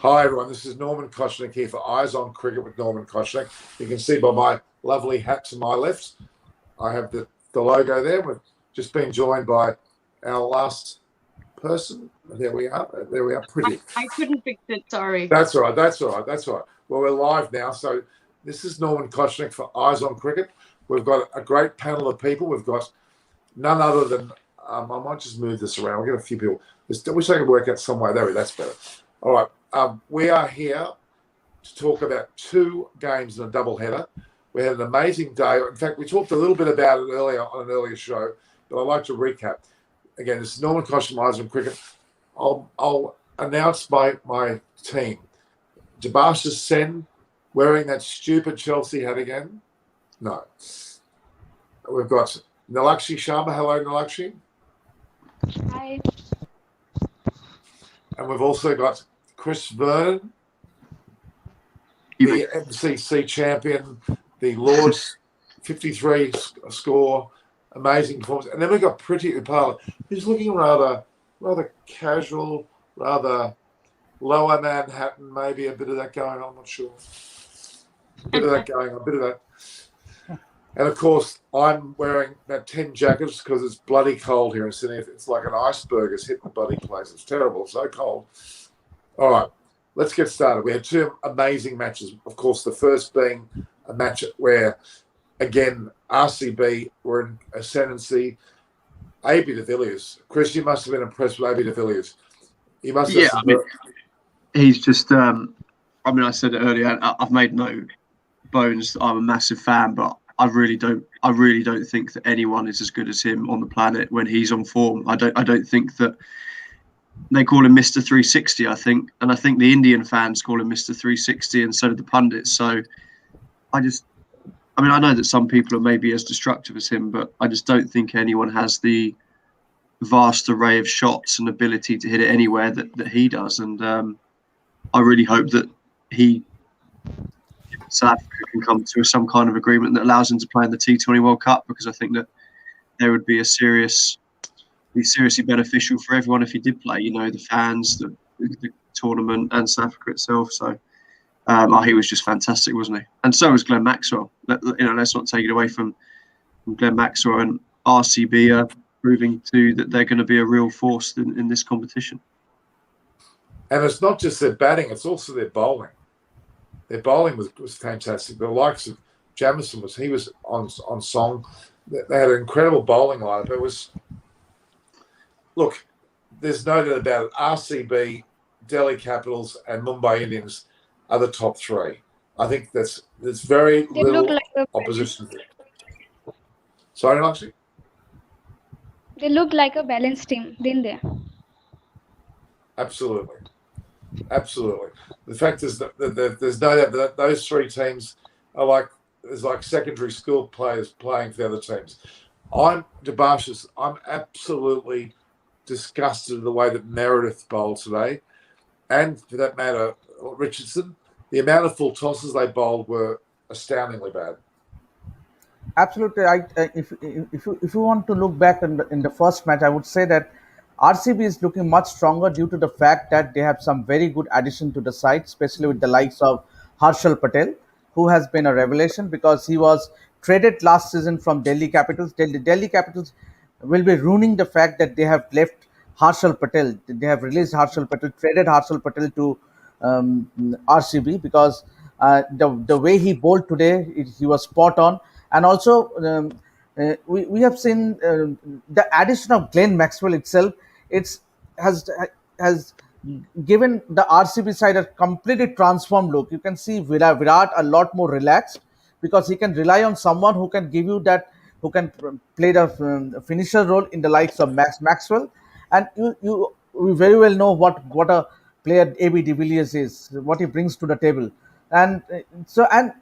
Hi everyone, this is Norman Koshnick here for Eyes on Cricket with Norman Koshnick. You can see by my lovely hat to my left, I have the logo there. We've just been joined by our last person. There we are. Pretty. I couldn't fix it, sorry. That's all right. Well, we're live now. So this is Norman Koshnick for Eyes on Cricket. We've got a great panel of people. We've got none other than, I might just move this around. We've got a few people. I wish I could work out some way. There, that's better. All right. We are here to talk about two games in a doubleheader. We had an amazing day. In fact, we talked a little bit about it earlier on an earlier show, but I'd like to recap. Again, this is Norman Koshnick, Eyes on Cricket. I'll announce my team. Jabasha Sen wearing that stupid Chelsea hat again. No. We've got Nalakshi Sharma. Hello, Nalakshi. Hi. And we've also got Chris Vernon, the MCC champion, the Lord's 53 score, amazing performance. And then we've got Pretty Upala, who's looking rather casual, rather lower Manhattan, maybe a bit of that going on, I'm not sure. A bit of that. And of course, I'm wearing about 10 jackets because it's bloody cold here in Sydney. It's like an iceberg has hit the bloody place. It's terrible, so cold. All right, let's get started. We had two amazing matches. Of course, the first being a match where, again, RCB were in ascendancy. AB de Villiers. Chris, you must have been impressed with AB de Villiers. He must have. Yeah, he's just. I said it earlier. I've made no bones. I'm a massive fan, but I really don't think that anyone is as good as him on the planet when he's on form. I don't think that. They call him Mr. 360, I think. And I think the Indian fans call him Mr. 360 and so do the pundits. So I know that some people are maybe as destructive as him, but I just don't think anyone has the vast array of shots and ability to hit it anywhere that he does. And I really hope that South Africa can come to some kind of agreement that allows him to play in the T20 World Cup, because I think that there would be seriously beneficial for everyone if he did play, the fans, the tournament and South Africa itself. So he was just fantastic, wasn't he? And so was Glenn Maxwell. Let's not take it away from Glenn Maxwell, and RCB are proving too that they're going to be a real force in this competition. And it's not just their batting, it's also their bowling. Their bowling was fantastic. The likes of Jamison he was on song. They had an incredible bowling lineup. It was, look, there's no doubt about it. RCB, Delhi Capitals, and Mumbai Indians are the top three. I think there's very little opposition there. Sorry, Nalakshi? They looked like a balanced team, didn't they? Absolutely. The fact is that there's no doubt that those three teams are like secondary school players playing for the other teams. I'm absolutely disgusted at the way that Meredith bowled today, and for that matter, Richardson. The amount of full tosses they bowled were astoundingly bad. Absolutely. If you want to look back in the first match, I would say that RCB is looking much stronger due to the fact that they have some very good addition to the side, especially with the likes of Harshal Patel, who has been a revelation because he was traded last season from Delhi Capitals. Delhi Capitals will be ruining the fact that they have left Harshal Patel. They have released Harshal Patel, traded Harshal Patel to RCB because the way he bowled today, he was spot on. And also, we have seen the addition of Glenn Maxwell itself. Has given the RCB side a completely transformed look. You can see Virat a lot more relaxed because he can rely on someone who can give you that, who can play the finisher role in the likes of Maxwell. And you very well know what a player AB de Villiers is, what he brings to the table. And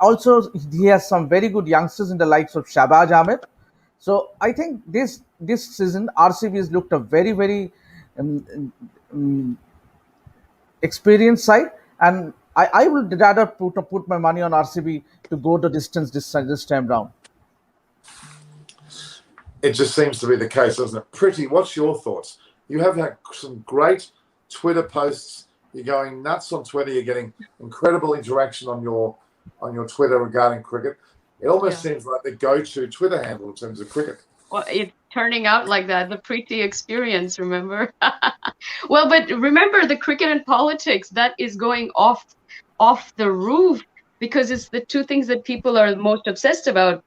also he has some very good youngsters in the likes of Shahbaz Ahmed. So I think this season RCB has looked a very, very experienced side, and I would rather put my money on RCB to go the distance this time round. It just seems to be the case, doesn't it? Pretty, what's your thoughts? You have had some great Twitter posts You're going nuts on Twitter. You're getting incredible interaction on your Twitter regarding cricket. It almost seems like the go-to Twitter handle in terms of cricket. Well, it's turning out like that. The pretty experience, remember? Well, but remember the cricket and politics, that is going off the roof because it's the two things that people are most obsessed about,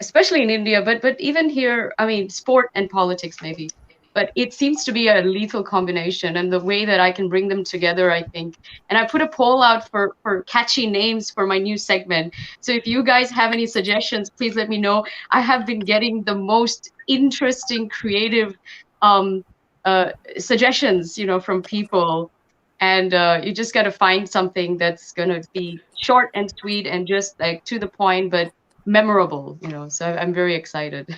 especially in India, but even here, I mean, sport and politics maybe. But it seems to be a lethal combination, and the way that I can bring them together, I think. And I put a poll out for catchy names for my new segment. So if you guys have any suggestions, please let me know. I have been getting the most interesting, creative suggestions, from people. And you just got to find something that's going to be short and sweet and just like to the point, but memorable, so I'm very excited.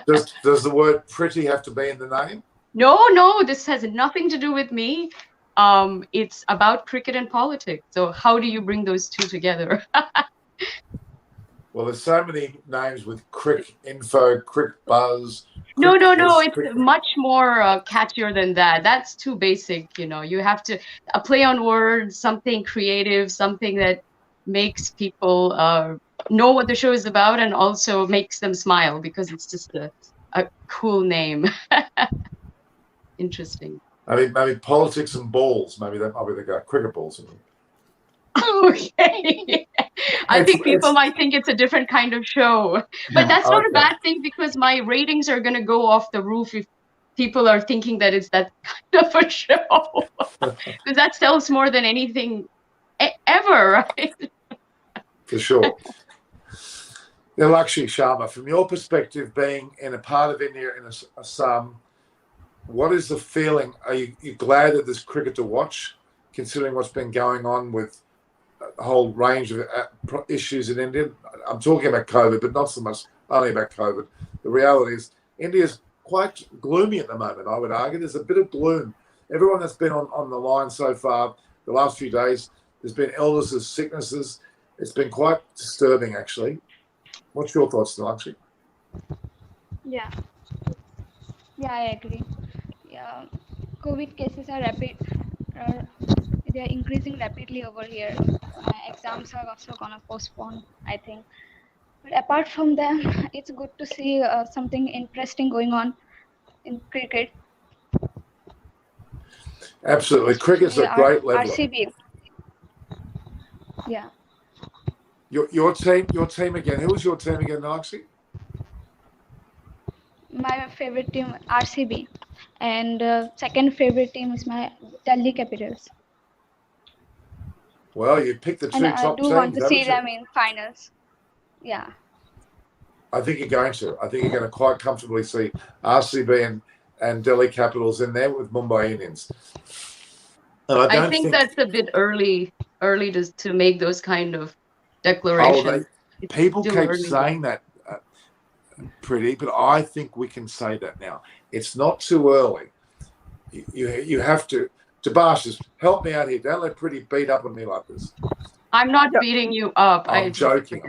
Does the word pretty have to be in the name? No, this has nothing to do with me. It's about cricket and politics. So how do you bring those two together? Well, there's so many names with crick info, crick buzz. No, it's much more catchier than that. That's too basic, You have to play on words, something creative, something that makes people know what the show is about and also makes them smile because it's just a cool name. Interesting. Maybe politics and balls. Maybe that might be the cricket balls. Okay. I think people might think it's a different kind of show, but that's not a bad thing because my ratings are going to go off the roof if people are thinking that it's that kind of a show. Because that sells more than anything ever, right? For sure. Now, Lakshmi Sharma, from your perspective, being in a part of India, in Assam, what is the feeling? Are you glad that there's cricket to watch, considering what's been going on with a whole range of issues in India? I'm talking about COVID, but not so much only about COVID. The reality is India's quite gloomy at the moment, I would argue. There's a bit of gloom. Everyone that's been on the line so far, the last few days, there's been illnesses, sicknesses. It's been quite disturbing, actually. What's your thoughts, Nilakshi? Yeah, I agree. Yeah, COVID cases are rapid. They are increasing rapidly over here. Exams are also gonna postpone, I think. But apart from them, it's good to see something interesting going on in cricket. Absolutely, cricket's a great level. RCB. Yeah. Your team again. Who was your team again, Nilakshi? My favorite team, RCB, and second favorite team is my Delhi Capitals. Well, you picked the two top teams. I do want to see them in finals. Yeah. I think you're going to. I think you're going to quite comfortably see RCB and Delhi Capitals in there with Mumbai Indians. And I think that's a bit early to make those kind of declarations. People keep saying that, Pretty, but I think we can say that now. It's not too early. You have to. Tobias, help me out here. Don't let Pretty beat up on me like this. I'm not beating you up. I'm joking.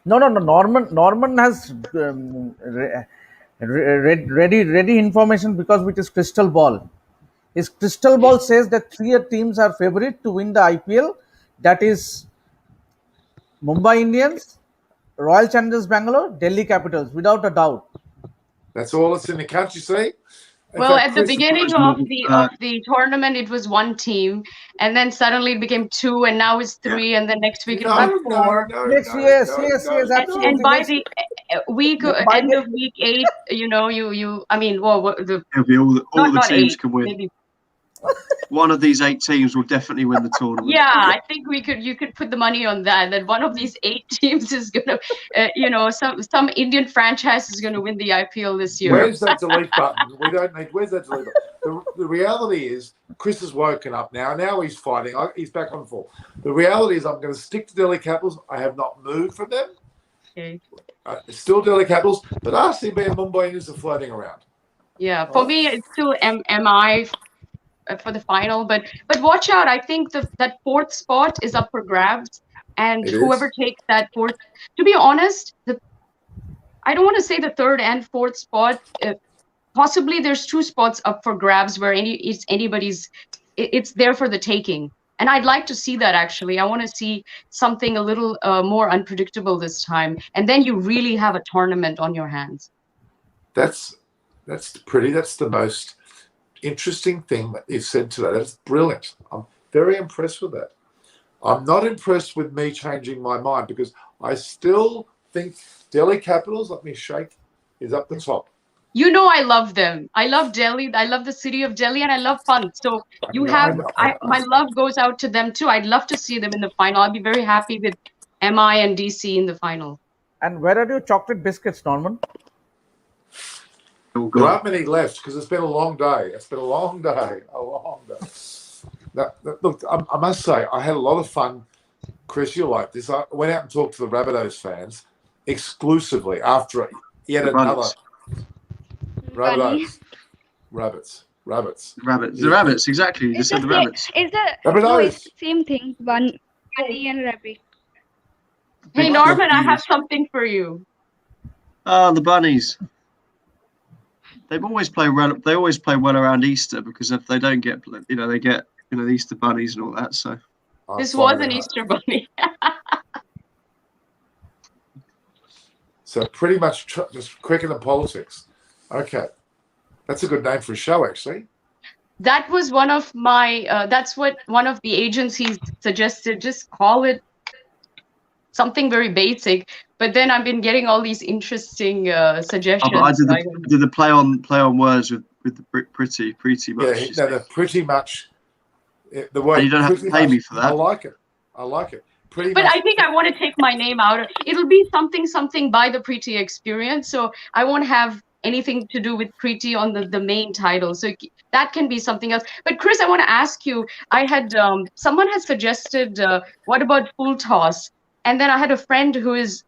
No. Norman has ready information because with his crystal ball. His crystal ball says that three teams are favorite to win the IPL. That is Mumbai Indians, Royal Challengers Bangalore, Delhi Capitals, without a doubt. That's all that's in the country, see? Well, at the beginning of the tournament, it was one team, and then suddenly it became two, and now it's three, and then next week it was four. Yes, absolutely. And by the end of week 8, I mean, well, it'll be all the teams can win. Maybe. One of these 8 teams will definitely win the tournament. Yeah, I think you could put the money on that one of these 8 teams is gonna, some Indian franchise is gonna win the IPL this year. Where's that delete button? Where's that delete button? The reality is, Chris has woken up now. Now he's fighting. He's back on full. The reality is, I'm going to stick to Delhi Capitals. I have not moved from them. Okay. Still Delhi Capitals, but RCB and Mumbai Indians are floating around. Yeah, for me, it's still MI for the final, but watch out. I think that 4th spot is up for grabs, and whoever takes that 4th, to be honest, I don't want to say the 3rd and 4th spot. Possibly there's 2 spots up for grabs where it's anybody's it's there for the taking. And I'd like to see that, actually. I want to see something a little more unpredictable this time. And then you really have a tournament on your hands. That's the most interesting thing that you've said today. That's brilliant. I'm very impressed with that. I'm not impressed with me changing my mind, because I still think Delhi Capitals, let me shake, is up the top. You know, I love them. I love Delhi. I love the city of Delhi, and I love fun. So my love goes out to them too. I'd love to see them in the final. I'd be very happy with MI and DC in the final. And where are your chocolate biscuits, Norman? Oh, There God. aren't many left, because it's been a long day. It's been a long day. A long day. Look, I must say, I had a lot of fun. Chris, you're like this. I went out and talked to the Rabbitohs fans exclusively after yet another Rabbits. The rabbits, exactly. You just said the rabbits. It's the Rabbitohs. no, it's the same thing. Bunny and rabbit. Hey, Norman, I have something for you. The bunnies. They always play well around Easter, because if they don't get, they get the Easter bunnies and all that. So This was an Easter bunny. So pretty much just cricket and politics. Okay, that's a good name for a show, actually. That was one of my. That's what one of the agencies suggested. Just call it something very basic. But then I've been getting all these interesting suggestions. I did the play on words with the pretty much. Yeah, no, the pretty much. The word. And you don't have to pay me for that. I like it. Pretty but much. I think I want to take my name out. It'll be something by the Preeti experience. So I won't have anything to do with Preeti on the main title. So that can be something else. But Chris, I want to ask you, I had someone had suggested, what about full toss? And then I had a friend who is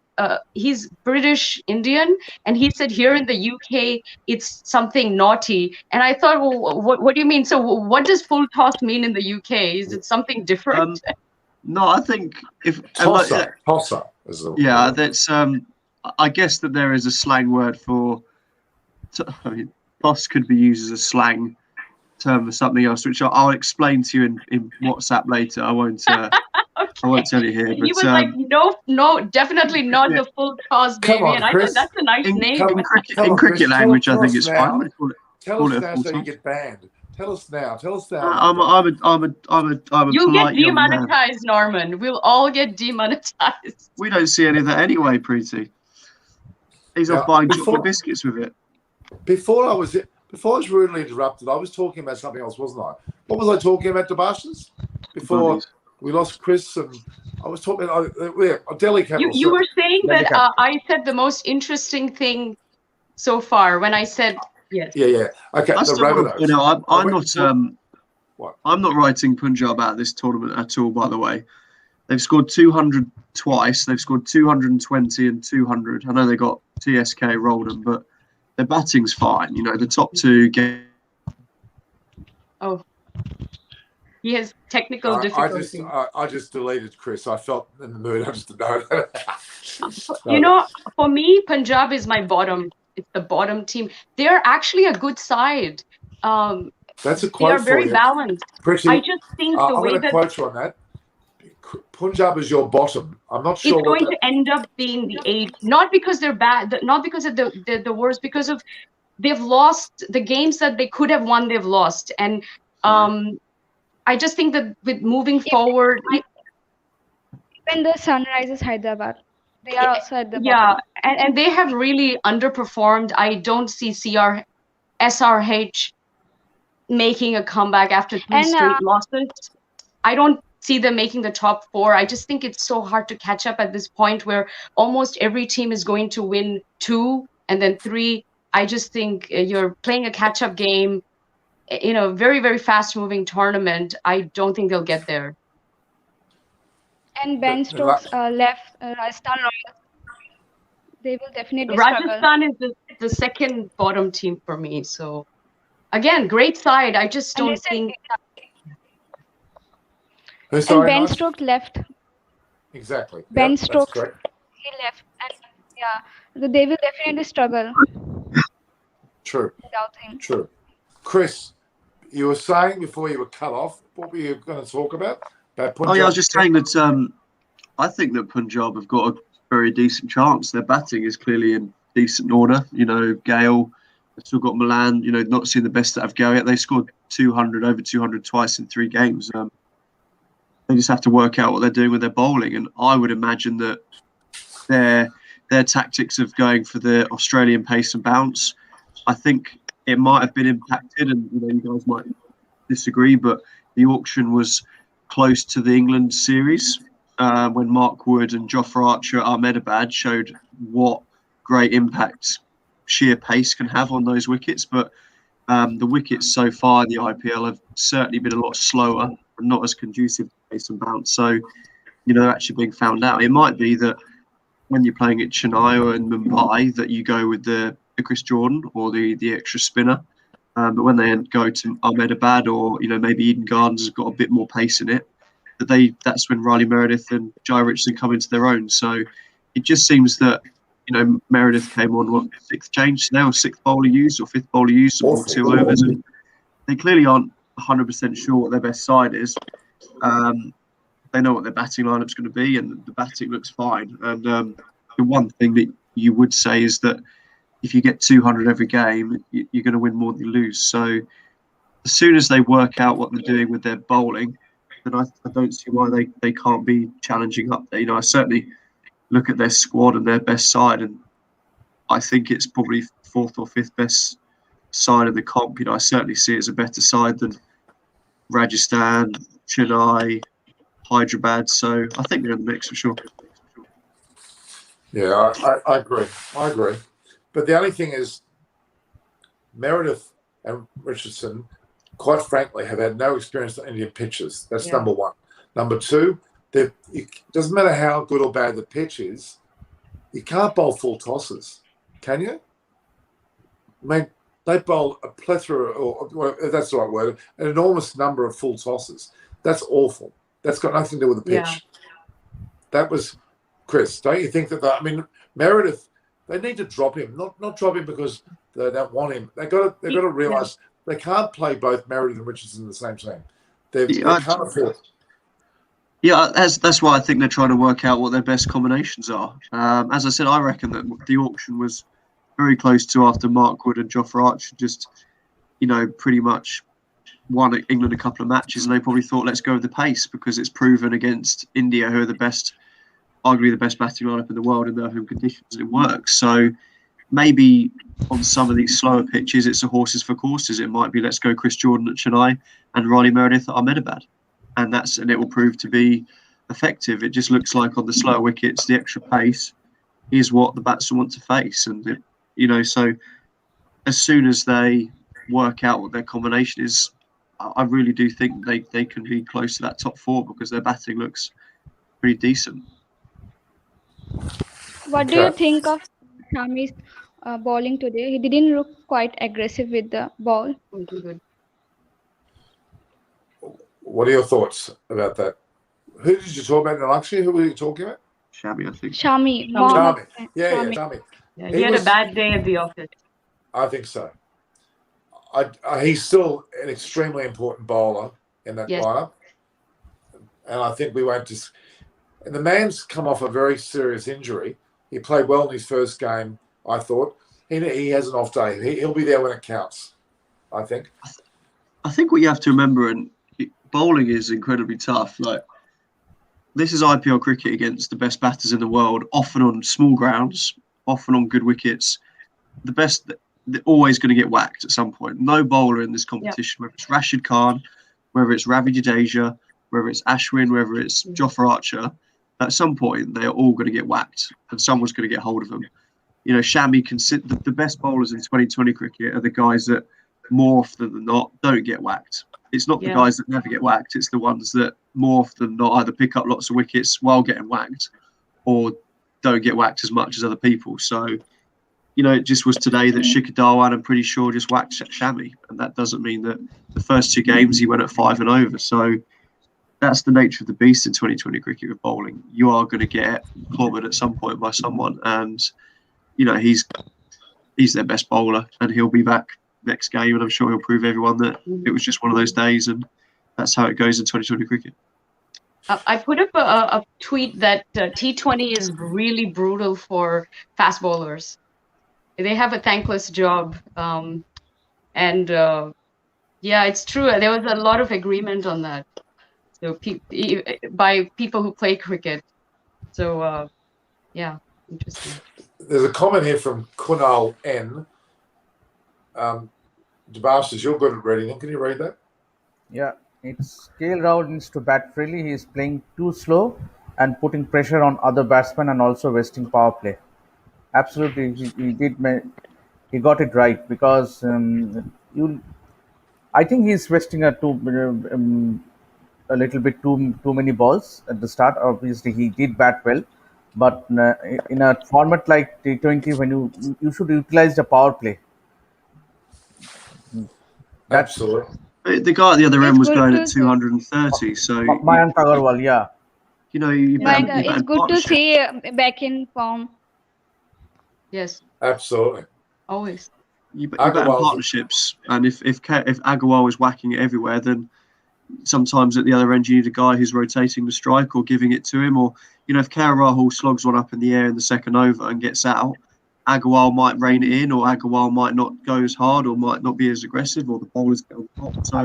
he's British Indian, and he said here in the UK it's something naughty. And I thought, well, what do you mean? So what does full toss mean in the UK? Is it something different? No, I think if tosser is the word. That's I guess that there is a slang word for. I mean, toss could be used as a slang term for something else, which I'll explain to you in WhatsApp later. I won't. Okay. I won't tell you here. But, he was like, no, definitely not the full toss, baby. Come on, and I Chris. thought that's a nice name. In cricket language, I think it's now. fine. Tell us now, so you get banned. Tell us now. I'm a You'll get polite young man. demonetized, Norman. We'll all get demonetized. We don't see any of that anyway, Preeti. He's not buying chocolate biscuits with it. Before I was rudely interrupted, I was talking about something else, wasn't I? What was I talking about, Debashis? Before we lost Chris, and I was talking about Delhi Capitals. You were saying that I said the most interesting thing so far when I said yes. Yeah. Okay, the Rabbitohs. I'm not writing Punjab out of this tournament at all, by the way. They've scored 200 twice. They've scored 220 and 200. I know they got TSK rolled them, but their batting's fine. The top two get. Oh. He has technical difficulties. I just deleted Chris. I felt in the mood. I just know. For me, Punjab is my bottom. It's the bottom team. They're actually a good side. That's a quote. They are very balanced. I just think the way that. I'm going to quote you on that. Punjab is your bottom. I'm not sure. It's going to end up being the 8, not because they're bad, not because of the worst, because of they've lost the games that they could have won. They've lost, and I just think that with moving forward, Even the Sunrisers Hyderabad, they are also at the bottom. Yeah, and they have really underperformed. I don't see SRH making a comeback after 3 straight losses. I don't see them making the top 4. I just think it's so hard to catch up at this point where almost every team is going to win 2 and then 3. I just think you're playing a catch-up game in a very, very fast-moving tournament. I don't think they'll get there. And Ben Stokes left Rajasthan Royals. They will definitely struggle. Rajasthan is the second bottom team for me. So, again, great side. I just don't think... And Ben Stokes left. Exactly. Ben Stokes, he left. And they will definitely struggle. True. Without him. True. Chris, You were saying before you were cut off, what were you going to talk about? Punjab? Oh yeah, I was just saying that I think that Punjab have got a very decent chance. Their batting is clearly in decent order. You know, Gale, they've still got Milan. You know, not seen the best out of Gale yet. They scored 200, over 200 twice in 3 games. They just have to work out what they're doing with their bowling. And I would imagine that their tactics of going for the Australian pace and bounce, I think it might have been impacted, and you guys might disagree, but the auction was close to the England series when Mark Wood and Jofra Archer at Ahmedabad showed what great impact sheer pace can have on those wickets. But the wickets so far in the IPL have certainly been a lot slower and not as conducive to pace and bounce. So, they're actually being found out. It might be that when you're playing at Chennai or in Mumbai that you go with the Chris Jordan or the extra spinner. But when they go to Ahmedabad or, maybe Eden Gardens has got a bit more pace in it, that's when Riley Meredith and Jai Richardson come into their own. So it just seems that, Meredith came on, 6th change now, 6th bowler used or 5th bowler used to bowl 2 overs. And they clearly aren't 100% sure what their best side is. They know what their batting lineup's going to be, and the batting looks fine. And the one thing that you would say is that if you get 200 every game, you're going to win more than you lose. So as soon as they work out what they're doing with their bowling, then I don't see why they can't be challenging up there. I certainly look at their squad and their best side, and I think it's probably 4th or 5th best side of the comp. I certainly see it as a better side than Rajasthan, Chennai, Hyderabad. So I think they're in the mix for sure. Yeah, I agree. But the only thing is, Meredith and Richardson, quite frankly, have had no experience on Indian pitches. That's number one. Number two, it doesn't matter how good or bad the pitch is, you can't bowl full tosses, can you? I mean, they bowl a plethora, or if that's the right word, an enormous number of full tosses. That's awful. That's got nothing to do with the pitch. Yeah. That was, Chris, don't you think that, Meredith, they need to drop him, not drop him because they don't want him. They've got to realise they can't play both Meredith and Richardson in the same team. They can't afford. Yeah, that's why I think they're trying to work out what their best combinations are. As I said, I reckon that the auction was very close to after Mark Wood and Jofra Archer just, pretty much won England a couple of matches, and they probably thought, let's go with the pace because it's proven against India, who are arguably the best batting lineup in the world in their home conditions, and it works. So maybe on some of these slower pitches, it's a horses for courses. It might be let's go Chris Jordan at Chennai and Riley Meredith at Ahmedabad, and it will prove to be effective. It just looks like on the slower wickets, the extra pace is what the batsmen want to face, and so as soon as they work out what their combination is, I really do think they can be close to that top 4 because their batting looks pretty decent. What do you think of Shami's bowling today? He didn't look quite aggressive with the ball. What are your thoughts about that? Who did you talk about, Nalakshi? Who were you talking about? Shami, I think. Shami. Shami. Yeah, he had a bad day at the office. I think so. He's still an extremely important bowler in that lineup. And I think we won't just... And the man's come off a very serious injury. He played well in his first game, I thought. He has an off day. He'll be there when it counts, I think. I think what you have to remember, and bowling is incredibly tough. Like, this is IPL cricket against the best batters in the world, often on small grounds, often on good wickets. The best, they're always going to get whacked at some point. No bowler in this competition, whether it's Rashid Khan, whether it's Ravi Jadeja, whether it's Ashwin, whether it's Jofra Archer, at some point they're all going to get whacked and someone's going to get hold of them. Shami can sit. The best bowlers in 2020 cricket are the guys that more often than not don't get whacked. It's not the guys that never get whacked. It's the ones that more often than not either pick up lots of wickets while getting whacked or don't get whacked as much as other people. So, it just was today that Shikhar Dhawan, I'm pretty sure, just whacked Shami. And that doesn't mean that the first 2 games he went at 5 and over. So that's the nature of the beast in 2020 cricket with bowling. You are going to get clobbered at some point by someone. And, he's their best bowler and he'll be back next game, and I'm sure he'll prove everyone that it was just one of those days, and that's how it goes in 2020 cricket. I put up a tweet that T20 is really brutal for fast bowlers. They have a thankless job, and yeah, it's true. There was a lot of agreement on that. So by people who play cricket. So yeah, interesting. There's a comment here from Kunal N. Debashes, you're good at reading them. Can you read that? Yeah, it's KL Rahul needs to bat freely. He is playing too slow and putting pressure on other batsmen and also wasting power play. Absolutely, he got it right because I think he's wasting a little bit too many balls at the start. Obviously, he did bat well, but in a format like T20, when you should utilize the power play. That's Absolutely. The guy at the other It's end was good going to at see. 230, so Mayank Agarwal, yeah. you know you Like better it's good to see back in form. Yes, Absolutely. always. you bet in Agarwal's- partnerships, and if Agarwal is whacking it everywhere, then sometimes at the other end you need a guy who's rotating the strike or giving it to him, or if KL Rahul slogs one up in the air in the second over and gets out, Agarwal might rein it in, or Agarwal might not go as hard, or might not be as aggressive, or the bowlers get on top. So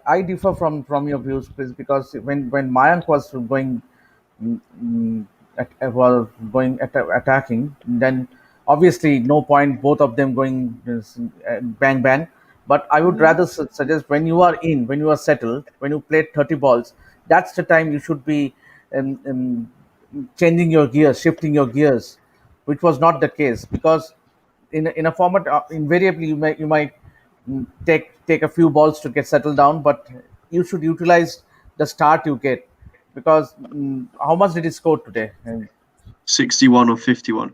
I differ from your views, please, because when Mayank was going attacking, then obviously no point both of them going bang bang. But I would rather suggest when you are settled, when you played 30 balls, that's the time you should be changing your gears, shifting your gears, which was not the case because in a format invariably you might take a few balls to get settled down, but you should utilize the start you get because how much did he score today? 61 or 51.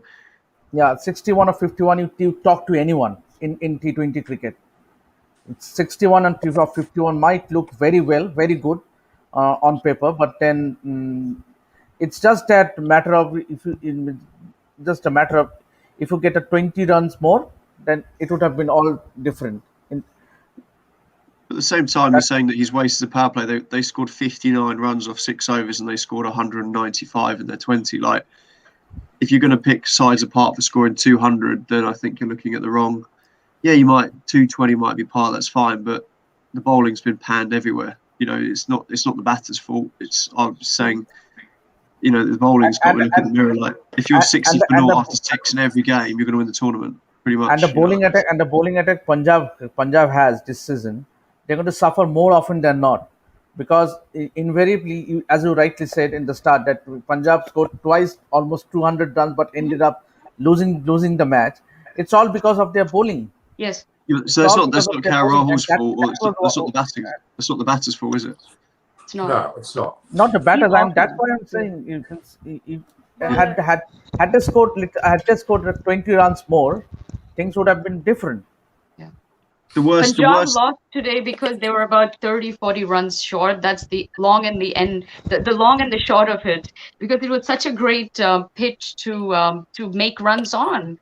Yeah, 61 or 51. You talk to anyone in T20 cricket. It's 61 and 51 might look very well, very good on paper, but then it's just that matter of just a matter of if you get a 20 runs more, then it would have been all different. At the same time, you're saying that he's wasted the power play. They scored 59 runs off 6 overs, and they scored 195 in their 20. Like, if you're going to pick sides apart for scoring 200, then I think you're looking at the wrong. Yeah, 220 might be par. That's fine, but the bowling's been panned everywhere. It's not the batter's fault. I'm saying, the bowling's got to look in the mirror. Like, if you're 60 for naught after 6 in every game, you're going to win the tournament pretty much. And the bowling attack Punjab has this season, they're going to suffer more often than not, because invariably, as you rightly said in the start, that Punjab scored twice almost 200 runs, but ended up losing the match. It's all because of their bowling. Yes. So that's not KL Rahul's fault, or that's not the batting. That's not the batter's fault, is it? It's not. No, it's not. Not the batters. That's why I'm saying had they scored 20 runs more, things would have been different. Punjab lost today because they were about 30-40 runs short. That's the long and the end, the long and the short of it, because it was such a great pitch to make runs on,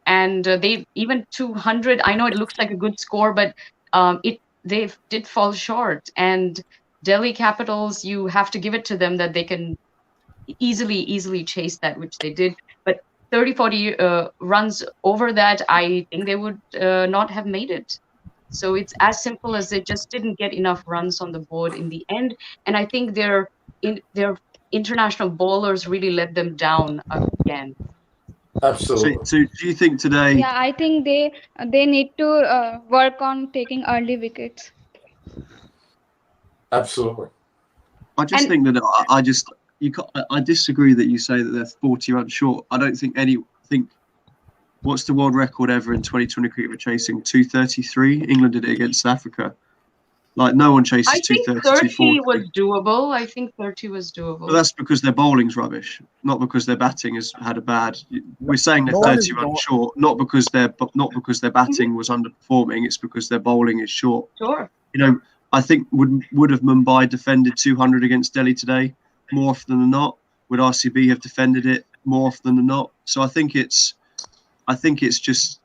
and they even 200. I know it looks like a good score, but they did fall short. And Delhi Capitals, you have to give it to them that they can easily chase that, which they did. But 30-40 runs over that, I think they would not have made it. So it's as simple as they just didn't get enough runs on the board in the end. And I think their international bowlers really let them down again. Absolutely. So do you think today? Yeah, I think they need to work on taking early wickets. Absolutely. I just think that I disagree that you say that they're 40 runs short. I don't think what's the world record ever in 2020 cricket for chasing? 233. England did it against Africa. Like, no one chases 230. 30 was doable. I think 30 was doable. But that's because their bowling's rubbish, not because their batting has had a bad. We're saying they're 30 runs short, not because their batting was underperforming. It's because their bowling is short. Sure. I think would have Mumbai defended 200 against Delhi today more often than not? Would RCB have defended it more often than not? So I think it's just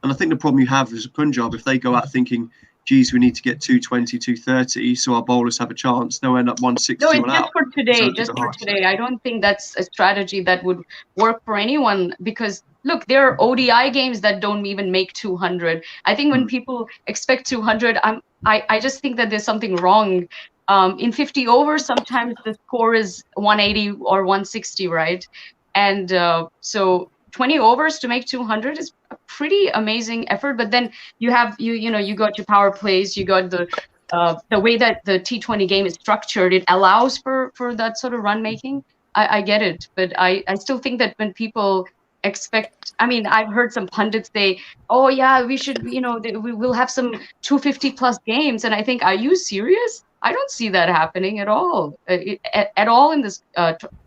And I think the problem you have is Punjab, if they go out thinking, geez, we need to get 220, 230, so our bowlers have a chance, they'll end up 160 No, all it's just out. for today. So Just for today. I don't think that's a strategy that would work for anyone because look, there are ODI games that don't even make 200. I think when people expect 200, I just think that there's something wrong. In 50 overs, sometimes the score is 180 or 160, right? And so 20 overs to make 200 is a pretty amazing effort. But then you have you got your power plays, you got the way that the T20 game is structured, it allows for that sort of run making. I get it, but I still think that when people expect, I mean, I've heard some pundits say, oh yeah, we should, we will have some 250 plus games, and I think, are you serious? I don't see that happening at all, at all in this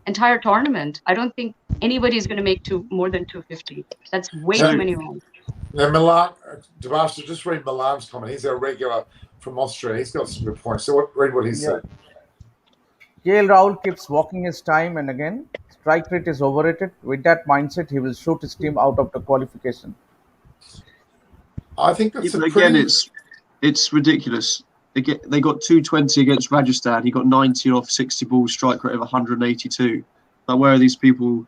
entire tournament. I don't think anybody is going to make more than 250. That's way too many runs. Now, Milan, Devasha, just read Milan's comment. He's our regular from Austria. He's got some good points. So read what he said. KL Rahul keeps walking his time, and again, strike rate is overrated. With that mindset, he will shoot his team out of the qualification. I think that's again, it's ridiculous. They got 220 against Rajasthan. He got 90 off 60 balls, strike rate of 182. Like, where are these people?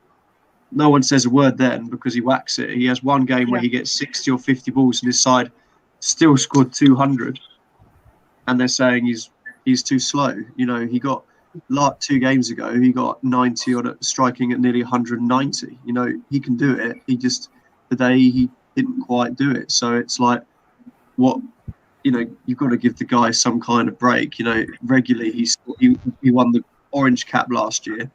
No one says a word then because he whacks it. He has one game where he gets 60 or 50 balls and his side still scored 200, and they're saying he's too slow. He got 2 games ago. He got 90 on it, striking at nearly 190. He can do it. He just today he didn't quite do it. So it's like, what? You've got to give the guy some kind of break. Regularly he won the Orange Cap last year.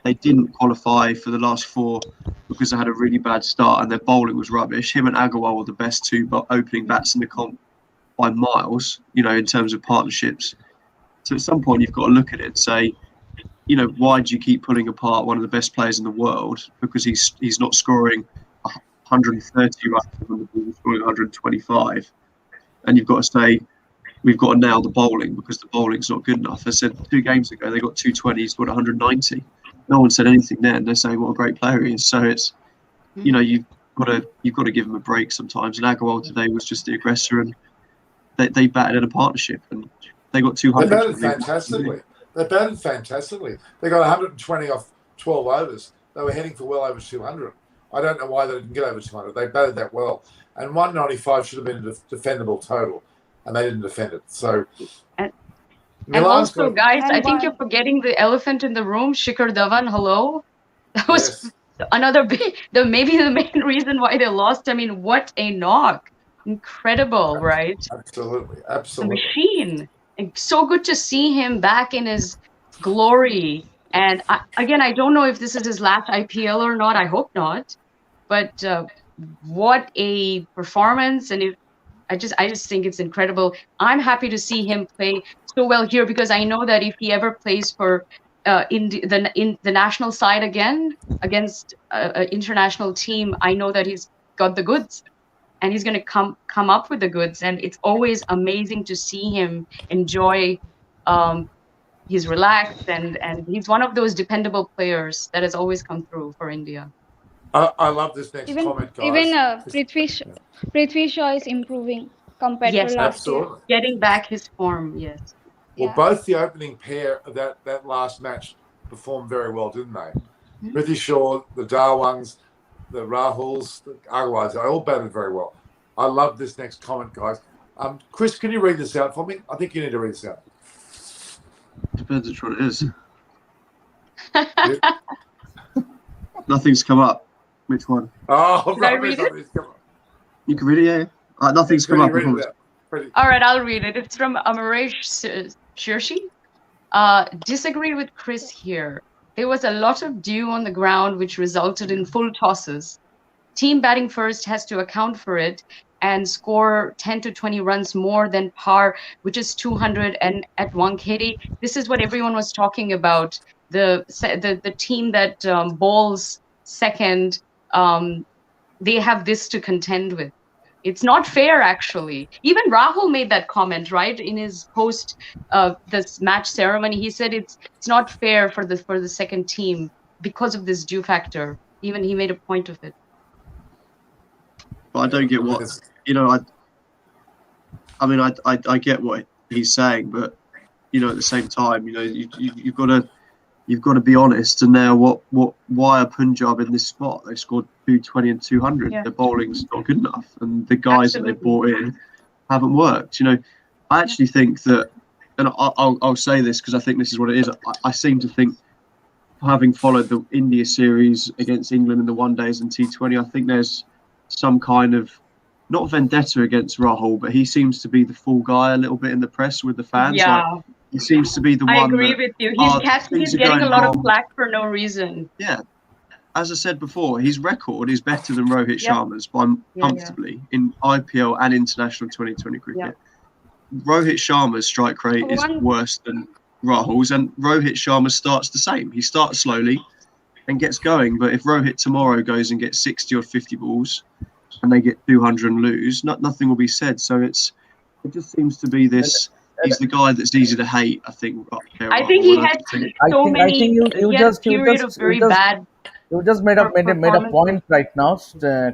They didn't qualify for the last 4 because they had a really bad start and their bowling was rubbish. Him and Agarwal were the best 2 opening bats in the comp by miles, in terms of partnerships. So at some point you've got to look at it and say, why do you keep pulling apart one of the best players in the world because he's not scoring 130 runs on the ball, scoring 125, and you've got to say, we've got to nail the bowling because the bowling's not good enough. I said 2 games ago they got 220, he's got 190. No one said anything then. They're saying what a great player he is. So it's, you've got to give him a break sometimes. And Agarwal today was just the aggressor, and they batted in a partnership and they got 200. They batted fantastically. They got 120 off 12 overs. They were heading for well over 200. I don't know why they didn't get over 200. They batted that well. And 195 should have been a defendable total, and they didn't defend it. So, and also, guys, I think you're forgetting the elephant in the room, Shikhar Dhawan. Hello, that was another big, maybe the main reason why they lost. I mean, what a knock! Incredible, right? Absolutely. The machine. And so good to see him back in his glory. And I don't know if this is his last IPL or not. I hope not. But what a performance! And I just think it's incredible. I'm happy to see him play so well here because I know that if he ever plays for in the national side again against an international team, I know that he's got the goods. And he's going to come up with the goods. And it's always amazing to see him enjoy. He's relaxed, and he's one of those dependable players that has always come through for India. I love this next comment, guys. Even Prithvi Shaw is improving compared to last year. Getting back his form, yes. Well, both the opening pair of that last match performed very well, didn't they? Prithvi Shaw, the Dhawan's, the Rahuls, the Agarwals, they all batted very well. I love this next comment, guys. Chris, can you read this out for me? I think you need to read this out. Depends which one it is. Nothing's come up. Which one? Oh, Can I read it? You can read it, yeah. Nothing's come up. All right, I'll read it. It's from Amaresh Shirshi. Disagree with Chris here. There was a lot of dew on the ground, which resulted in full tosses. Team batting first has to account for it and score 10 to 20 runs more than par, which is 200 and at Wankhede. This is what everyone was talking about. The team that bowls second, they have this to contend with. It's not fair, actually. Even Rahul made that comment, right, in his post this match ceremony. He said it's not fair for the second team because of this dew factor. Even he made a point of it. But I don't get what I mean. I get what he's saying, but at the same time, you've got to be honest. And now, why are Punjab in this spot? They scored 220 and 200. Yeah. Their bowling's not good enough, and the guys that they brought in haven't worked. I actually think that, and I'll say this because I think this is what it is. I seem to think, having followed the India series against England in the one days and T20, I think there's some kind of not vendetta against Rahul, but he seems to be the fall guy a little bit in the press with the fans. Yeah. Like, he seems to be the one. I agree with you. He's getting a lot of flack for no reason. Yeah. As I said before, his record is better than Rohit Sharma's comfortably in IPL and international 2020 cricket. Yeah. Rohit Sharma's strike rate is worse than Rahul's, and Rohit Sharma starts the same. He starts slowly and gets going, but if Rohit tomorrow goes and gets 60 or 50 balls and they get 200 and lose, nothing will be said. So it just seems to be this. He's the guy that's easy to hate, I think. I think he had so many. You just made a point right now,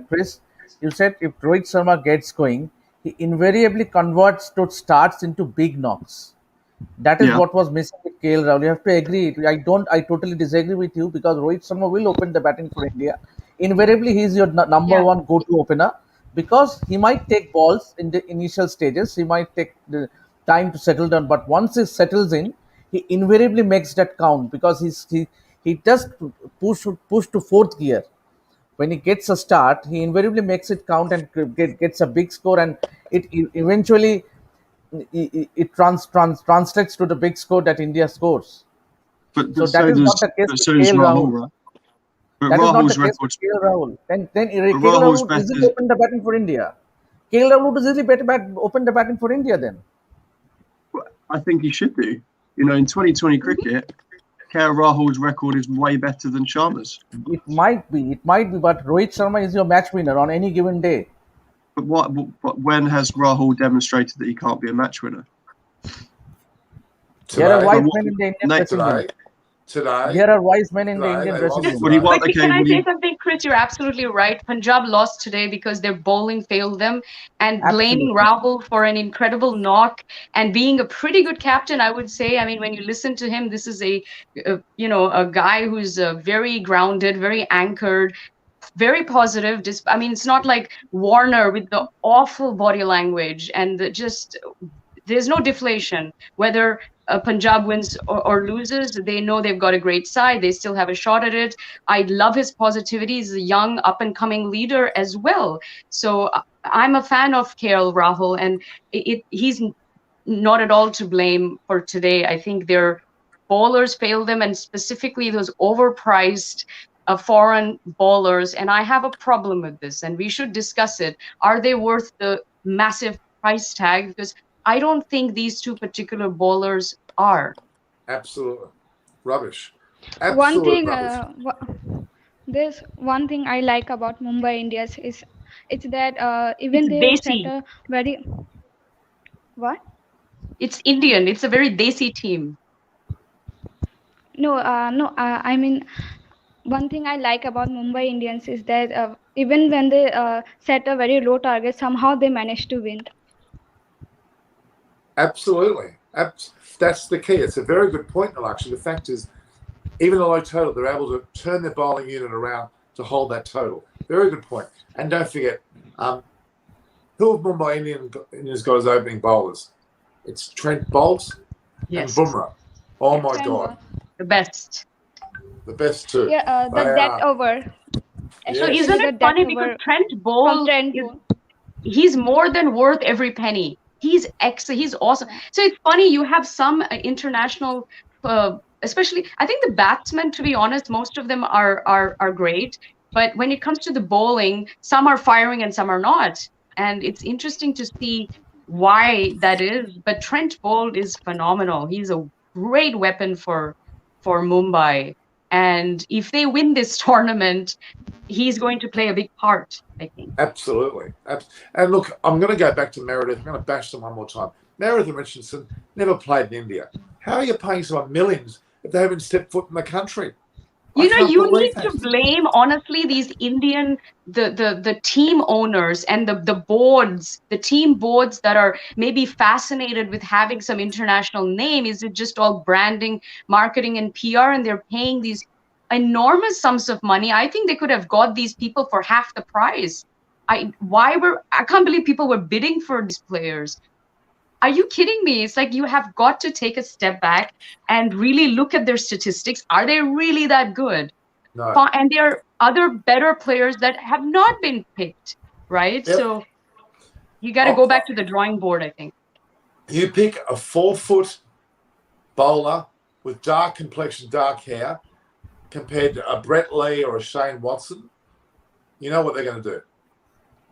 Chris. You said if Rohit Sharma gets going, he invariably converts to starts into big knocks. That is what was missing with KL Rahul. You have to agree. I totally disagree with you because Rohit Sharma will open the batting for India. Invariably, he is your number one go-to opener because he might take balls in the initial stages. He might take the time to settle down, but once he settles in, he invariably makes that count because he just push to fourth gear. When he gets a start, he invariably makes it count and gets a big score, and it eventually translates to the big score that India scores. But so that is not the case with KL Rahul. Right? But That Rahul's is not the case with KL Rahul. Then KL Rahul's Rahul would easily open the batting for India. KL Rahul would easily open the batting for India then. I think he should do. In 2020 cricket, KL Rahul's record is way better than Sharma's. It might be, but Rohit Sharma is your match winner on any given day. But when has Rahul demonstrated that he can't be a match winner? There are wise men in the Indian dressing room. Today. There are wise men in the Indian dressing room. But can I say something, Chris? You're absolutely right. Punjab lost today because their bowling failed them, and blaming Rahul for an incredible knock and being a pretty good captain, I would say. I mean, when you listen to him, this is a guy who's very grounded, very anchored, very positive. I mean, it's not like Warner with the awful body language and there's no deflation. Whether Punjab wins or loses, they know they've got a great side. They still have a shot at it. I love his positivity. He's a young, up-and-coming leader as well. So I'm a fan of KL Rahul, and he's not at all to blame for today. I think their bowlers failed them, and specifically those overpriced foreign bowlers. And I have a problem with this, and we should discuss it. Are they worth the massive price tag? Because I don't think these two particular bowlers are. Absolutely. Rubbish. There's one thing I like about Mumbai Indians is it's that even they set a very... What? It's Indian. It's a very desi team. I mean, one thing I like about Mumbai Indians is that even when they set a very low target, somehow they manage to win. Absolutely. That's the key. It's a very good point, Alakshi. The fact is, even a low total, they're able to turn their bowling unit around to hold that total. Very good point. And don't forget, who have Mumbai Indians got as opening bowlers? It's Trent Bolt and Bumrah. Oh, my God. The best. The best too. Yeah, the death over. So isn't it funny because Trent Bolt, he's more than worth every penny. He's excellent. He's awesome. So it's funny, you have some international, especially, I think the batsmen, to be honest, most of them are great. But when it comes to the bowling, some are firing and some are not. And it's interesting to see why that is. But Trent Bolt is phenomenal. He's a great weapon for Mumbai. And if they win this tournament, he's going to play a big part, I think. Absolutely. And look, I'm going to go back to Meredith. I'm going to bash them one more time. Meredith Richardson never played in India. How are you paying someone millions if they haven't stepped foot in the country? You know, can't you believe need to that. blame, honestly, these Indian, the team owners and the boards, the team boards that are maybe fascinated with having some international name. Is it just all branding, marketing, and PR, and they're paying these enormous sums of money? I think they could have got these people for half the price. I can't believe people were bidding for these players. Are you kidding me? It's like you have got to take a step back and really look at their statistics. Are they really that good? No. And there are other better players that have not been picked, right? Yep. So you got to go back to the drawing board, I think. You pick a 4-foot bowler with dark complexion, dark hair, compared to a Brett Lee or a Shane Watson. You know what they're going to do.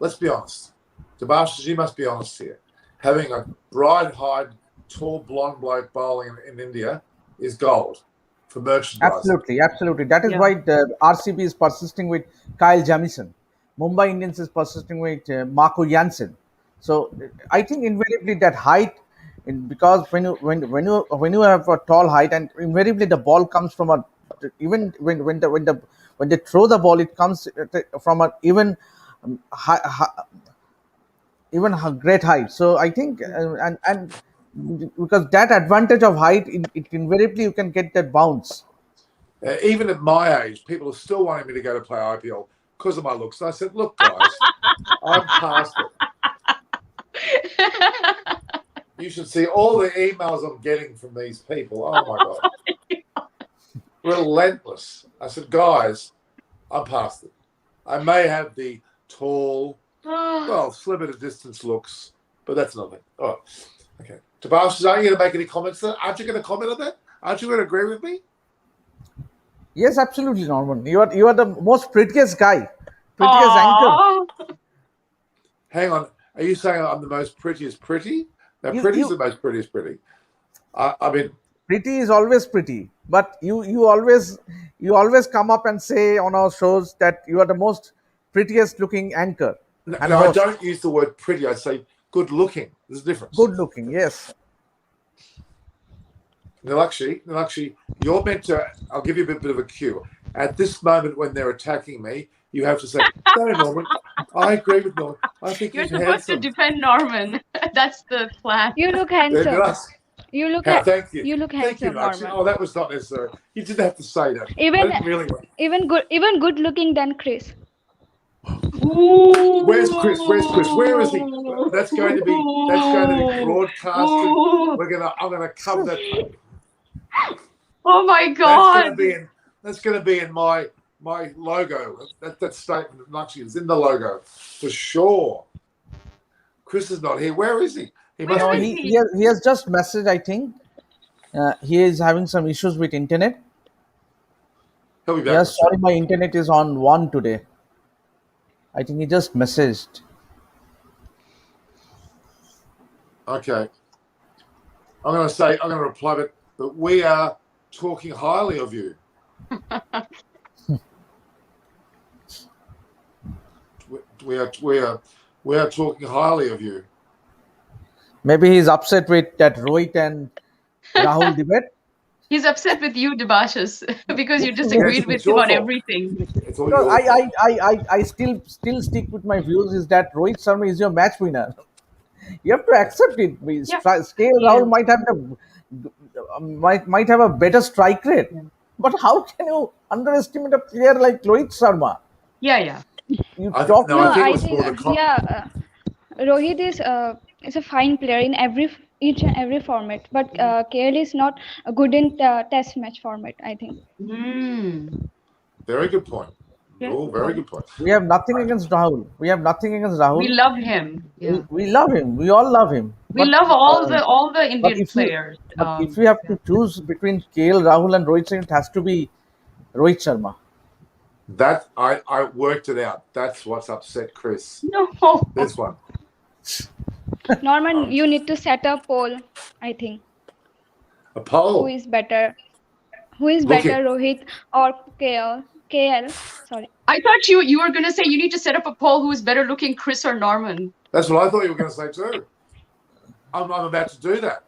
Let's be honest. Debashis, you must be honest here. Having a bright-eyed, tall, blonde bloke bowling in India is gold for merchandising. Absolutely. That is Yeah. why the RCB is persisting with Kyle Jamieson. Mumbai Indians is persisting with Marco Jansen. So I think invariably that height, because when you have a tall height, and invariably the ball comes from a, even when they throw the ball, it comes from a great height. So I think and because that advantage of height, it invariably you can get that bounce. Even at my age, people are still wanting me to go to play IPL because of my looks. And I said, look, guys, I'm past it. You should see all the emails I'm getting from these people. Oh, my God. Relentless. I said, guys, I'm past it. I may have the tall, well, slim at a distance looks, but that's nothing. All right. Okay. Tabashis, aren't you going to make any comments there? Aren't you going to comment on that? Aren't you going to agree with me? Yes, absolutely, Norman. You are the most prettiest guy, prettiest anchor. Hang on. Are you saying I'm the most prettiest pretty? Now, You- pretty's you- the most prettiest pretty. I mean, Pretty is always pretty, but you always come up and say on our shows that you are the most prettiest looking anchor. no, And I host. don't use the word pretty. I say good looking. There's a difference. Good looking, yes. Nilakshi, you're meant to, I'll give you a bit of a cue. At this moment when they're attacking me, you have to say, no, Norman, I agree with Norman. I think You're he's supposed handsome. to defend Norman. That's the plan. You look Then handsome. Nilakshi, You look thank you. you look Thank you, handsome, Nilakshi. Norman. Oh, that was not necessary. You didn't have to say that. I Even didn't really want. even good looking than Chris. Where's Chris? Where is he? That's going to be broadcasted. I'm gonna cover that. Oh my That's God. gonna be in my logo. That statement actually is in the logo for sure. Chris is not here. Where is he? He must No, Where be. is he has just messaged. I think he is having some issues with internet. He'll be back. Yes, sorry, my internet is on one today. I think he just messaged. Okay. I'm gonna reply, but we are talking highly of you. we are talking highly of you. Maybe he's upset with that Rohit and Rahul debate. He's upset with you, Debashis, because you disagreed with It's him your on fault. everything. It's all No, your fault. I still stick with my views. Is that Rohit Sharma is your match winner? You have to accept it. Yeah. Scale Rahul might have a better strike rate, but how can you underestimate a player like Rohit Sharma? Yeah. You I talk. think I it was think more the Rohit is a fine player in each and every format, but KL is not good in test match format, I think. Very good point. Yeah. Oh, very good point. We have nothing against Rahul. We love him. Yeah. We love him. We all love him. We love all the Indian if players. If we have to choose between KL Rahul and Rohit Sharma, it has to be Rohit Sharma. That I worked it out. That's what's upset Chris. No. This one. Norman, you need to set a poll, I think. A poll. Who is better? Who is Look better, it. Rohit or KL? Sorry. I thought you were going to say you need to set up a poll who is better looking, Chris or Norman. That's what I thought you were going to say too. I'm about to do that.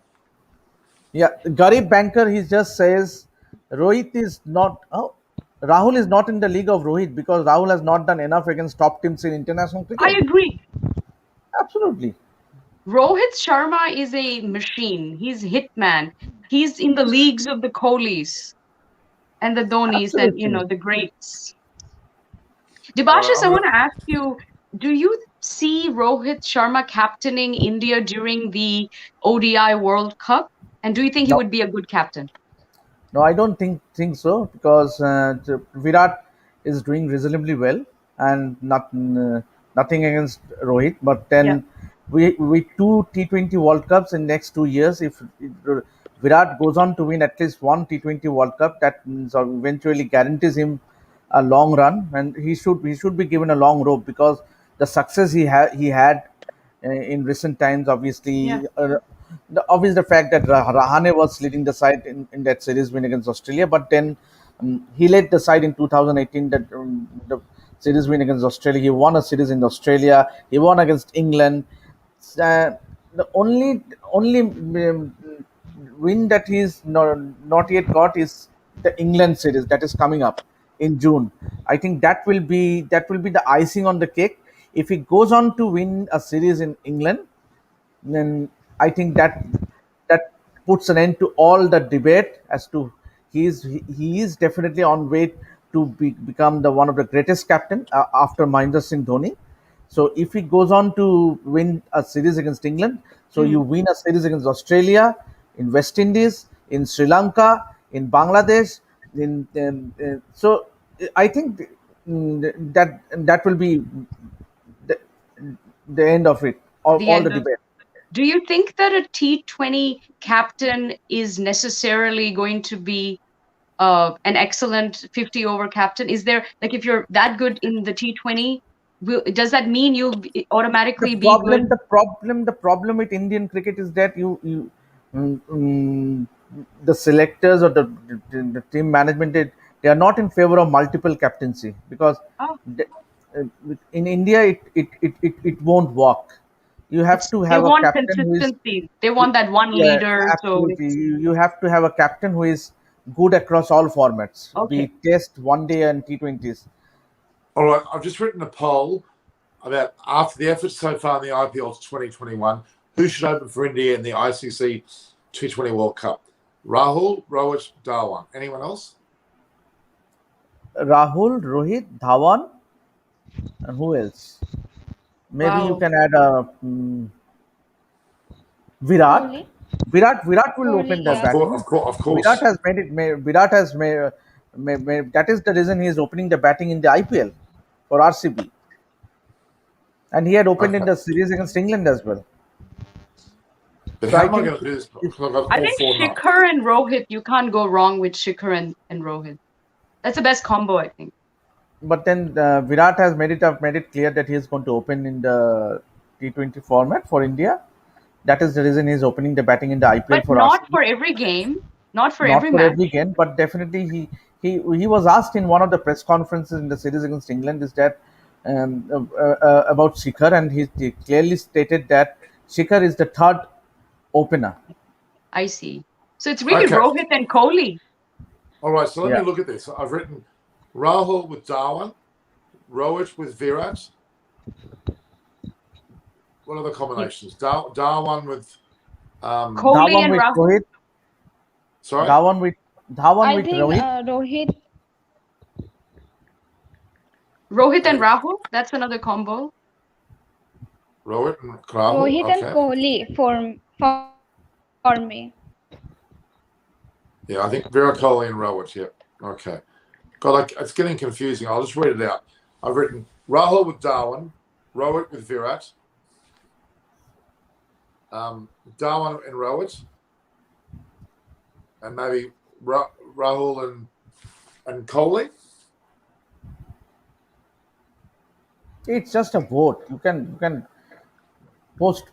Yeah, Garib Banker, he just says Rohit is not. Oh, Rahul is not in the league of Rohit because Rahul has not done enough against top teams in international I cricket. agree. Absolutely. Rohit Sharma is a machine. He's hitman. He's in the leagues of the Kohlis and the Dhonis and Absolutely. the greats. All right, Debashis, I want to ask you, do you see Rohit Sharma captaining India during the ODI World Cup? And do you think he No, would be a good captain? no, I don't think so because Virat is doing reasonably well, and nothing against Rohit. But Yeah. then we two T20 World Cups in next 2 years. If Virat goes on to win at least one T20 World Cup, that means eventually guarantees him a long run, and he should be given a long rope because the success he had in recent times. Yeah. Obviously the fact that Rahane was leading the side in that series win against Australia, but then he led the side in 2018 that the series win against Australia. He won a series in Australia. He won against England. The only win that he's not yet got is the England series that is coming up in June. I think that will be the icing on the cake. If he goes on to win a series in England, then I think that puts an end to all the debate as to he is definitely on way to become the one of the greatest captain after Mahendra Singh Dhoni. So if he goes on to win a series against England, so you Mm. win a series against Australia, in West Indies, in Sri Lanka, in Bangladesh, so I think that will be the, the end of it, The all the end of. debate. Do you think that a T20 captain is necessarily going to be an excellent 50 over captain? Is there, like, if you're that good in the T20, does that mean you'll the automatically be good? problem the problem the problem with Indian cricket is that mm, mm, the selectors or the team management, they are not in favor of multiple captaincy because Oh, the, uh, in India it won't work. You have to they have a want captain who is, consistency. They want that one yeah, leader. So absolutely, it's you have to have a captain who is good across all formats, be okay. it test, one day and T20s. all right. I've just written a poll about after the efforts so far in the IPL 2021, who should open for India in the ICC T20 World Cup? Rahul, Rohit, Dhawan. Anyone else? Rahul, Rohit, Dhawan, and who else? Maybe you Wow. can add Virat. Kohli. Virat will Kohli, open the Of yeah. course, batting. of course, of Virat course. has made it. Virat has that is the reason he is opening the batting in the IPL for RCB, and he had opened in Okay. the series against England as well. But So how I am I think going to do this? if, Because I've got I all think four nights. Shikhar and Rohit, you can't go wrong with Shikhar and Rohit. That's the best combo, I think. but then Virat has made it clear that he is going to open in the T20 format for India. That is the reason he is opening the batting in the IPL But for not RCB. for every game, not for Not every for every match. game, but definitely he was asked in one of the press conferences in the series against England is that about Shikhar, and he clearly stated that Shikhar is the third opener. I see. So it's really Okay. Rohit and Kohli. All right. So let Yeah, me look at this. I've written Rahul with Dhawan, Rohit with Virat. What are the combinations? Dhawan with Kohli Dhawan and with Rahul. Rohit, sorry, Dhawan with Dhawan I with think Rohit. Rohit and Okay. Rahul. That's another combo. Rohit and Rahul. Rohit and Okay. Kohli for me. Yeah, I think Virat Kohli and Rohit. Yeah. Okay. God, it's getting confusing. I'll just read it out. I've written Rahul with Dhawan, Rohit with Virat, Dhawan and Rohit, and maybe Rahul and Kohli. It's just a vote. You can post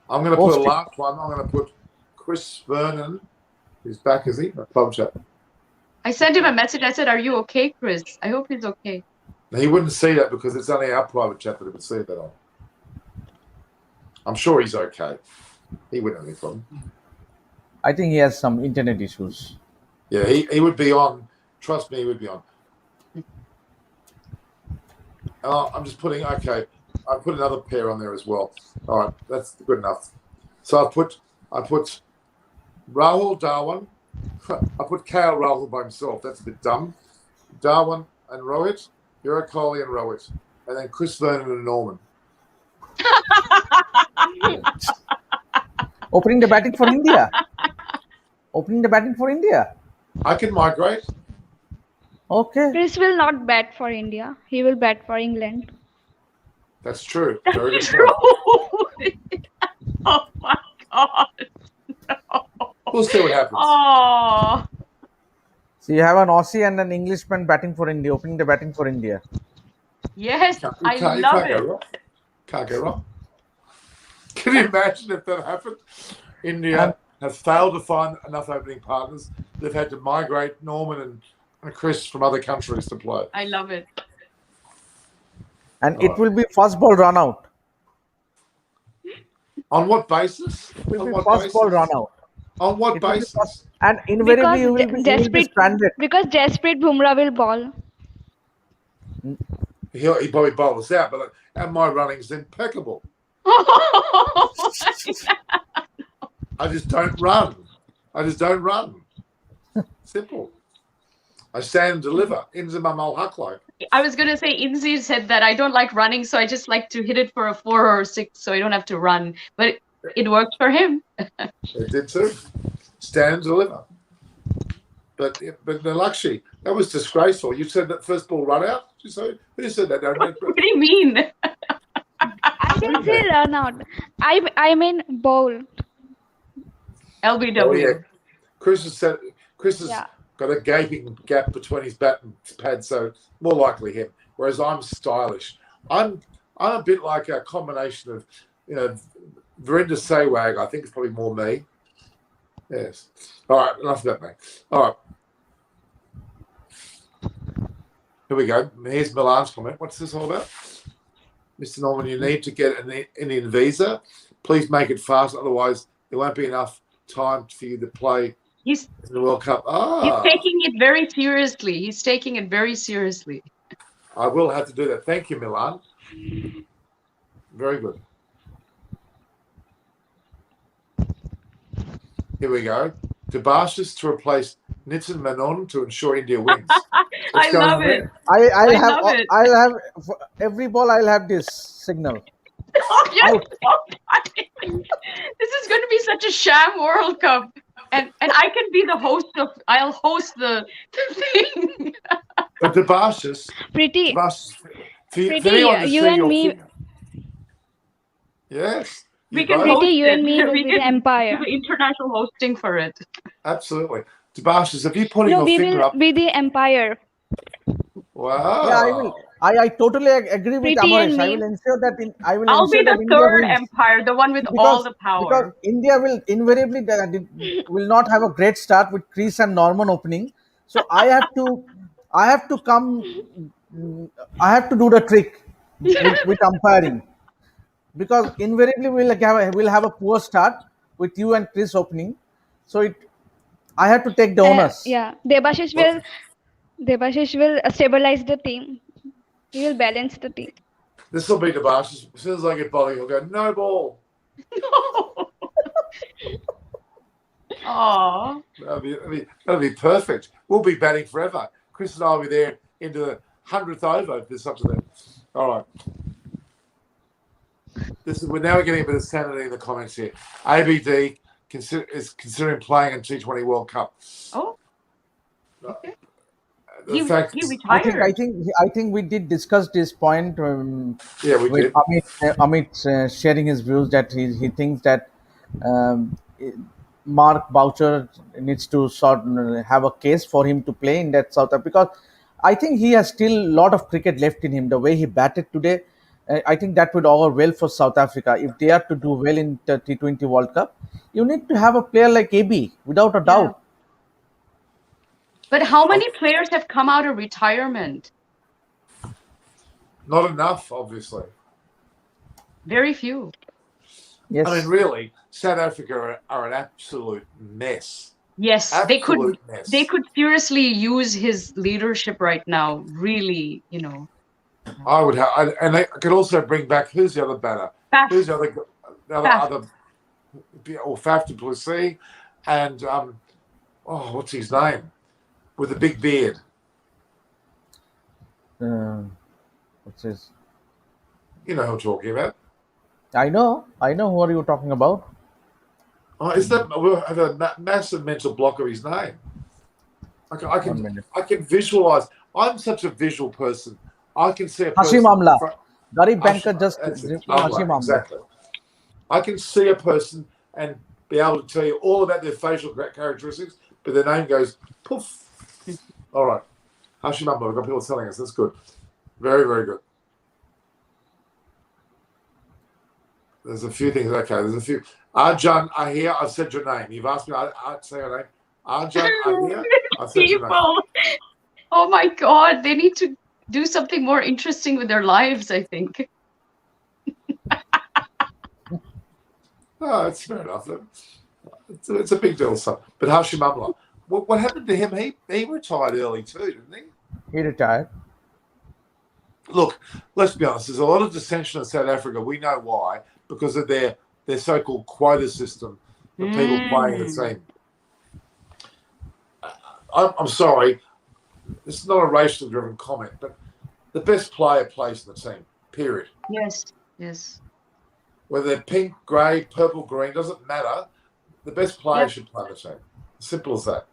I'm going to put a post it. last one. I'm going to put Chris Vernon. He's back, is he? Club chat. I sent him a message. I said, "Are you okay, Chris? I hope he's okay." He wouldn't see that because it's only our private chat that he would see that on. I'm sure he's okay. He wouldn't have any problem. I think he has some internet issues. Yeah, he would be on. Trust me, he would be on. I'm just putting. Okay, I put another pair on there as well. All right, that's good enough. So I put Rahul Darwin. I put KL Rahul by himself. That's a bit dumb. Darwin and Rohit, Virat Kohli and Rohit, and then Chris Vernon and Norman. Opening the batting for India. Opening the batting for India. I can migrate. Okay. Chris will not bat for India. He will bat for England. That's true. Very good True. point. Oh my God. We'll see what happens. Oh. So you have an Aussie and an Englishman batting for India, opening the batting for India. Yes, I love you can't it. Go wrong. Can't go wrong. Can you imagine if that happened? India have failed to find enough opening partners. They've had to migrate Norman and Chris from other countries to play. I love it. And it will be first ball run out. On what basis? It will On be what first basis? ball run out. On what It will be basis? first- and invariably you will be stranded. Because Jasprit Bumrah will ball. He probably bowls us out, but and my running's impeccable. I just don't run. Simple. I stand and deliver. Inzamam al Haqlo. I was going to say, Inzi said that I don't like running, so I just like to hit it for a 4 or 6 so I don't have to run. But it worked for him. It did too. Stand and deliver. But Nalakshi, that was disgraceful. You said that first ball run out? Who said that? What do you mean? I didn't say run out. I mean bowl. LBW. Oh, yeah. Chris has Yeah. got a gaping gap between his bat and pad, so more likely him. Whereas I'm stylish. I'm a bit like a combination of, Virinder Sehwag. I think it's probably more me. Yes. All right, enough of that, mate. All right. Here we go. Here's Milan's comment. What's this all about? Mr. Norman, you need to get an Indian visa. Please make it fast, otherwise there won't be enough time for you to play in the World Cup. He's taking it very seriously. I will have to do that. Thank you, Milan. Very good. Here we go. Debashis to replace Nitin Menon to ensure India wins. I love it. I'll love it. have for every ball. I'll have this signal. Oh, you're so funny. This is going to be such a sham World Cup. And I can be the host I'll host the thing. But Debashis, Pretty, you and me. Yes. We can both. host Pretty, you it. and me will We be the can empire. do international hosting for it. Absolutely. Debashis, if you're putting No, your we finger will up. be the empire. Wow. Yeah, I will. I totally agree with Pretty and Amaresh. I me. will ensure that I'll be the India third wins. empire, the one with Because- all the Because power. India will invariably will not have a great start with Chris and Norman opening. So I have to do the trick with umpiring, because invariably we'll have a poor start with you and Chris opening. So I have to take the onus. Yeah, Debashish will stabilize the team. He will balance the team. This will be Debashis. As soon as I get bowling, he'll go, no ball. Aww. That'll be perfect. We'll be batting forever. Chris and I will be there into the 100th over if there's such a thing. All right. We're now getting a bit of sanity in the comments here. ABD is considering playing in T20 World Cup. Oh. Okay. The fact He retired. I think we did discuss this point. Yeah, we with did. Amit sharing his views that he thinks that Mark Boucher needs to have a case for him to play in that South Africa, because I think he has still a lot of cricket left in him. The way he batted today, I think that would augur well for South Africa. If they are to do well in the T20 World Cup, you need to have a player like AB, without a doubt. But how many players have come out of retirement? Not enough, obviously. Very few. Yes. I mean, really, South Africa are an absolute mess. Yes, Absolute mess. they could seriously use his leadership right now. Really, you know. I would have, and they could also bring back, who's the other batter? Faf. Who's the other Faf. or Faf du Plessis, and what's his name, with the big beard? What's his? You know who I'm talking about. I know. Who are you talking about? Oh, is that? I have a massive mental block of his name. I can visualize. I'm such a visual person. I can see a person. Hashim Amla. Garib Banker just Hashim Amla. Exactly. I can see a person and be able to tell you all about their facial characteristics, but their name goes poof. All right. Hashim Amla. We've got people telling us. That's good. Very, very good. There's a few things. Okay, there's a few. Arjan Ahir, I've said your name. You've asked me, I say your name. Arjan Ahir, I've said your name. Oh my God, they need to do something more interesting with their lives, I think. Oh, it's fair enough. It's a big deal, son. But Hashim Amla, what happened to him? He retired early too, didn't he? He retired. Look, let's be honest. There's a lot of dissension in South Africa. We know why, because of their so-called quota system for people playing the team. I'm sorry, it's not a racially driven comment, but the best player plays in the team, period. Yes. Whether they're pink, grey, purple, green, doesn't matter. The best player should play in the team. Simple as that.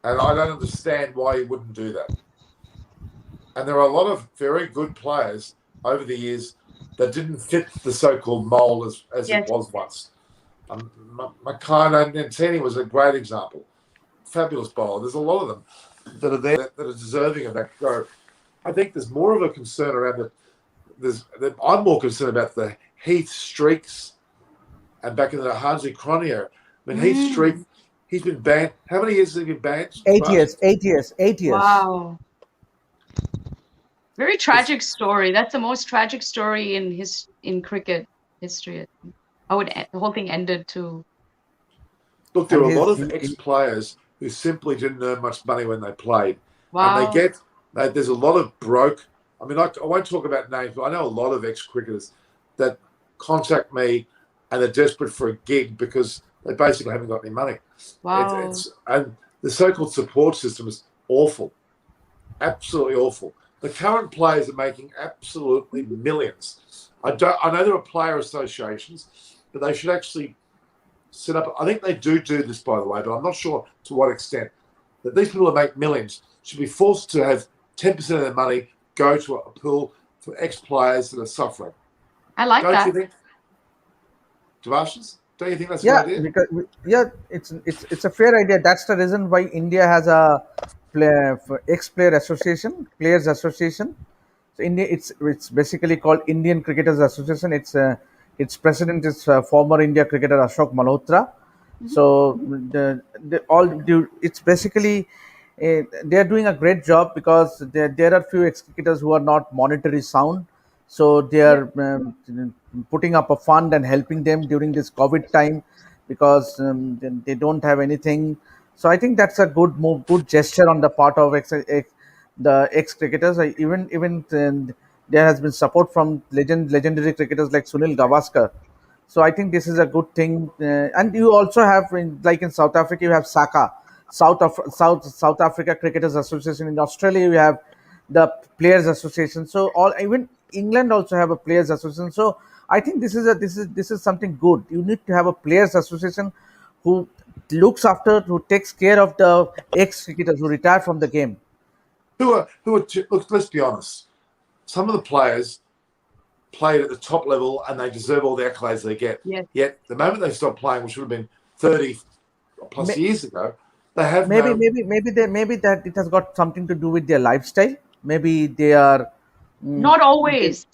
And I don't understand why you wouldn't do that. And there are a lot of very good players over the years that didn't fit the so-called mold as it was once. Makana Nantini was a great example. Fabulous bowler. There's a lot of them that are there that are deserving of that go. I think there's more of a concern around I'm more concerned about the Heath Streaks and back in the Hansi Cronje. I mean, Heath Streak, he's been banned. How many years has he been banned? 8 years. 8 years. Wow. Very tragic story. That's the most tragic story in cricket history. The whole thing ended too. Look, there are a lot of ex-players who simply didn't earn much money when they played. Wow. And there's a lot of broke. I mean, I won't talk about names, but I know a lot of ex-cricketers that contact me and they're desperate for a gig because they basically haven't got any money. Wow. And the so-called support system is awful. Absolutely awful. The current players are making absolutely millions. I know there are player associations, but they should actually set up. I think they do this, by the way, but I'm not sure to what extent. That these people that make millions should be forced to have 10% of their money go to a pool for ex-players that are suffering. I like that. Don't you think? Devashis, don't you think that's a good idea? Because it's a fair idea. That's the reason why India has a players association. So India, it's basically called Indian Cricketers Association. Its president is former India cricketer Ashok Malhotra. So it's basically they are doing a great job because there are few ex-cricketers who are not monetary sound. So they are putting up a fund and helping them during this COVID time because they don't have anything. So I think that's a good move, good gesture on the part of the ex-cricketers. Even there has been support from legendary cricketers like Sunil Gavaskar. So I think this is a good thing. And you also have, like in South Africa, you have SACA, South Africa Cricketers Association. In Australia, you have the Players Association. So even England also have a Players Association. So I think this is something good. You need to have a Players Association who takes care of the ex-cricketers who retire from the game. Look, let's be honest. Some of the players played at the top level and they deserve all the accolades they get. Yes. Yet the moment they stop playing, which would have been 30 plus years ago, they have maybe that it has got something to do with their lifestyle. Maybe they are not always.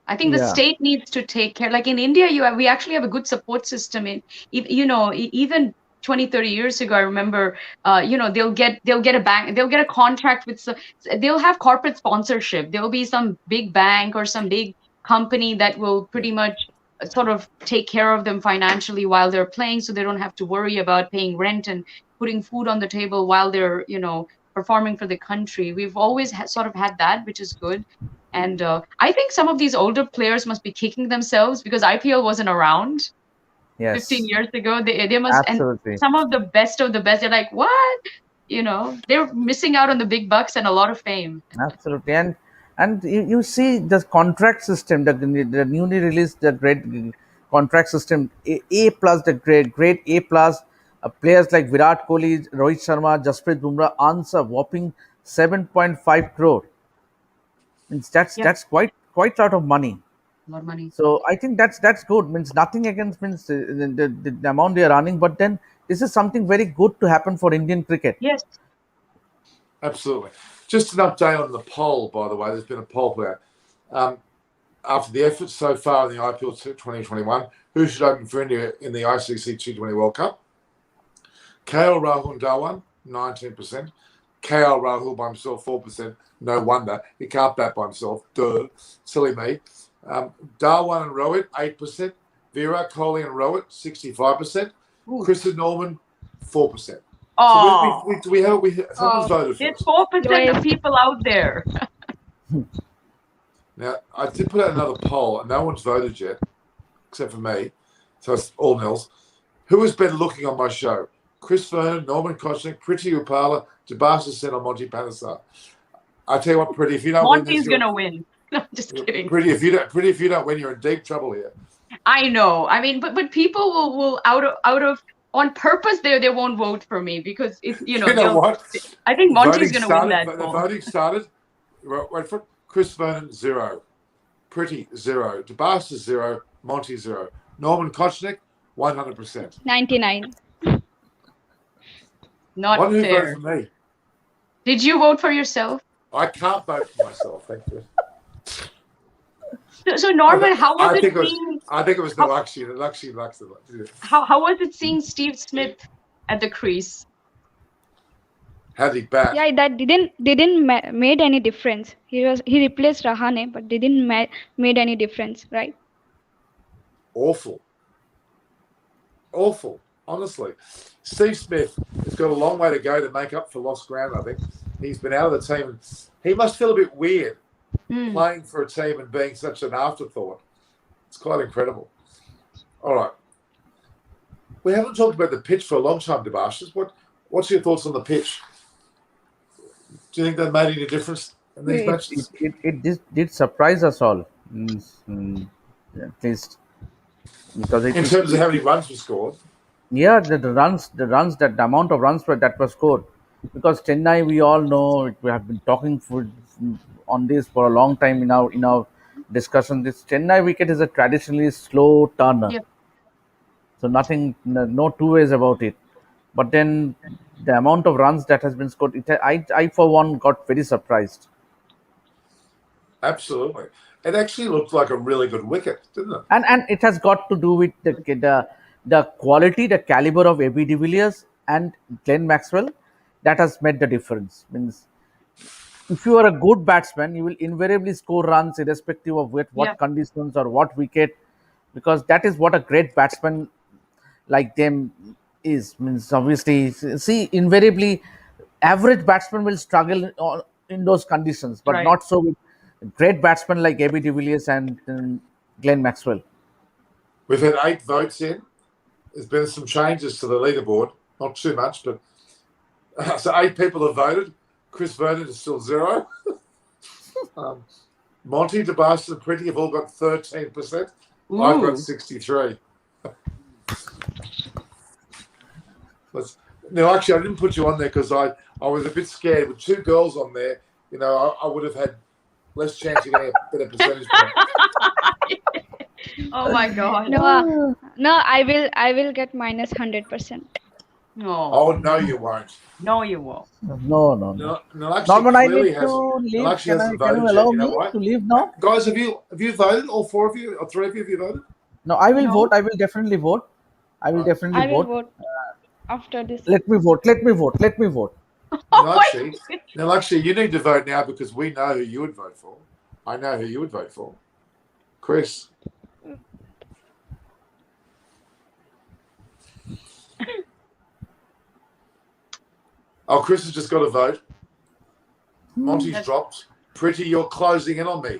I think the state needs to take care. Like in India, we actually have a good support system. Even 20, 30 years ago, I remember, they'll get a contract with, they'll have corporate sponsorship. There will be some big bank or some big company that will pretty much sort of take care of them financially while they're playing, so they don't have to worry about paying rent and putting food on the table while they're, performing for the country. We've always sort of had that, which is good. And I think some of these older players must be kicking themselves because IPL wasn't around 15 Yes, years ago. They must, and absolutely. some of the best, they're like, what? They're missing out on the big bucks and a lot of fame. Absolutely, and you see the contract system, the newly released the great contract system, A plus, the great A plus. Players like Virat Kohli, Rohit Sharma, Jasprit Bumrah earns a whopping 7.5 crore. Means Yeah, that's quite a lot of money. a lot of money. So I think that's good. Means nothing against means the amount they are earning, but then this is something very good to happen for Indian cricket. Yes. Absolutely. Just an update on the poll, by the way. There's been a poll put out. After the efforts so far in the IPL 2021, who should open for India in the ICC T20 World Cup? KL Rahul and Dhawan, 19%. KL Rahul by himself, 4%. No wonder. He can't bat by himself. Duh. Silly me. Dhawan and Rohit, 8%. Virat Kohli and Rohit, 65%. Ooh. Chris and Norman, 4%. Oh, So we someone's voted for there's us. 4% of people out there. Now, I did put out another poll, and no one's voted yet, except for me. So it's all nils. Who has been looking on my show? Chris Vernon, Norman Kochnick, Priti Upala, Jabasa Sen, or Monty Panesar. I tell you what, Priti, if you don't win this, Monty's gonna win. No, just kidding. Priti, if you don't win, you're in deep trouble here. I know. I mean, but people will out of on purpose they won't vote for me because it's You know what? I think Monty's Voting gonna win that started. The poll. voting started. Wait for it. Chris Vernon, 0. Priti, 0. Jabasa, 0. Monty, 0. Norman Kochnick, 100%. 99. Not One who fair. voted for me. Did you vote for yourself? I can't vote for myself. Thank you. So Norman, how was I it think seeing it was Nalakshi. how was it seeing Steve Smith at the crease? How did he bat? Yeah, that didn't made any difference. He replaced Rahane, but didn't made any difference, right? Awful. Honestly, Steve Smith has got a long way to go to make up for lost ground. I think he's been out of the team. He must feel a bit weird playing for a team and being such an afterthought. It's quite incredible. All right, we haven't talked about the pitch for a long time, Debashis. What's your thoughts on the pitch? Do you think that made any difference in these matches? It did surprise us all, at least because In terms of how many runs were scored. Yeah, the runs, that the amount of runs that was scored, because Chennai, we all know, we have been talking on this for a long time in our discussion. This Chennai wicket is a traditionally slow turner, Yep. so no two ways about it. But then the amount of runs that has been scored, I for one got very surprised. Absolutely. It actually looked like a really good wicket, didn't it? And it has got to do with the quality, the caliber of AB de Villiers and Glenn Maxwell that has made the difference. Means if you are a good batsman, you will invariably score runs irrespective of what conditions or what wicket, because that is what a great batsman like them is. Means obviously, see, invariably, average batsman will struggle in those conditions, but Right. not so with great batsmen like AB de Villiers and Glenn Maxwell. We've had 8 votes in. There's been some changes to the leaderboard. Not too much, but so 8 people have voted. Chris Vernon is still 0. Monty, DeBarst, and Priti have all got 13%. I've got 63. Now, actually, I didn't put you on there because I was a bit scared. With 2 girls on there, I would have had less chance of getting a better percentage point. Oh my God. No, I will get minus 100%. No. Oh, no, you won't. No, you won't. No. Nalakshi Norman, I clearly need to leave. Nalakshi Can hasn't you voted allow yet. You know me why? to leave now? Guys, have you voted? All 4 of you? Or 3 of you, have you voted? No, I will No. vote. I will definitely vote. I will definitely I will vote. vote after this. Let me vote. Nalakshi, you need to vote now because we know who you would vote for. I know who you would vote for. Chris. Oh, Chris has just got a vote. Monty's That's- dropped. Pretty, you're closing in on me.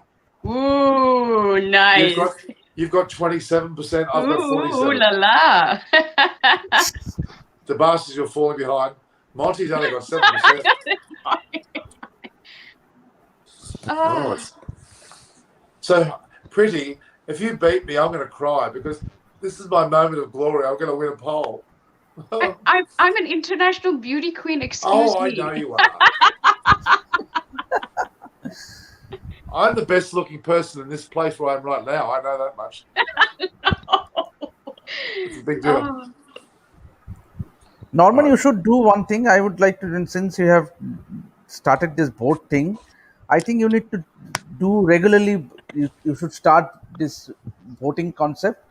Ooh, nice. You've got 27%. I've got 47%. Ooh la la. The bastards, you're falling behind. Monty's only got 7%. Oh, So, Pretty, if you beat me, I'm going to cry because this is my moment of glory. I'm going to win a poll. I'm an international beauty queen. Excuse I me. know you are. I'm the best looking person in this place where I am right now. I know that much. It's a big deal. Oh, Norman, you should do one thing. I would like to, since you have started this vote thing, I think you need to do regularly. You should start this voting concept.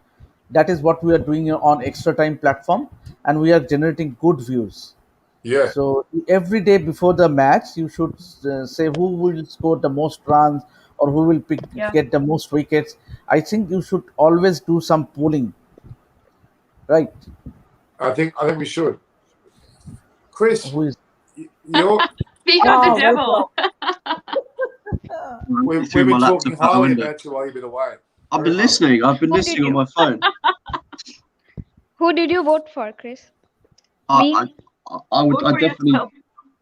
That is what we are doing on Extra Time platform, and we are generating good views. Yeah. So every day before the match, you should say who will score the most runs or who will yeah. get the most wickets. I think you should always do some polling, right? I think we should. Chris, Who is you're Speak of the welcome. devil. we've Threw been my talking laptop out the highly window. about you while you've been away. I've been listening. I've been Who did listening on you- my phone. Who did you vote for, Chris? I, Me? I would. Vote I for definitely. yourself.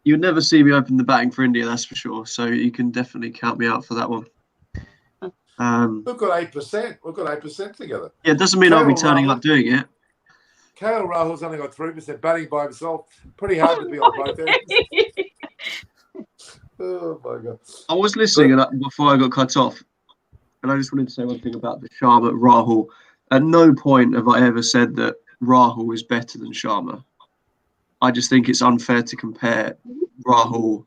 You'd never see me open the batting for India, that's for sure. So you can definitely count me out for that one. We've got 8%. We've got 8% together. Yeah, it doesn't mean I'll be KL turning Rahul. up doing it. KL Rahul's only got 3% batting by himself. Pretty hard to be on both ends. Oh my God. I was listening before I got cut off, and I just wanted to say one thing about the Sharma Rahul. At no point have I ever said that Rahul is better than Sharma. I just think it's unfair to compare Rahul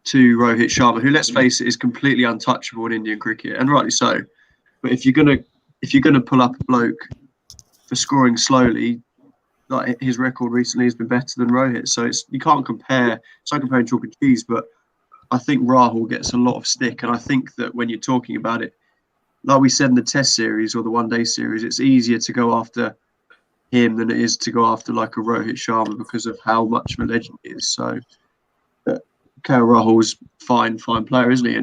to Rohit Sharma, who, let's face it, is completely untouchable in Indian cricket, and rightly so. But if you're gonna pull up a bloke for scoring slowly, like his record recently has been better than Rohit, so you can't compare. It's like comparing chalk and cheese. But I think Rahul gets a lot of stick, and I think that when you're talking about it, like we said in the Test series or the One Day series, it's easier to go after him than it is to go after like a Rohit Sharma because of how much of a legend he is. So KL Rahul's fine player, isn't he?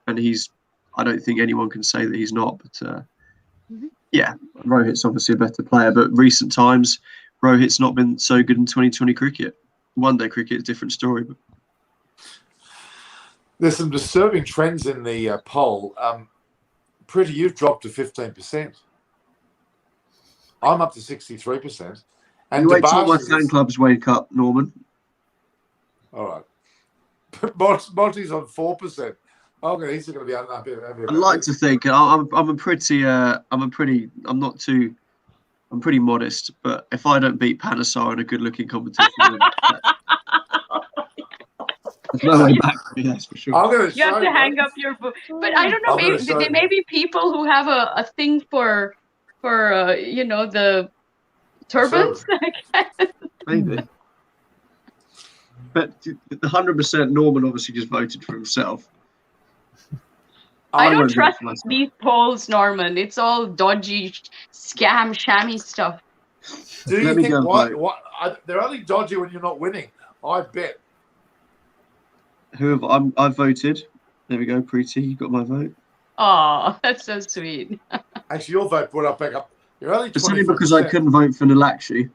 And he's I don't think anyone can say that he's not. But yeah, Rohit's obviously a better player. But recent times, Rohit's not been so good in 2020 cricket. One Day cricket is a different story. But There's some disturbing trends in the poll. Pretty, you've dropped to 15%. I'm up to 63%. And you wait till my Debash fan is, clubs wake up, Norman. all right. Monty's on 4%. Okay, he's going to be unhappy. I'd like to think I'm pretty modest, but if I don't beat Panasar in a good-looking competition, then there's no way back for me, that's for sure. I'm going to You have to hang up your book. But I don't know, I'm gonna maybe show there you. may be people who have a thing for the turbans. Maybe. But the 100% Norman obviously just voted for himself. I don't won't vote trust for myself. these polls, Norman. It's all dodgy, shammy stuff. Do you Let me think go they're only dodgy when you're not winning? I bet. I've voted. There we go, Preeti. You got my vote. Oh, that's so sweet. Actually, your vote brought up back up. You're only 20%. It's only because I couldn't vote for Nalakshi.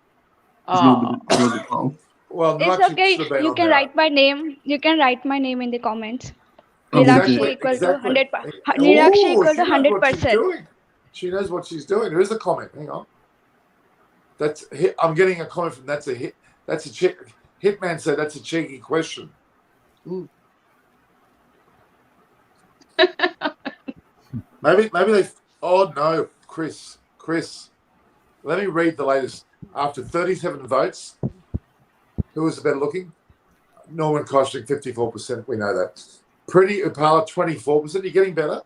Oh. Well, It's Nalakshi okay. should have been You on can there. write my name. You can write my name in the comments. Oh, Nirakshi okay. equal to 100. Oh, Nirakshi equal she to knows what she's 100%. doing. She knows what she's doing. There is a comment. Hang on. I'm getting a comment from that's a hit. That's a chick. Hitman said that's a cheeky question. Maybe they. Oh no, Chris. Let me read the latest. After 37 votes, who was the better looking? Norman Koshnik, 54%. We know that. Pretty Upala, 24%. You're getting better.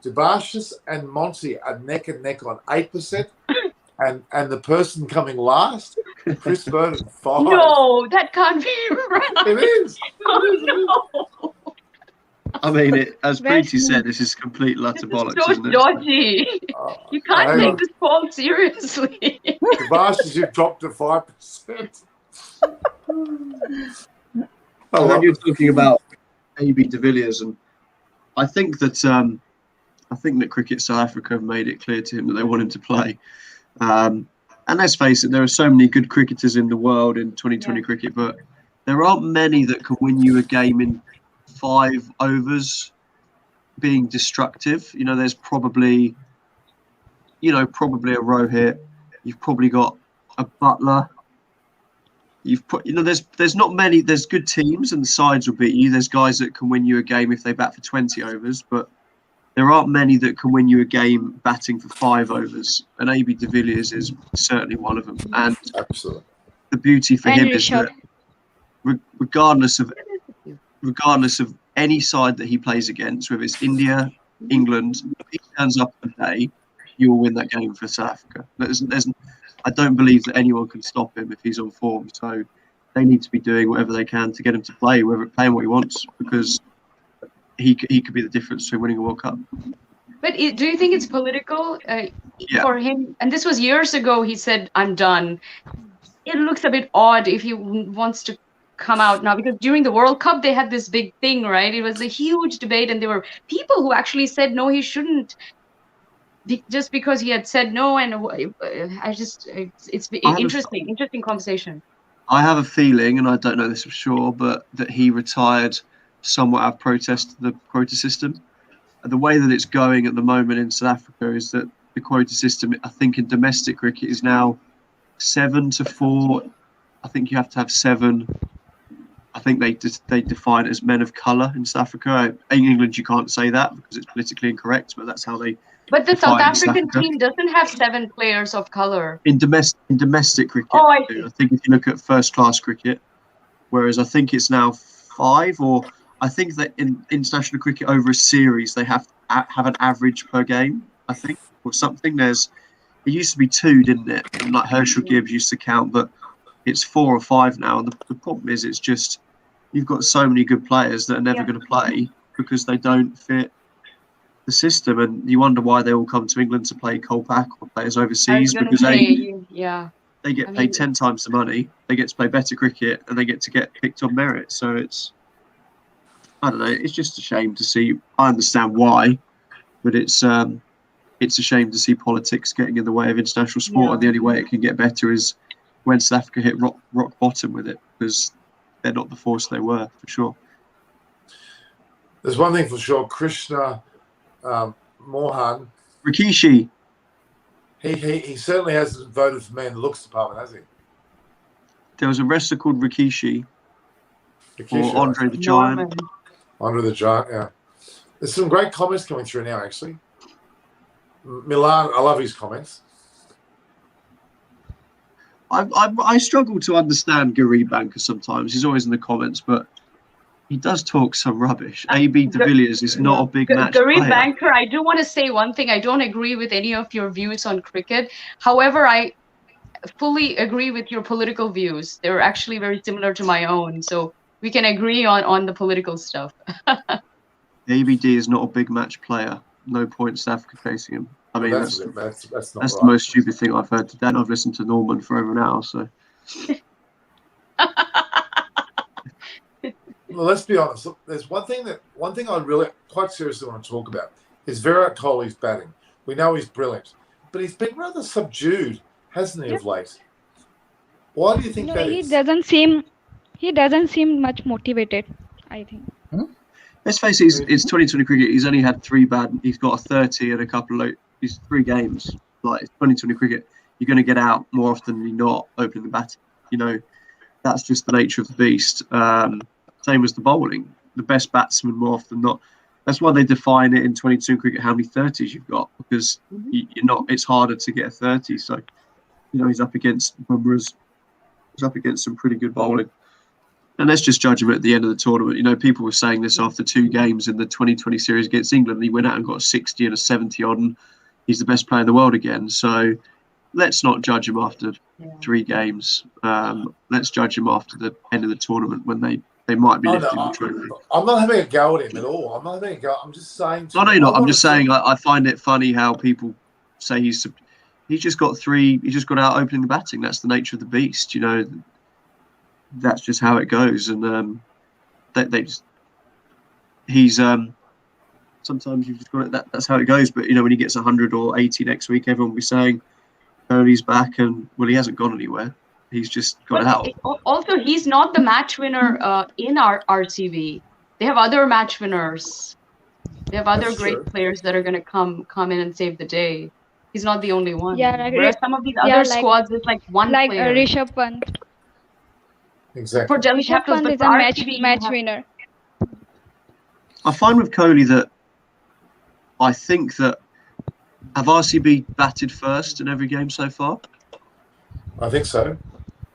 Debashis and Monty are neck and neck on 8%. And the person coming last, Chris Vernon, 5%. No, that can't be right. It is. Oh, no. I mean, as Where's Preeti said, this is complete utter bollocks, It's so isn't it? dodgy. You can't hang take on. this poll seriously. Debashis, you've dropped to 5%. I And then love you're it. talking about AB de Villiers, and I think that Cricket South Africa have made it clear to him that they want him to play. And let's face it, there are so many good cricketers in the world in 2020 cricket, but there aren't many that can win you a game in 5 overs being destructive. There's probably a Rohit. You've probably got a Butler. There's not many. There's good teams and the sides will beat you. There's guys that can win you a game if they bat for 20 overs, but there aren't many that can win you a game batting for 5 overs. And AB de Villiers is certainly one of them. And Absolutely. the beauty for And him is Rishabh. that regardless of any side that he plays against, whether it's India, England, if he turns up today, you will win that game for South Africa. I don't believe that anyone can stop him if he's on form. So they need to be doing whatever they can to get him to play, playing what he wants, because he could be the difference between winning a World Cup. But do you think it's political Yeah. for him? And this was years ago. He said, "I'm done." It looks a bit odd if he wants to come out now, because during the World Cup they had this big thing, right? It was a huge debate, and there were people who actually said no, he shouldn't, just because he had said no. And it's interesting conversation. I have a feeling, and I don't know this for sure, but that he retired somewhat out of protest to the quota system. The way that it's going at the moment in South Africa is that the quota system, I think in domestic cricket, is now 7-4. I think you have to have 7. I think they define it as men of colour in South Africa. In England, you can't say that because it's politically incorrect, but that's how they. But the South define South African Africa. team doesn't have 7 players of color. In domestic cricket, Oh, I see. I think if you look at first class cricket, whereas I think it's now 5, or I think that in international cricket over a series they have to have an average per game, I think, or something. It used to be 2, didn't it? And like Herschel Gibbs used to count, but it's 4 or 5 now. And the problem is, it's just you've got so many good players that are never going to play because they don't fit the system, and you wonder why they all come to England to play Kolpak or players overseas, because they get paid 10 times the money, they get to play better cricket, and they get to get picked on merit. So I don't know, it's just a shame to see. I understand why, but it's a shame to see politics getting in the way of international sport, and the only way it can get better is when South Africa hit rock bottom with it, because they're not the force they were, for sure. There's one thing for sure, Krishna Mohan. Rikishi. He certainly hasn't voted for me in the looks department, has he? There was a wrestler called Rikishi or Andre the Giant. Andre the Giant, yeah. There's some great comments coming through now, actually. Milan, I love his comments. I struggle to understand Garib Banker sometimes. He's always in the comments, but he does talk some rubbish. AB de Villiers is not a big match Garib player. Banker, I do want to say one thing. I don't agree with any of your views on cricket. However, I fully agree with your political views. They're actually very similar to my own. So we can agree on the political stuff. ABD is not a big match player. No point South Africa facing him. I mean, that's the most stupid thing I've heard today. And I've listened to Norman for over an hour, so. Well, let's be honest. Look, there's one thing I really quite seriously want to talk about is Virat Kohli's batting. We know he's brilliant, but he's been rather subdued, hasn't he, of late? Why do you think that is? He doesn't seem much motivated, I think. Let's face it, it's 2020 cricket. He's only had 3 bad. He's got a 30 and a couple of these 3 games. Like, it's 2020 cricket, you're going to get out more often than not opening the batting. You know, that's just the nature of the beast. Same as the bowling. The best batsman more often than not. That's why they define it in 22 cricket how many 30s you've got, because you're not. It's harder to get a 30. So, you know, he's up against Bumrah's. He's up against some pretty good bowling. And let's just judge him at the end of the tournament. You know, people were saying this after 2 games in the 2020 series against England. He went out and got a 60 and a 70 odd, and he's the best player in the world again. So let's not judge him after 3 games. Let's judge him after the end of the tournament when they might be lifting the trophy. I'm not having a go at him at all. I'm not having a go. I'm just saying. No, you're not. I'm just saying I find it funny how people say he's just got 3. He just got out opening the batting. That's the nature of the beast. You know, that's just how it goes. And they just he's sometimes you've just got it. That's how it goes. But when he gets 100 or 80 next week, everyone will be saying Kohli's back, and well, he hasn't gone anywhere. He's just got out. Also, he's not the match winner in our RCB. They have other match winners. They have other great players that are going to come in and save the day. He's not the only one. Yeah, like, whereas some of these other squads, it's like one player. Like Rishabh Pant. Exactly. For Delhi Rishabh Capitals, Pant but is for a RCB, match winner. I find with Kohli that I think that have RCB batted first in every game so far? I think so.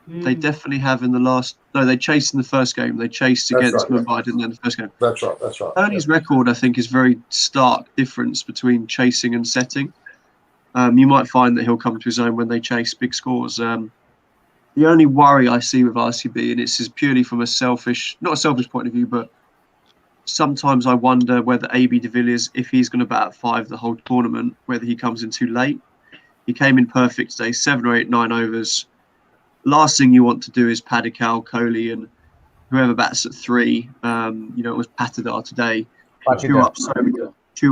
They definitely have in the last. No, they chased in the first game. They chased against Mumbai, didn't they, in the first game? That's right. Kohli's record, I think, is very stark difference between chasing and setting. You might find that he'll come to his own when they chase big scores. The only worry I see with RCB, and it's purely from not a selfish point of view, but sometimes I wonder whether AB de Villiers, if he's going to bat at 5 the whole tournament, whether he comes in too late. He came in perfect today, 7 or 8, 9 overs. Last thing you want to do is Padikkal, Kohli, and whoever bats at 3. It was Patidar today. Chew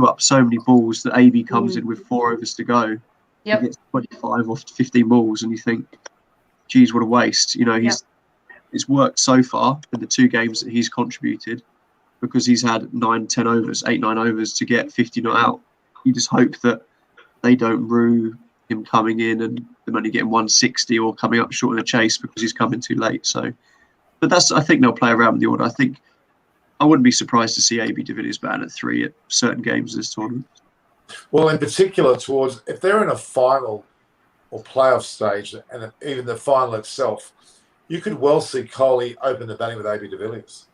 up so many balls that AB comes in with 4 overs to go. He gets 25 off 15 balls, and you think, geez, what a waste. It's worked so far in the 2 games that he's contributed because he's had 9, 10 overs, 8, 9 overs to get 50 not out. You just hope that they don't rue him coming in and them only getting 160 or coming up short in the chase because he's coming too late. So, but I think they'll play around with the order. I wouldn't be surprised to see AB de Villiers batting at 3 at certain games of this tournament. Well, in particular, if they're in a final or playoff stage, and even the final itself, you could well see Kohli open the batting with AB de Villiers.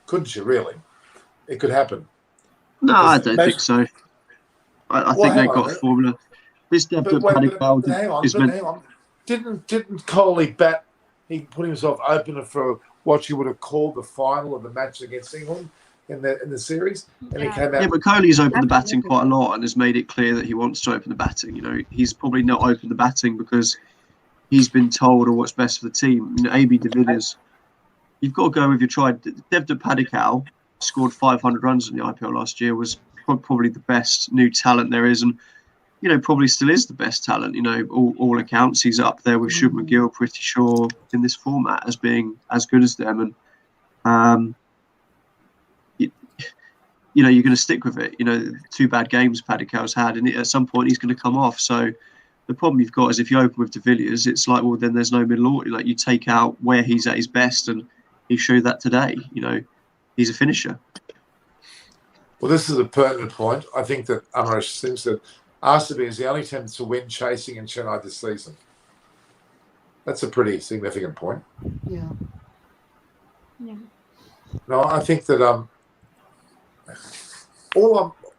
Couldn't you, really? It could happen. No, I don't think so. I think they've got a formula. This depth of Padikkal is meant. Hang on. Didn't Kohli bat? He put himself opener for what you would have called the final of the match against England in the series, and he came out. Yeah, but Kohli's opened the batting quite a lot and has made it clear that he wants to open the batting. He's probably not opened the batting because he's been told or what's best for the team. AB de Villiers, you've got to go with your tried. Devdutt Padikkal scored 500 runs in the IPL last year. Was probably the best new talent there is, and probably still is the best talent. All accounts, he's up there with Shubman Gill, pretty sure, in this format as being as good as them. And you're going to stick with it. 2 bad games Padikkal's had, and at some point he's going to come off. So the problem you've got is if you open with de Villiers, it's like, well, then there's no middle order. Like, you take out where he's at his best, and he showed that today. He's a finisher. Well, this is a pertinent point. I think that Amarish thinks that RCB is the only team to win chasing in Chennai this season. That's a pretty significant point. Yeah. No, I think that I'm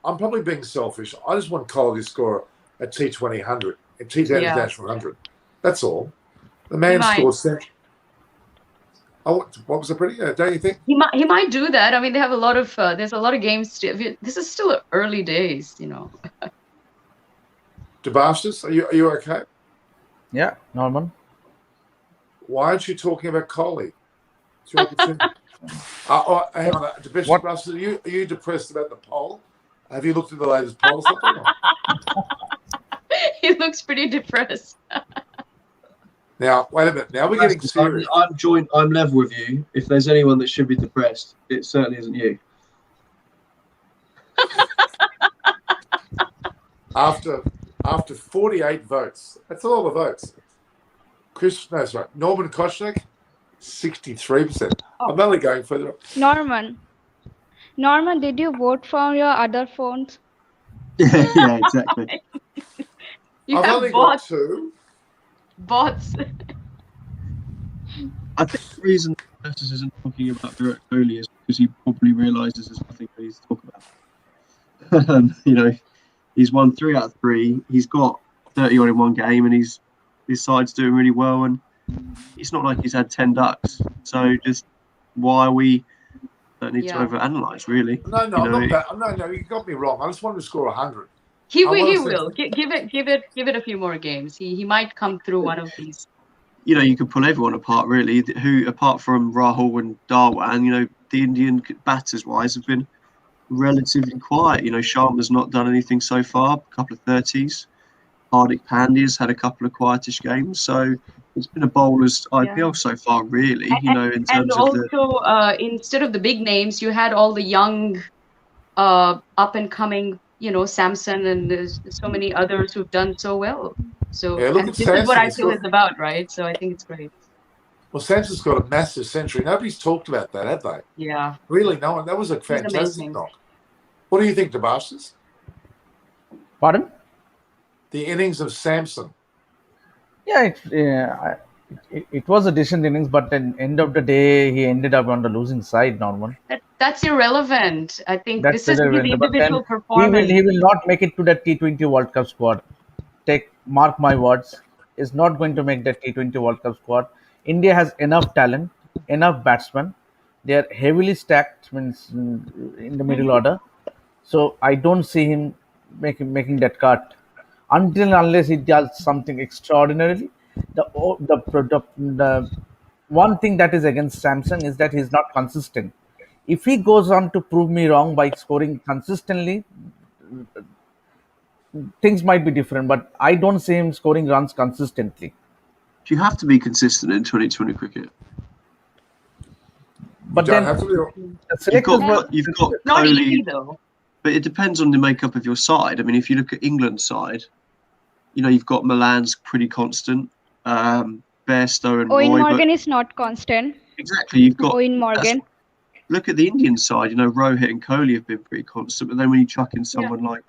probably being selfish. I just want Kohli to score a T20 100, a T10 international 100. That's all. The man scored. Oh, what was it, pretty? Don't you think he might do that? I mean, they have a lot of there's a lot of games. This is still early days, Debastus, are you okay? Yeah, Norman. Why aren't you talking about Kohli? Hang on, Debastus, are you depressed about the poll? Have you looked at the latest poll or something? He looks pretty depressed. Now, wait a minute. Now we're getting serious. I'm level with you. If there's anyone that should be depressed, it certainly isn't you. After 48 votes, that's a lot of votes. Norman Kochnik, 63%. I'm only going further up. Norman, did you vote from your other phones? Yeah, exactly. I've only got 2. Bots. I think the reason Justice isn't talking about Virat Kohli is because he probably realises there's nothing for you to talk about. He's won 3 out of 3. He's got 30 on in one game, and his side's doing really well. And it's not like he's had 10 ducks. So just why we don't need to overanalyze, really. No, I'm not that. No, you got me wrong. I just wanted to score 100. He will. Give it a few more games. He might come through one of these. you could pull everyone apart really. Who, apart from Rahul and Darwan, the Indian batters wise have been relatively quiet. Sharma's not done anything so far. A couple of 30s. Hardik Pandya's had a couple of quietish games. So it's been a bowler's IPL so far, really. In And terms of the. also, instead of the big names, you had all the young, up and coming, Samson, and there's so many others who've done so well. So Yeah, look and at this is what Samson. IPL is about, right? So I think it's great. Well, Samson's got a massive century. Nobody's talked about that, have they? Yeah. Really, no one. That was a fantastic amazing. knock. What do you think, Debashis? Pardon? The innings of Samson. Yeah, it was a decent innings, but at the end of the day, he ended up on the losing side, Norman. That's irrelevant. I think That's this is his irrelevant. But then individual performance. he will not make it to the T20 World Cup squad. Mark my words, is not going to make the T20 World Cup squad. India has enough talent, enough batsmen. They are heavily stacked, means in the middle order. So I don't see him making that cut until unless he does something extraordinarily. The one thing that is against Samson is that he's not consistent. If he goes on to prove me wrong by scoring consistently, things might be different. But I don't see him scoring runs consistently. You have to be consistent in 2020 cricket. But You don't then have to be. the selectors You've got Not Kohli, easy though. but it depends on the makeup of your side. I mean, if you look at England's side, you've got Milan's pretty constant, Bairstow and Owen Roy. Morgan But is not constant. exactly, you've got Owen Morgan. Look at the Indian side. Rohit and Kohli have been pretty constant, but then when you chuck in someone like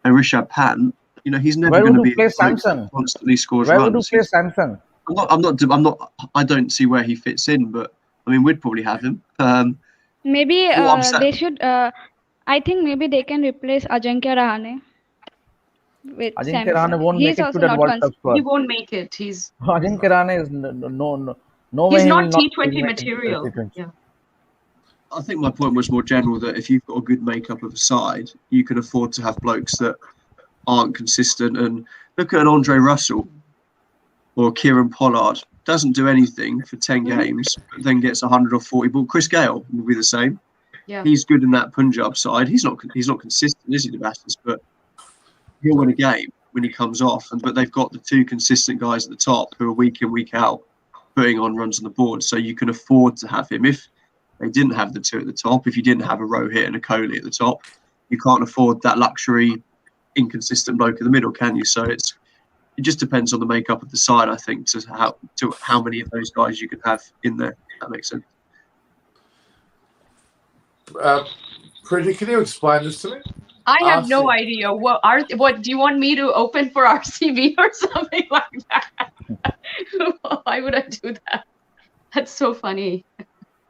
Rishabh Pant, he's never where going would to you be play a bloke that Samson? constantly scores Where would you runs. play Samson? I'm not. I don't see where he fits in, but I mean, we'd probably have him. Maybe What I'm saying- they should. I think maybe they can replace Ajinkya Rahane with Ajinkya Samson. Rahane won't He's make it to also that not World Cup constant. squad. He won't make it. He's Ajinkya Rahane is no way he's he not will not T20 make it to material. T20. Yeah. I think my point was more general that if you've got a good makeup of a side, you can afford to have blokes that aren't consistent. And look at an Andre Russell or Kieran Pollard. Doesn't do anything for 10 games, but then gets 100 or 40 ball. Chris Gale will be the same. Yeah. He's good in that Punjab side. He's not consistent, is he, the Bastards? But he'll win a game when he comes off. But they've got the two consistent guys at the top who are week in, week out, putting on runs on the board. So you can afford to have him. If they didn't have the two at the top, if you didn't have a Rohit and a Kohli at the top, you can't afford that luxury, inconsistent bloke in the middle, can you? So it just depends on the makeup of the side, I think, to how many of those guys you can have in there. If that makes sense. Pretty, can you explain this to me? I have no idea. What do you want me to open for RCB or something like that? Why would I do that? That's so funny.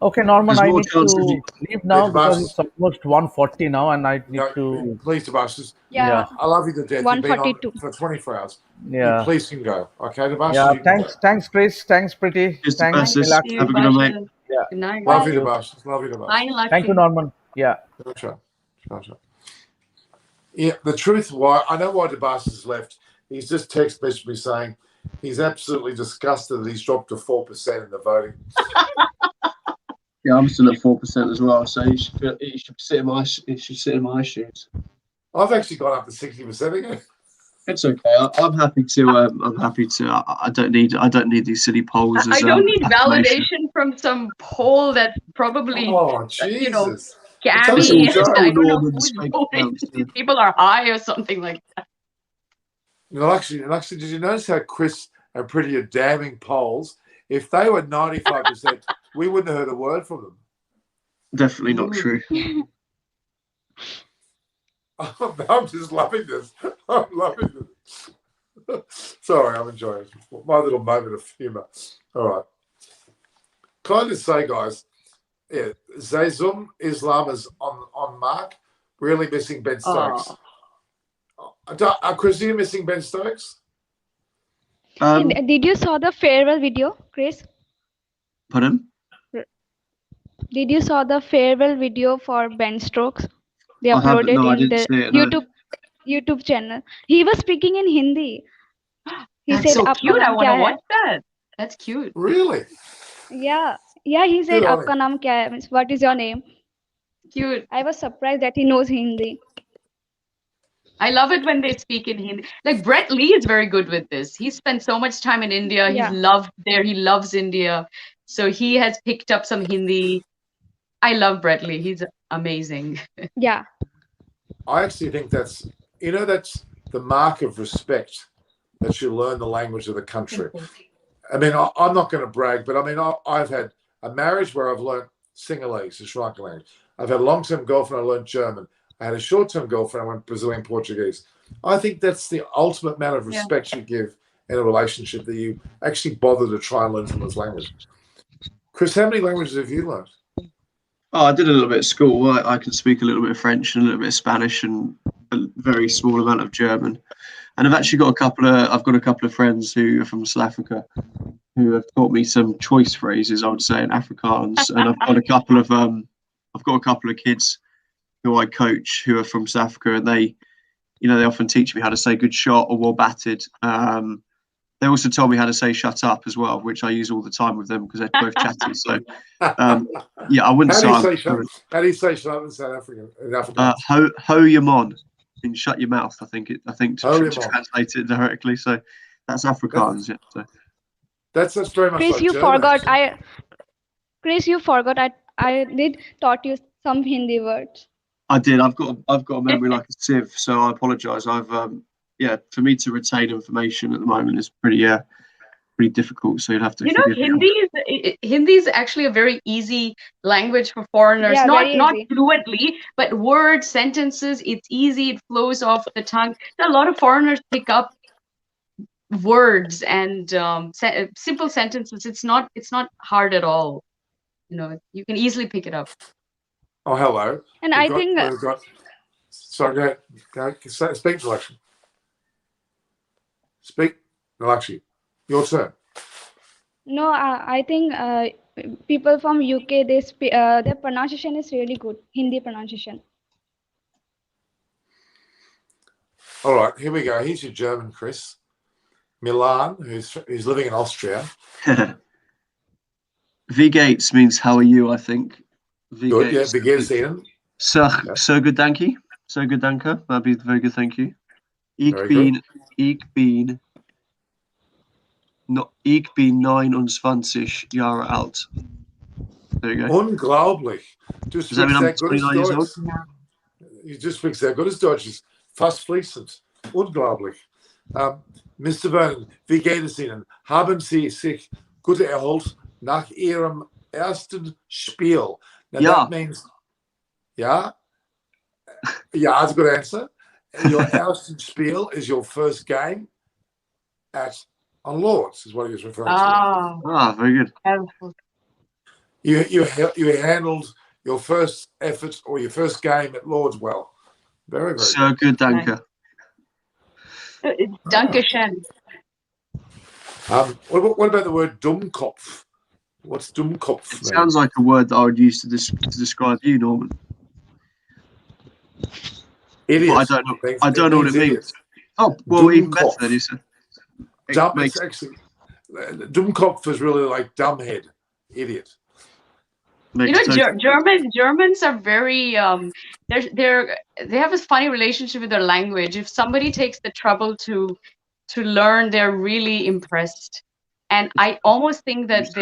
Okay, Norman, There's I more need chance to of you- leave now Hey, because Tobias. it's almost 1:40 now, and I need No, to. please, Debashis. Yeah. I love you to death. You've been on 142. for 24 hours. Yeah. You please can go. Okay, Debashis. Yeah. you can go. Thanks, Chris. Thanks, Pretty. Cheers, Thanks, Debashis. Relax. Have a good one, mate. Yeah. Good night. Love you, Debashis. Love you, Debashis. Bye, Lakshmi. Thank you, Norman. Yeah. Gotcha. Yeah, the truth, why I know why Debashis has left. He's just text messaged me saying he's absolutely disgusted that he's dropped to 4% in the voting. Yeah, I'm still at 4% as well. So you should sit in my shoes. I've actually gone up to 60% again. It's okay. I'm happy to. I don't need these silly polls. I As, don't need affirmation. validation from some poll that probably Oh, Jesus. Gabby. It's all I don't know Norman's who's fake voting. accounts, yeah. These people are high or something like that. Actually, did you notice how Chris and Pretty are damning polls? If they were 95%, we wouldn't have heard a word from them. Definitely not true. I'm just loving this. I'm loving this. Sorry, I'm enjoying it. My little moment of humour. All right. Can I just say, guys, yeah, Zayzum Islam is on mark. Really missing Ben Stokes. Chris, are you missing Ben Stokes? Did you saw the farewell video, Chris? Pardon? Did you saw the farewell video for Ben Stokes? They I haven't. uploaded No, I in didn't the see it, no. YouTube channel. He was speaking in Hindi. He That's said, so "Aap cute. I naam want kya to hai?" watch that. That's cute. Really? Yeah, yeah. He said, Good on "Aapka him. naam kya hai?" Means, what is your name? Cute. I was surprised that he knows Hindi. I love it when they speak in Hindi. Like Brett Lee is very good with this. He spent so much time in India. He's Yeah, loved there. He loves India. So he has picked up some Hindi. I love Brett Lee. He's amazing. yeah, I actually think that's the mark of respect, that you learn the language of the country. I mean, I'm not going to brag, but I mean, I've had a marriage where I've learned Sinhalese, the Sri Lankan language. I've had a long-term girlfriend, I learned German. I had a short-term girlfriend, I learned Brazilian Portuguese. I think that's the ultimate amount of respect you give in a relationship, that you actually bother to try and learn someone's language. Chris, how many languages have you learned? Oh, I did a little bit at school. I can speak a little bit of French and a little bit of Spanish and a very small amount of German. And I've actually got a couple of friends who are from South Africa who have taught me some choice phrases, I would say, in Afrikaans. And I've got a couple of kids who I coach who are from South Africa, and they often teach me how to say good shot or well batted. They also told me how to say shut up as well, which I use all the time with them because they're both chatty. So yeah, I wouldn't say. How do you say shut up in South Africa? In Afrikaans? Ho your mon, and shut your mouth. I think to translate it directly. So that's Afrikaans. That's very much Chris, like you German, forgot. actually. Chris, you forgot. I did taught you some Hindi words. I did. I've got a memory like a sieve, so I apologise. I've for me to retain information at the moment is pretty difficult. So you'd have to forgive me. Hindi is actually a very easy language for foreigners. Yeah, not very easy. fluently, but words, sentences. It's easy. It flows off the tongue. A lot of foreigners pick up words and simple sentences. It's not hard at all. You can easily pick it up. Oh, hello. And I think Sorry, go ahead. Speak, Nalakshi. Speak, Nalakshi. Your turn. no, I think people from UK, they their pronunciation is really good. Hindi pronunciation. All right, here we go. Here's your German, Chris. Milan, who's living in Austria. Wie geht's means how are you, I think. Good, yeah. Wie geht's Ihnen? So good, thank you. So good, danke. That'd be very good, thank you. Ik ben 29 Jahre alt. There you go. Unglaublich. Du Does that mean I'm 29 years old? You just speak sehr gutes Deutsch. Ist fast fließend. Unglaublich. Mr. Vernon, wie geht es Ihnen? Haben Sie sich gut erholt nach Ihrem ersten Spiel? Now that means, yeah, that's a good answer. Your ersten Spiel is your first game on Lords, is what he was referring to. Very good. You handled your first effort or your first game at Lords well. Very, very so good, danke. Danke schön. What about the word Dummkopf? What's Dummkopf? It sounds like a word that I would use to describe you, Norman. Idiot. But I don't know what it means. Oh, well, even better than you said. Actually, Dummkopf is really like dumbhead, idiot. Germans are very they have a funny relationship with their language. If somebody takes the trouble to learn, they're really impressed. And I almost think that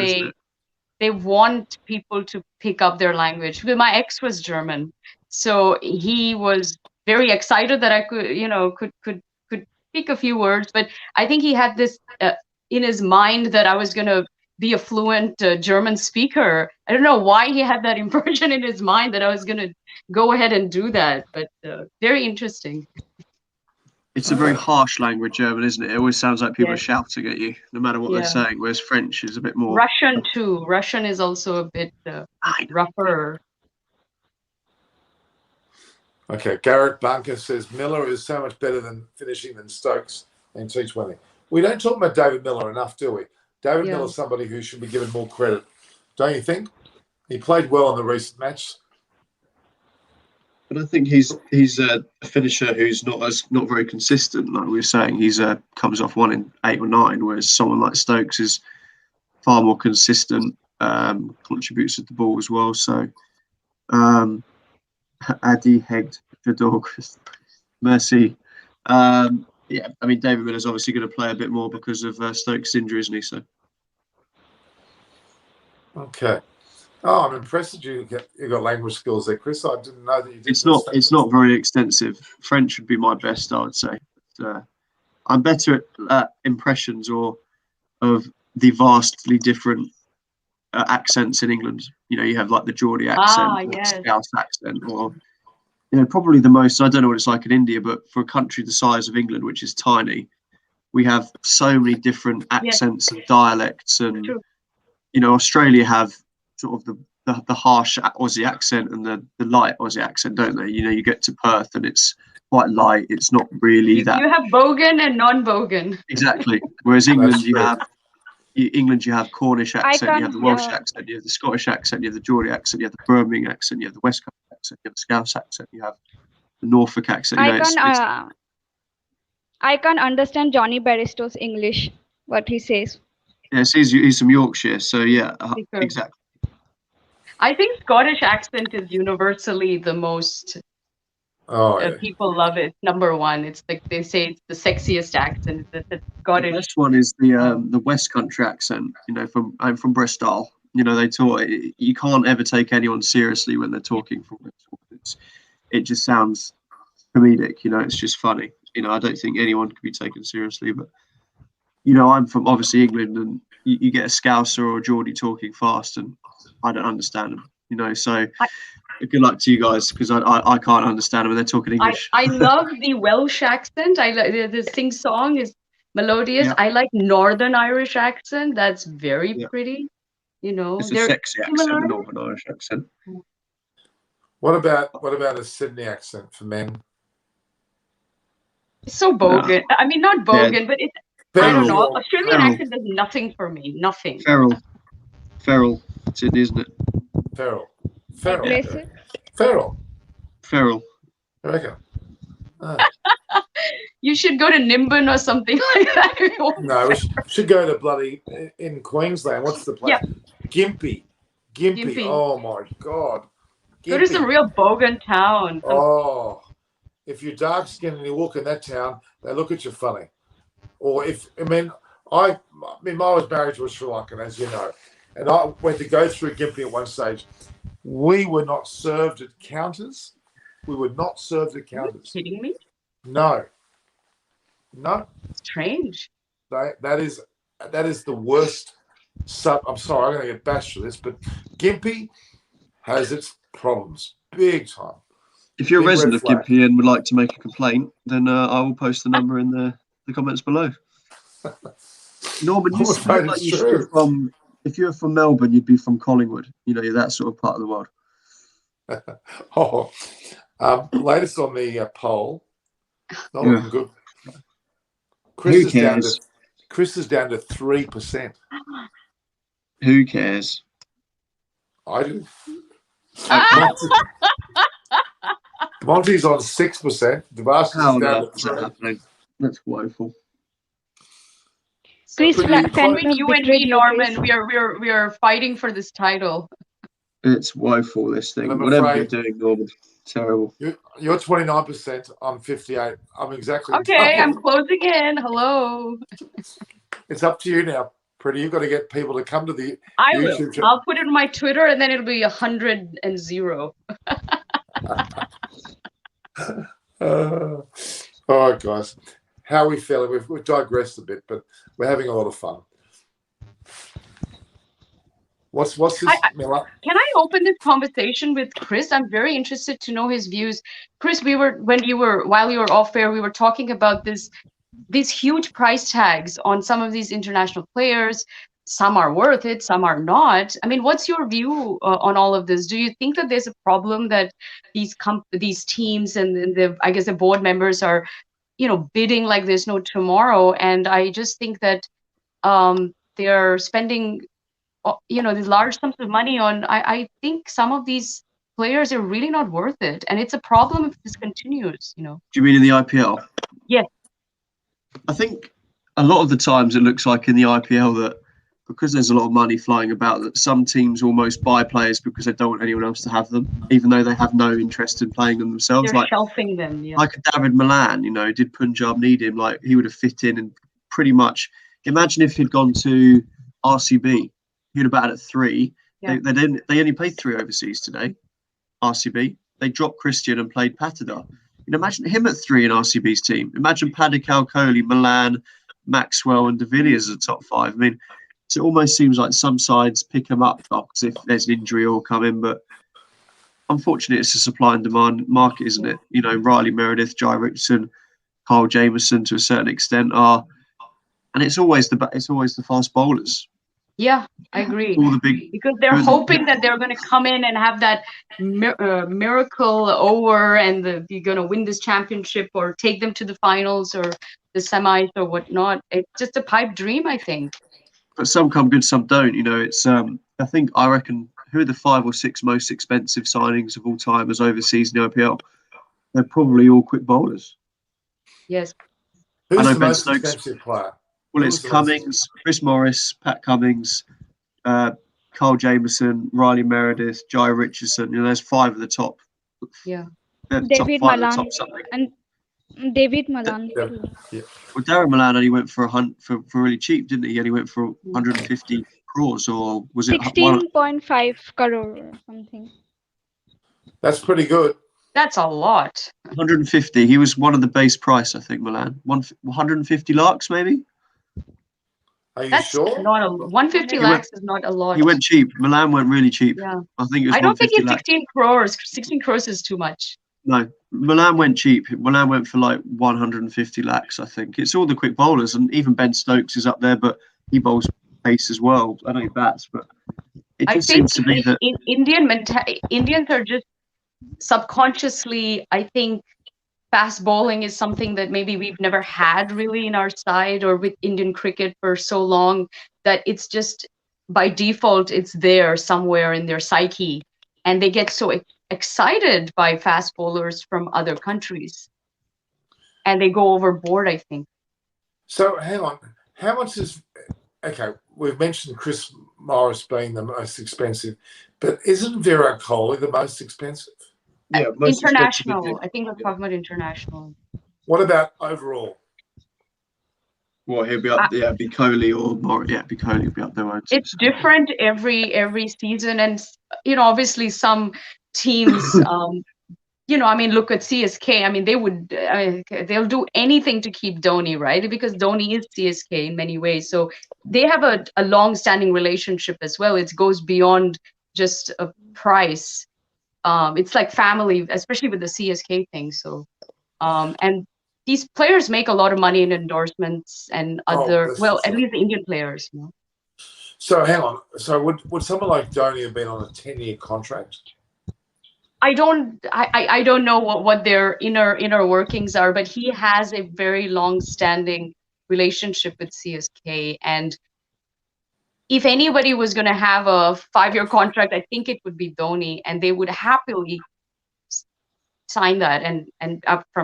they want people to pick up their language. My ex was German, so he was very excited that I could speak a few words. But I think he had this in his mind that I was going to be a fluent German speaker. I don't know why he had that impression in his mind that I was going to go ahead and do that, but very interesting. It's a very harsh language, German, isn't it? It always sounds like people are shouting at you, no matter what they're saying, whereas French is a bit more... Russian, too. Russian is also a bit rougher. Okay, Garrett Bunker says, Miller is so much better than finishing than Stokes in T20. We don't talk about David Miller enough, do we? David Miller is somebody who should be given more credit, don't you think? He played well in the recent match. But I think he's a finisher who's not very consistent. Like we were saying, he's comes off 1 in 8 or 9, whereas someone like Stokes is far more consistent, contributes with the ball as well. So, Adi Hegd, Fedor, Mercy. Yeah, I mean, David Miller's obviously going to play a bit more because of Stokes' injury, isn't he? So, Okay. Oh, I'm impressed that you got language skills there, Chris. I didn't know that you did. It's not very extensive. French would be my best, I would say. But, I'm better at impressions of the vastly different accents in England. You know, you have like the Geordie accent, or yes. Scouse accent, or probably the most. I don't know what it's like in India, but for a country the size of England, which is tiny, we have so many different accents and dialects, and True. Australia have sort of the harsh Aussie accent and the light Aussie accent, don't they? You get to Perth and it's quite light. It's not really that. You have bogan and non-bogan. Exactly. Whereas England, you have Cornish accent, you have the Welsh yeah. accent, you have the Scottish accent, you have the Geordie accent, you have the Birmingham accent, you have the West Coast accent, you have the Scouse accent, you have the Norfolk accent. I can't understand Johnny Barristow's English, what he says. Yes, he's from Yorkshire, so yeah, exactly. I think Scottish accent is universally the most. People love it. Number one, it's like they say it's the sexiest accent. The Scottish. The best one is the West Country accent. I'm from Bristol. They talk. You can't ever take anyone seriously when they're talking from Bristol. It just sounds comedic. It's just funny. I don't think anyone can be taken seriously. But I'm from obviously England, and you get a Scouser or a Geordie talking fast, and I don't understand them. So. Good luck to you guys, because I can't understand them when they're talking English. I love the Welsh accent. I like the sing-song is melodious. Yeah. I like Northern Irish accent. That's very pretty. It's a sexy accent, the Northern Irish accent. What about a Sydney accent for men? It's so bogan. No. I mean, not bogan, but it's. I don't know. Australian accent does nothing for me. Nothing. Feral, Sydney, isn't it? Feral. Okay. You should go to Nimbin or something like that. No, we should go to bloody in Queensland. What's the place? Yeah. Gympie. Oh my God. Gympie. Go to some real bogan town. Oh, if you're dark skinned and you walk in that town, they look at you funny. Or my marriage was Sri Lankan, as you know, and I went to go through Gympie at one stage. We were not served at counters. Are you kidding me? No. Strange. That is the worst. I'm sorry, I'm going to get bashed for this, but Gympie has its problems big time. If you're a resident of Gympie and would like to make a complaint, then I will post the number in the comments below. Norman, if you're from Melbourne, you'd be from Collingwood. You're that sort of part of the world. Latest on the poll. Not looking good. Chris is down to 3%. Who cares? I do. Monty's on 6%. Devastus is down to 3%. That's woeful. Chris, between you and me, Norman, we are fighting for this title. It's woeful, this thing. Whatever you're doing, Norman, terrible. You're 29%. I'm 58%. I'm exactly. Okay, I'm closing in. Hello. It's up to you now, Pretty. You've got to get people to come to the YouTube channel. I'll put it on my Twitter, and then it'll be 100-0. All right, guys. How are we feeling? We've digressed a bit, but we're having a lot of fun. What's this, Miller? Can I open this conversation with Chris? I'm very interested to know his views. Chris, while you were off air, we were talking about these huge price tags on some of these international players. Some are worth it, some are not. I mean, what's your view on all of this? Do you think that there's a problem that these teams and the board members are bidding like there's no tomorrow? And I just think that they're spending these large sums of money on, I think some of these players are really not worth it, and it's a problem if this continues. Do you mean in the IPL? Yes. I think a lot of the times it looks like in the IPL that because there's a lot of money flying about, that some teams almost buy players because they don't want anyone else to have them, even though they have no interest in playing them themselves. They're shelving them. Yeah. Like a David Milan, did Punjab need him? Like, he would have fit in and pretty much. Imagine if he'd gone to RCB, he'd have batted at 3. Yeah. They only played 3 overseas today. RCB. They dropped Christian and played Patidar. Imagine him at 3 in RCB's team. Imagine Padikkal, Kohli, Milan, Maxwell, and De Villiers as the top 5. I mean, it almost seems like some sides pick them up because if there's an injury or come in, but unfortunately, it's a supply and demand market, isn't it? Riley Meredith, Jai Richardson, Kyle Jameson to a certain extent are, and it's always the fast bowlers. Yeah, I agree. All the big, because they're hoping that they're going to come in and have that miracle over, and you're going to win this championship or take them to the finals or the semis or whatnot. It's just a pipe dream, I think. But some come good, some don't. It's I reckon who are the 5 or 6 most expensive signings of all time as overseas in the IPL? They're probably all quick bowlers. Yes. Who's the most expensive player? Well, it's Cummings, Chris Morris, Pat Cummings, Carl Jameson, Riley Meredith, Jai Richardson. There's 5 of the top. Yeah. David Malan and David Malan. Yeah. Well, Darren Malan only went for really cheap, didn't he? He only went for 150 crores, or was it 16.5 crore or something? That's pretty good. That's a lot. 150. He was one of the base price, I think. Milan 150 lakhs, maybe. Are you That's sure? not 150 lakhs is not a lot. He went cheap. Milan went really cheap. Yeah. I think it was. I don't think it's lakhs. 16 crores. 16 crores is too much. No, Milan went cheap. Milan went for like 150 lakhs, I think. It's all the quick bowlers, and even Ben Stokes is up there, but he bowls pace as well. I know he bats, but it just seems to be that Indians are just subconsciously, I think, fast bowling is something that maybe we've never had really in our side or with Indian cricket for so long that it's just by default it's there somewhere in their psyche, and they get so excited by fast bowlers from other countries and they go overboard, I think. So hang on, how much is we've mentioned Chris Morris being the most expensive, but isn't Virat Kohli the most expensive? Yeah, international. I think we're talking about international. What about overall? Well, he'll be up. Be Kohli or more. Yeah, be Kohli will be up there. It's different every season, and obviously some teams. Look at CSK. They'll do anything to keep Dhoni, right? Because Dhoni is CSK in many ways. So they have a long-standing relationship as well. It goes beyond just a price. It's like family, especially with the CSK thing. So, and these players make a lot of money in endorsements and at least the Indian players. So hang on. So would someone like Dhoni have been on a 10-year contract? I don't know what their inner workings are, but he has a very long-standing relationship with CSK, and if anybody was going to have a 5-year contract, I think it would be Dhoni, and they would happily sign that, and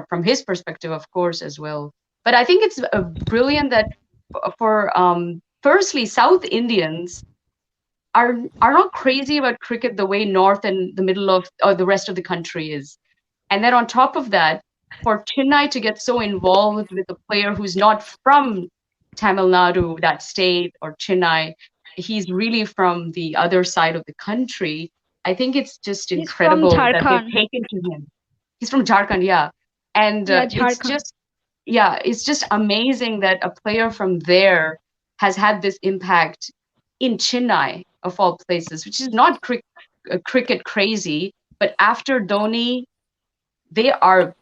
from his perspective, of course, as well. But I think it's brilliant that for firstly, South Indians are not crazy about cricket the way North and the middle of or the rest of the country is. And then on top of that, for Chennai to get so involved with a player who's not from Tamil Nadu, that state, or Chennai, he's really from the other side of the country. I think it's just incredible that they've taken to him. He's from Jharkhand, yeah. And it's just amazing that a player from there has had this impact in Chennai, of all places, which is not cricket crazy, but after Dhoni, they are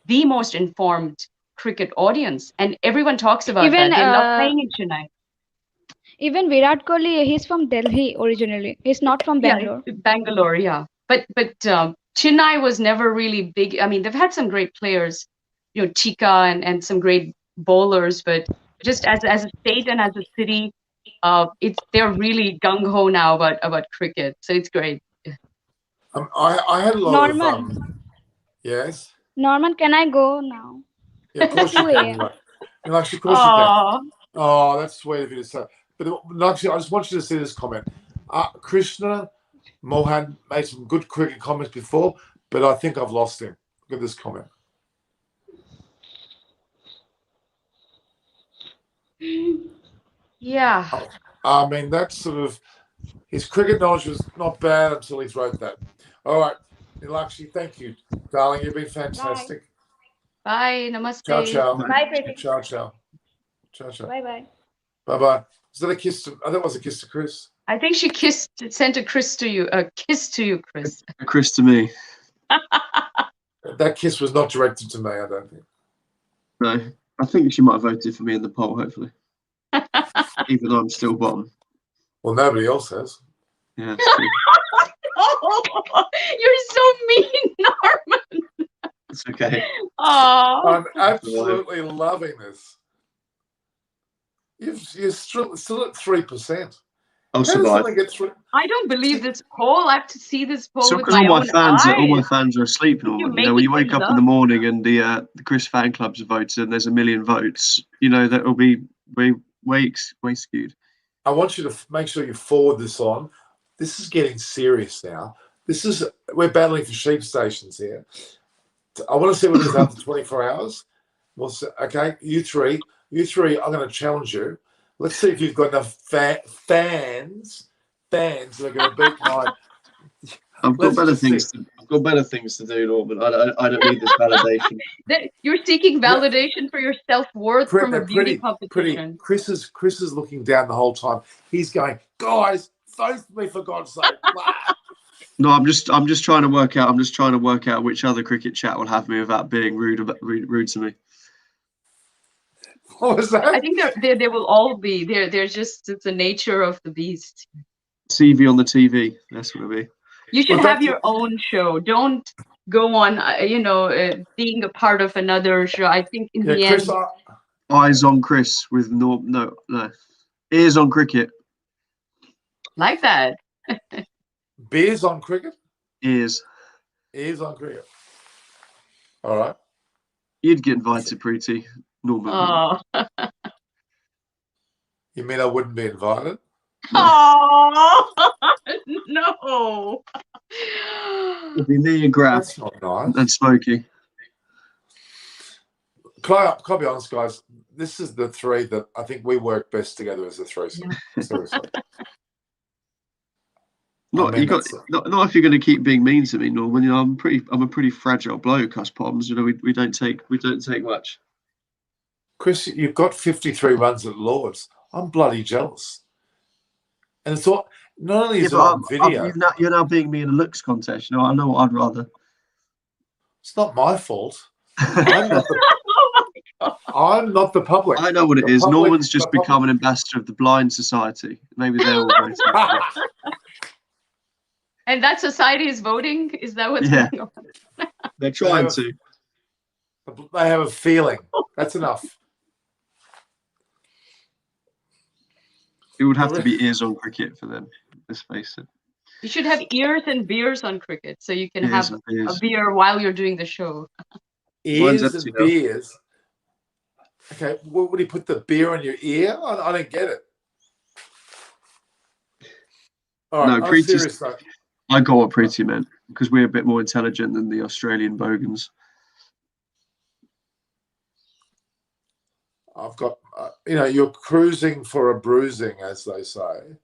the most informed cricket audience, and everyone talks about that. They love playing in Chennai. Even Virat Kohli, he's from Delhi originally. He's not from Bangalore. Yeah, Bangalore, yeah. But Chennai was never really big. I mean, they've had some great players, Chika and some great bowlers, but just as a state and as a city, they're really gung ho now about cricket, so it's great. I had a lot of yes. Norman, can I go now? Yeah, of course you can. Of course you can. Oh, that's sweet of you to say. actually, I just want you to see this comment. Krishna Mohan made some good cricket comments before, but I think I've lost him. Look at this comment. Yeah. I mean, that's sort of his cricket knowledge was not bad until he wrote that. All right, Nilakshi, thank you, darling. You've been fantastic. Bye. Namaste. Ciao, ciao. Bye, Preeti. Ciao, ciao. Ciao, ciao. Bye bye. Bye, bye. Was that a kiss to? I think it was a kiss to Chris. I think she sent a kiss to you, Chris. A Chris to me. That kiss was not directed to me, I don't think. No, I think she might have voted for me in the poll, hopefully. Even though I'm still bottom. Well, nobody else has. Yeah, it's true. Oh, you're so mean, Norman. It's okay. Oh, I'm absolutely loving this. You're still at 3%. I'll How does survive. something get through? I don't believe this poll. I have to see this poll So with because my all own my eyes. fans are asleep, You Norman. make When you it wake up things in the morning and the Chris fan clubs have voted and there's 1 million votes, that will be way skewed. I want you to make sure you forward this on. This is getting serious now. We're battling for sheep stations here. I want to see what it is after 24 hours. We'll see, okay, you three, I'm going to challenge you. Let's see if you've got enough fans that are going to beat mine. I've got better things to do, Norman. I don't need this validation. You're seeking validation for your self-worth from a beauty competition. Chris is looking down the whole time. He's going, guys, vote for me for God's sake. No, I'm just trying to work out. I'm just trying to work out which other cricket chat will have me without being rude to me. What was that? I think they will all be. They're just, it's the nature of the beast. CV on the TV. That's what it'll be. You should have your own show. Don't go on, being a part of another show. I think in the Chris, end. Eyes on Chris with no. Ears on cricket. Like that. Beers on cricket? Ears on cricket. All right. You'd get invited, Preeti. Norman. Oh. You mean I wouldn't be invited? Oh no. It'd be me and Graf. That's not nice. And Smokey. Can I be honest, guys? This is the three that I think we work best together as a threesome. Seriously. Not if you're going to keep being mean to me, Norman. I'm a pretty fragile bloke, us Poms. We don't take much. Chris, you've got 53 runs at Lords. I'm bloody jealous. And it's all, not only is it on video. You're now being me in a looks contest. I know what I'd rather. It's not my fault. I'm not the public. I know what it is. Norman's just become an ambassador of the Blind Society. Maybe they're all voting. And that society is voting? Is that what's going on? They're trying to. They have a feeling. That's enough. It would have to be ears on cricket for them. Let's face it. You should have ears and beers on cricket, so you can have a beer while you're doing the show. Ears and beers. Okay, would he put the beer on your ear? I don't get it. All right, no, serious, I got what Preeti meant because we're a bit more intelligent than the Australian bogans. I've got, you're cruising for a bruising, as they say.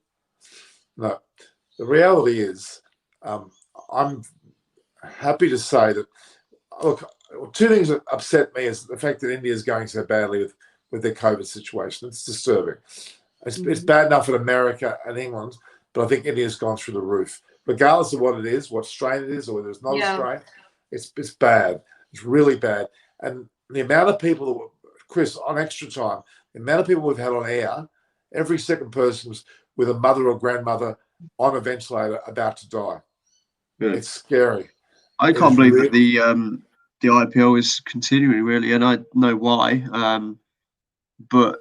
No, the reality is, I'm happy to say that, look, two things that upset me is the fact that India is going so badly with their COVID situation. It's disturbing. It's bad enough in America and England, but I think India's gone through the roof. Regardless of what it is, what strain it is, or whether it's not a strain, it's bad. It's really bad. And the amount of people that, Chris, on Extra Time, the amount of people we've had on air, every second person was with a mother or grandmother on a ventilator about to die. Yeah. It's scary. I can't believe that the IPL is continuing, really, and I know why. But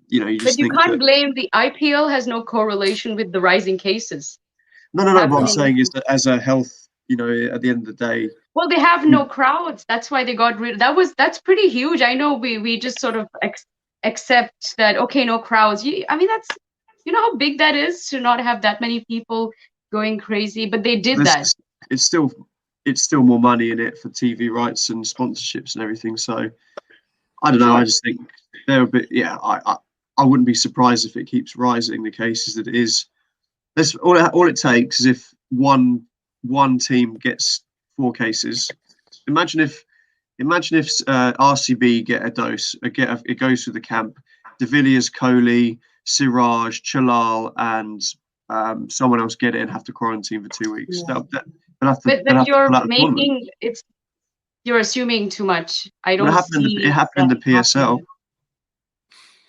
you just. But you can't blame the IPL. Has no correlation with the rising cases. No. What I'm saying is that as a health, at the end of the day. Well, they have no crowds. That's why they got rid. That's pretty huge. I know we just sort of accept that. Okay, no crowds. You know how big that is to not have that many people going crazy, but they did that. It's still more money in it for TV rights and sponsorships and everything. So I don't know. I just think they're a bit. Yeah, I wouldn't be surprised if it keeps rising. The cases that it is. That's all it takes is if one team gets 4 cases. Imagine if RCB get a dose, it goes through the camp. De Villiers, Kohli, Siraj, Chalal, and someone else get it and have to quarantine for 2 weeks. Yeah. But you're assuming too much. I don't see it happened in the PSL.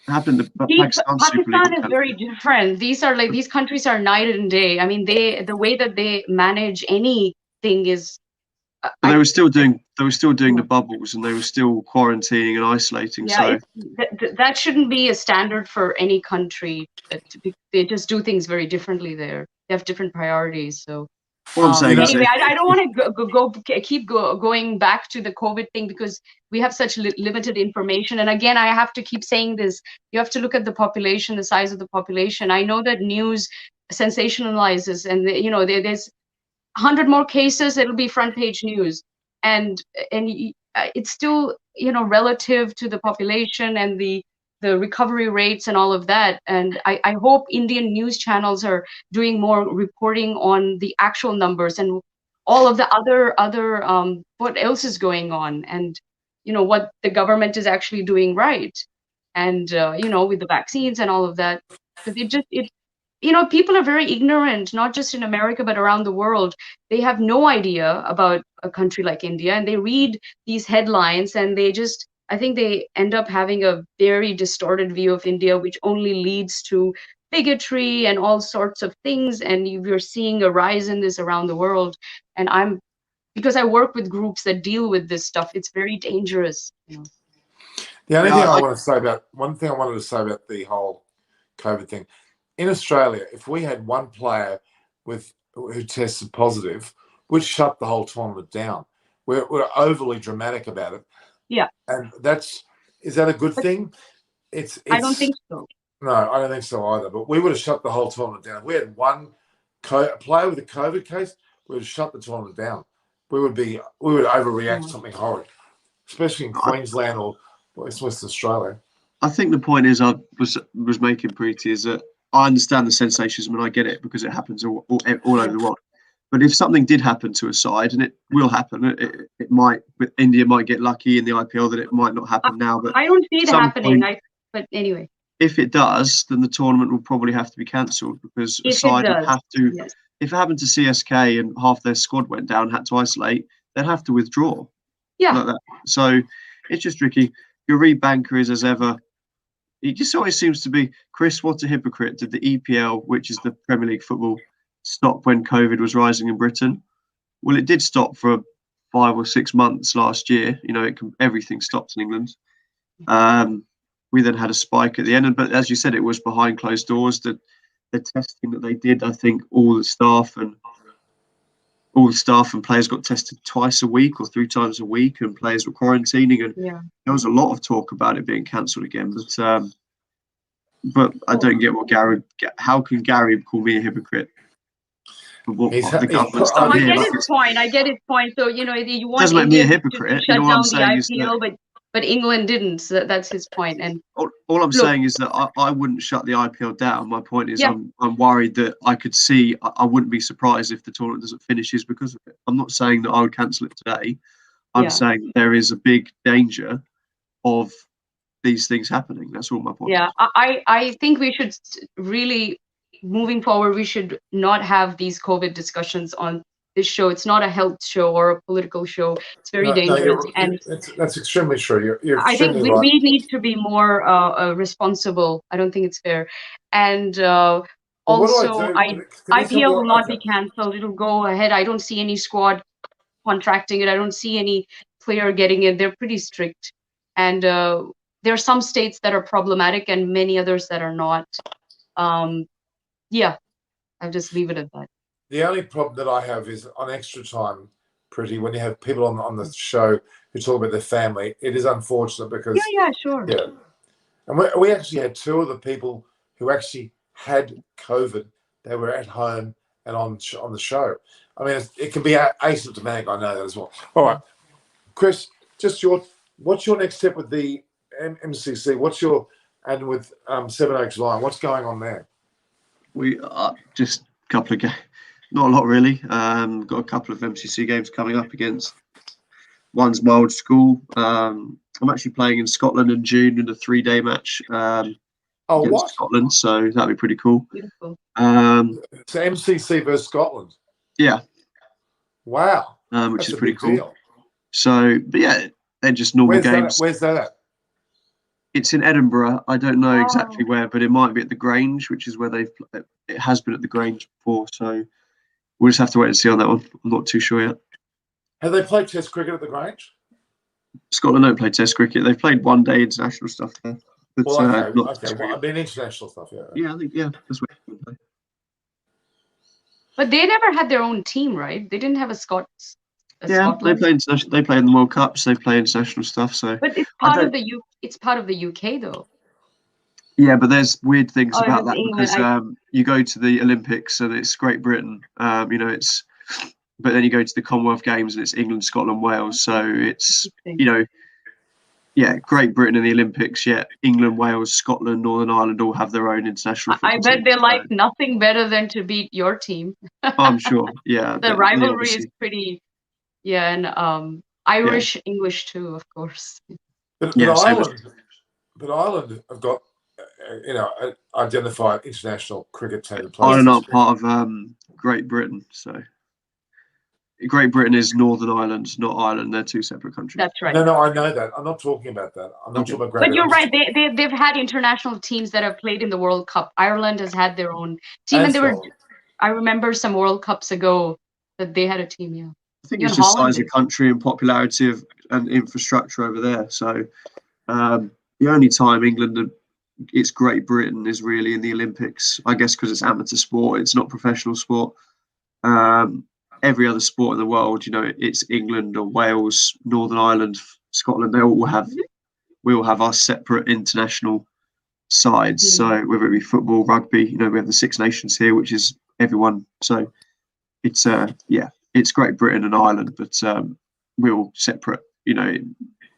It happened in the Pakistan is very different. These countries are night and day. I mean, the way that they manage anything is. But they were still doing the bubbles, and they were still quarantining and isolating. Yeah, so that shouldn't be a standard for any country. They just do things very differently there. They have different priorities. So anyway, I don't want to keep going back to the COVID thing because we have such limited information. And again, I have to keep saying this. You have to look at the population, the size of the population. I know that news sensationalizes, and there's 100 more cases, it'll be front page news, and it's still relative to the population and the recovery rates and all of that. And I hope Indian news channels are doing more reporting on the actual numbers and all of the other what else is going on, and what the government is actually doing right, and with the vaccines and all of that, because people are very ignorant, not just in America, but around the world. They have no idea about a country like India, and they read these headlines and I think they end up having a very distorted view of India, which only leads to bigotry and all sorts of things. And you're seeing a rise in this around the world. And because I work with groups that deal with this stuff, it's very dangerous. The only thing I wanted to say about the whole COVID thing, in Australia, if we had one player who tested positive, we'd shut the whole tournament down. We're overly dramatic about it. Yeah. And is that a good thing? I don't think so. No, I don't think so either. But we would have shut the whole tournament down. If we had one player with a COVID case, we would have shut the tournament down. We would overreact to something horrid, especially in Queensland or Western Australia. I think the point is I was making, Preeti, is that I understand the sensationalism and I get it because it happens all over the world. But if something did happen to a side, and it will happen, it might. India might get lucky in the IPL that it might not happen now. But I don't see it happening. But anyway, if it does, then the tournament will probably have to be cancelled because a side would have to. Yes. If it happened to CSK and half their squad went down, had to isolate, they'd have to withdraw. Yeah. Like that. So it's just tricky. Your banker is as ever. It just always seems to be, Chris, what a hypocrite. Did the EPL, which is the Premier League football, stop when COVID was rising in Britain? Well, it did stop for 5 or 6 months last year. Everything stopped in England. We then had a spike at the end. But as you said, it was behind closed doors. The testing that they did, I think all the staff and players got tested twice a week or 3 times a week, and players were quarantining, and there was a lot of talk about it being cancelled again. But I don't get what how can Gary call me a hypocrite? I get his point. So you want doesn't make me a hypocrite. To shut down the IPL, but England didn't. So that's his point. And all I'm saying is that I wouldn't shut the IPL down. My point is I'm worried that I could see. I wouldn't be surprised if the tournament doesn't finishes because of it. I'm not saying that I would cancel it today. I'm saying there is a big danger of these things happening. That's all my point. Yeah, I think we should really, moving forward, we should not have these COVID discussions on this show. It's not a health show or a political show. It's very dangerous. And that's extremely true. I think we need to be more responsible. I don't think it's fair. And also, IPL will not be cancelled. It'll go ahead. I don't see any squad contracting it. I don't see any player getting it. They're pretty strict. And there are some states that are problematic and many others that are not. I'll just leave it at that. The only problem that I have is on extra time, Preeti, when you have people on the show who talk about their family, it is unfortunate because... Yeah, sure. Yeah. And we actually had 2 of the people who actually had COVID, they were at home and on the show. I mean, it can be asymptomatic. I know that as well. All right, Chris, what's your next step with the MCC? And with Seven Oaks Lion, what's going on there? We are just a couple of games, not a lot really. Got a couple of MCC games coming up against. One's my old school. I'm actually playing in Scotland in June in a 3-day match against Scotland, so that'd be pretty cool. Beautiful. So MCC versus Scotland. Yeah. Wow. Which is pretty cool. Deal. So, but yeah, they're just normal games. Where's that at? It's in Edinburgh. I don't know exactly where, but it might be at the Grange, which is where it has been at the Grange before. So we'll just have to wait and see on that one. I'm not too sure yet. Have they played Test cricket at the Grange? Scotland don't play Test cricket. They've played one-day international stuff there. But, okay. Well, I mean international stuff, yeah. Yeah, I think that's where they play. But they never had their own team, right? They didn't have a Scotland. They play international. They play in the World Cups. They play international stuff. So, but it's part of the It's part of the UK, though. Yeah, but there's weird things about that England, because you go to the Olympics and it's Great Britain. But then you go to the Commonwealth Games and it's England, Scotland, Wales. So it's Great Britain in the Olympics. Yet England, Wales, Scotland, Northern Ireland all have their own international. I bet they like nothing better than to beat your team. I'm sure. Yeah, the rivalry is pretty. Yeah, and Irish, English too, of course. But Ireland have got, identified international cricket team. Ireland aren't part of Great Britain, so Great Britain is Northern Ireland, not Ireland. They're two separate countries. That's right. No, I know that. I'm not talking about that. I'm not talking about Great But you're Britain. right. They've had international teams that have played in the World Cup. Ireland has had their own team, and they were. I remember some World Cups ago that they had a team. Yeah. I think it's just size of country and popularity and infrastructure over there. So the only time England, it's Great Britain, is really in the Olympics. I guess because it's amateur sport, it's not professional sport. Every other sport in the world, it's England or Wales, Northern Ireland, Scotland. We all have our separate international sides. So whether it be football, rugby, we have the Six Nations here, which is everyone. So it's it's Great Britain and Ireland, but we're all separate.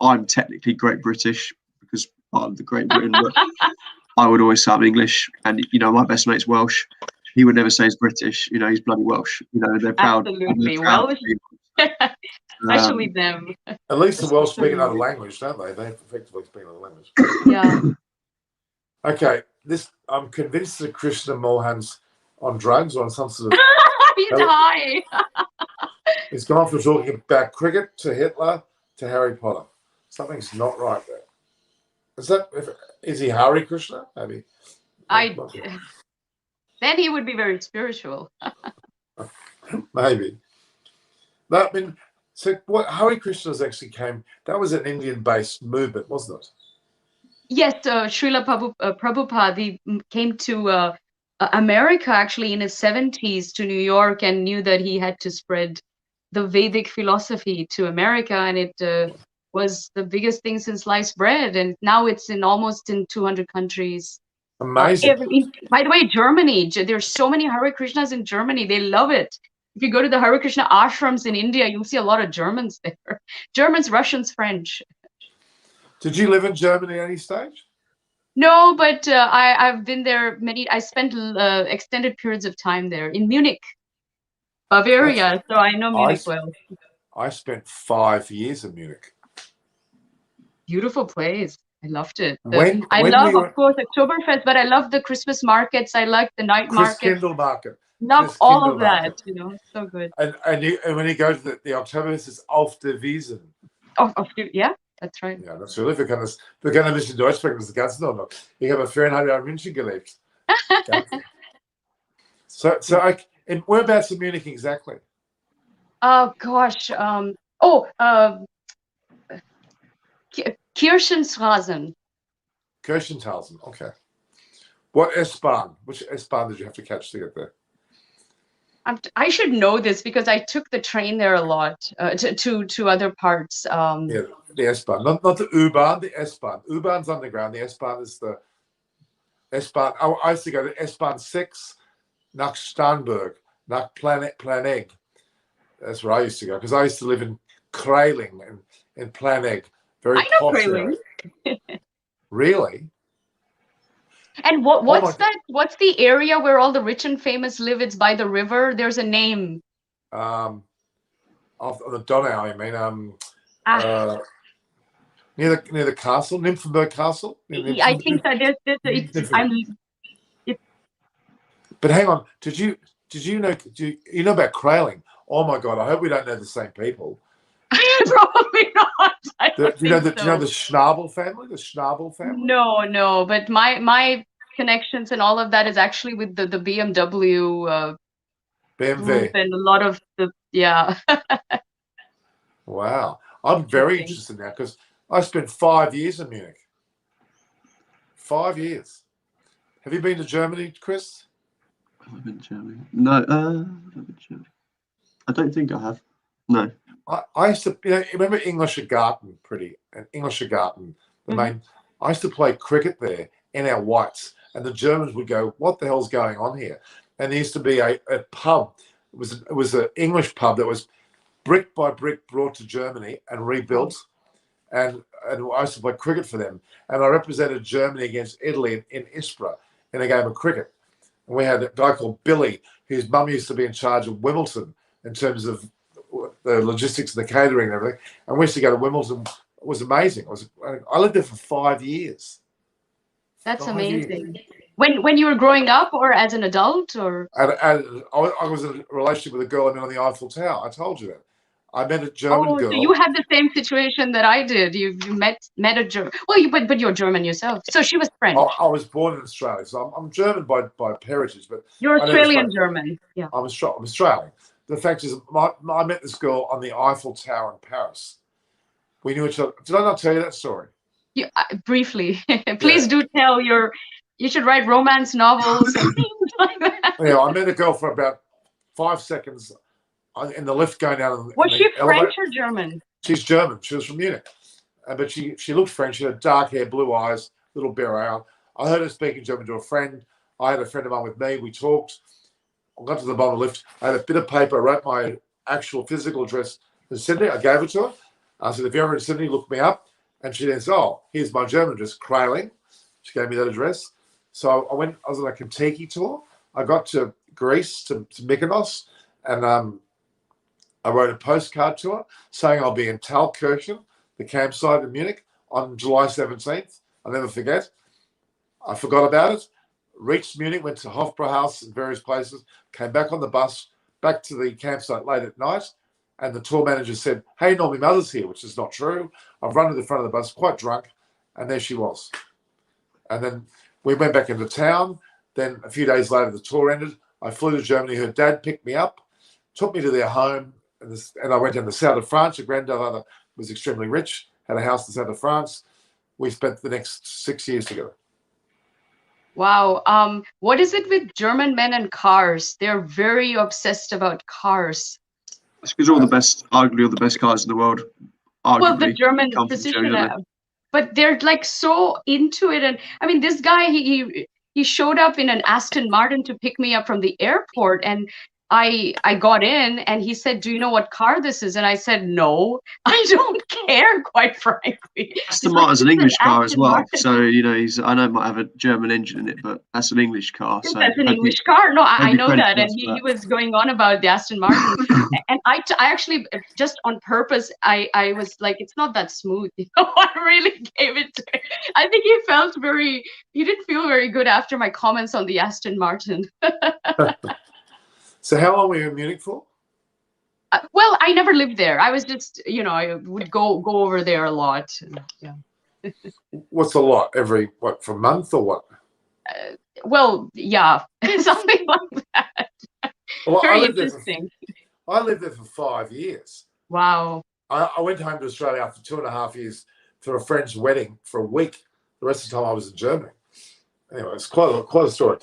I'm technically Great British because part of the Great Britain, but I would always say I'm English. And my best mate's Welsh. He would never say he's British. He's bloody Welsh. They're proud. Absolutely, Welsh. Especially them. At least the Welsh speak another language, don't they? They effectively speak another language. Yeah. Okay, I'm convinced that Krishna Mohan's on drugs or on some sort of. He's high. He's gone from talking about cricket to Hitler to Harry Potter. Something's not right there. Is he Hare Krishna? Maybe. Then he would be very spiritual. Maybe. So what Hare Krishna's actually that was an Indian-based movement, wasn't it? Yes, Srila Prabhupada, he came to America actually in his 70s to New York and knew that he had to spread the Vedic philosophy to America, and it was the biggest thing since sliced bread, and now it's almost in 200 countries. Amazing. By the way, Germany, there's so many Hare Krishnas in Germany. They love it. If you go to the Hare Krishna ashrams in India, you'll see a lot of Germans there. Germans, Russians, French. Did you live in Germany at any stage? No, but I've been there I spent extended periods of time there in Munich, Bavaria. So I know Munich well. I spent 5 years in Munich. Beautiful place. I loved it. I love, of course, Oktoberfest, but I love the Christmas markets. I like the night market. Kindle market. Love all of that. So good. And when you go to the Oktoberfest, it's auf der Wiesen. Yeah, that's right. Ja, natürlich. Wir können ein bisschen Deutsch sprechen, das ist ganz normal. Ich habe 4,5 Jahre in München gelebt. Whereabouts in Munich exactly? Oh gosh. Kirchenstraßen. Kirchenstraßen, okay. What S-Bahn? Which S-Bahn did you have to catch to get there? I should know this because I took the train there a lot to other parts. Yeah, the S-Bahn, not the U-Bahn, the S-Bahn. U-Bahn's underground. The S-Bahn is S-Bahn. I used to go to S-Bahn 6, nach Starnberg, nach Planegg. That's where I used to go because I used to live in Kraling and in Planegg. Very I know posh Kraling. area. Really? And what's that? What's the area where all the rich and famous live? It's by the river. There's a name. On the Donau, I mean. Near the castle, Nymphenburg Castle. I think that But hang on, did you know? You know about Kraling? Oh my God! I hope we don't know the same people. Probably not. Do you know the Schnabel family? The Schnabel family? No. But my connections and all of that is actually with the BMW group and a lot of the Wow, I'm very interested now because I spent 5 years in Munich. 5 years. Have you been to Germany, Chris? Have I been to Germany? No, I've been to Germany. I don't think I have. No. I used to, remember Englischer Garten, Englischer Garten, the main. I used to play cricket there in our whites, and the Germans would go, "What the hell's going on here?" And there used to be a pub. It was an English pub that was brick by brick brought to Germany and rebuilt, and I used to play cricket for them. And I represented Germany against Italy in Ispra in a game of cricket. And we had a guy called Billy, whose mum used to be in charge of Wimbledon in terms of the logistics and the catering and everything. And we used to go to Wimbledon. It was amazing. I lived there for 5 years. That's amazing. When you were growing up or as an adult or? I was in a relationship with a girl I met on the Eiffel Tower. I told you that. I met a German girl. So you had the same situation that I did. You met a German. Well, but you're German yourself. So she was French. I was born in Australia, so I'm German by parentage, but you're Australian German. Yeah, I'm Australian. The fact is, I met this girl on the Eiffel Tower in Paris. We knew each other. Did I not tell you that story? Briefly. Please do tell you should write romance novels and things like that. Yeah, I met a girl for about 5 seconds in the lift going down. Was she French or German? She's German. She was from Munich. But she looked French. She had dark hair, blue eyes, little bare eye. I heard her speaking German to a friend. I had a friend of mine with me. We talked. I got to the bottom of the lift. I had a bit of paper. I wrote my actual physical address in Sydney. I gave it to her. I said, if you're ever in Sydney, look me up. And she then said, oh, here's my German address, Kraling. She gave me that address. So I was on a Kentucky tour. I got to Greece, to Mykonos, and I wrote a postcard to her saying I'll be in Thalkirchen, the campsite in Munich, on July 17th. I'll never forget. I forgot about it. Reached Munich, went to Hofbrauhaus and various places, came back on the bus, back to the campsite late at night, and the tour manager said, hey, Normie Mother's here, which is not true. I've run to the front of the bus, quite drunk, and there she was. And then we went back into town. Then a few days later, the tour ended. I flew to Germany. Her dad picked me up, took me to their home, and I went down the south of France. Her granddaughter was extremely rich, had a house in the south of France. We spent the next 6 years together. Wow. What is it with German men and cars? They're very obsessed about cars. It's because arguably all the best cars in the world. Well, the German position, but they're like so into it. And I mean, this guy, he showed up in an Aston Martin to pick me up from the airport, and I got in, and he said, do you know what car this is? And I said, no, I don't care, quite frankly. Aston Martin's an English car as well. Martin. So, I know it might have a German engine in it, but that's an English car. So that's an English car. No, I know that. And he was going on about the Aston Martin. And I actually, just on purpose, I was like, it's not that smooth. I really gave it to him. I think he didn't feel very good after my comments on the Aston Martin. So how long were you in Munich for? Well, I never lived there. I was just, I would go over there a lot. Yeah. What's a lot? For a month or what? Well, yeah, something like that. Well, Very interesting. I lived there for 5 years. Wow. I went home to Australia after 2.5 years for a friend's wedding for a week. The rest of the time I was in Germany. Anyway, it's quite a story.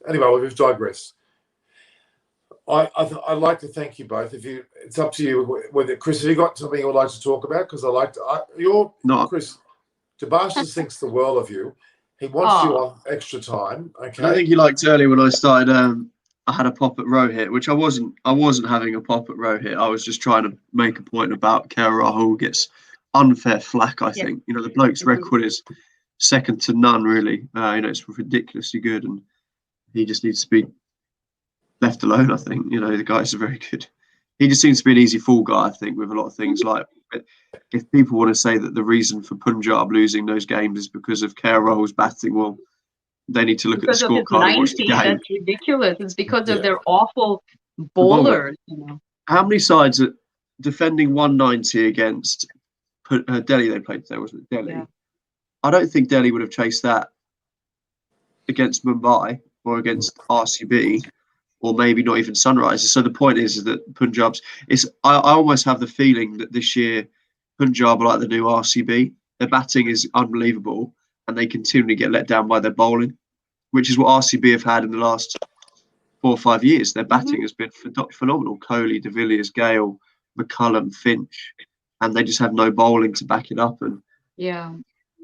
Anyway, we've digressed. I'd like to thank you both. It's up to you. Whether Chris, have you got something you would like to talk about? Because Chris, Tobias thinks the world of you. He wants you on extra time. Okay. I think you liked earlier when I started. I had a pop at Rohit, which I wasn't. I wasn't having a pop at Rohit. I was just trying to make a point about KL Rahul gets unfair flack. I think the bloke's record is second to none. Really, it's ridiculously good, and he just needs to be left alone. I think the guys are very good. He just seems to be an easy fool guy. I think with a lot of things. Like if people want to say that the reason for Punjab losing those games is because of KL Rahul's batting, well, they need to look at the scorecard and watch the game. That's ridiculous. It's because of their awful bowlers. How many sides are defending 190 against Delhi? They played today, wasn't it? Delhi. Yeah. I don't think Delhi would have chased that against Mumbai or against RCB, or maybe not even Sunrisers. So the point is that Punjab's. I almost have the feeling that this year Punjab are like the new RCB. Their batting is unbelievable, and they continually get let down by their bowling, which is what RCB have had in the last 4 or 5 years. Their batting has been phenomenal. Kohli, De Villiers, Gale, McCullum, Finch, and they just have no bowling to back it up. And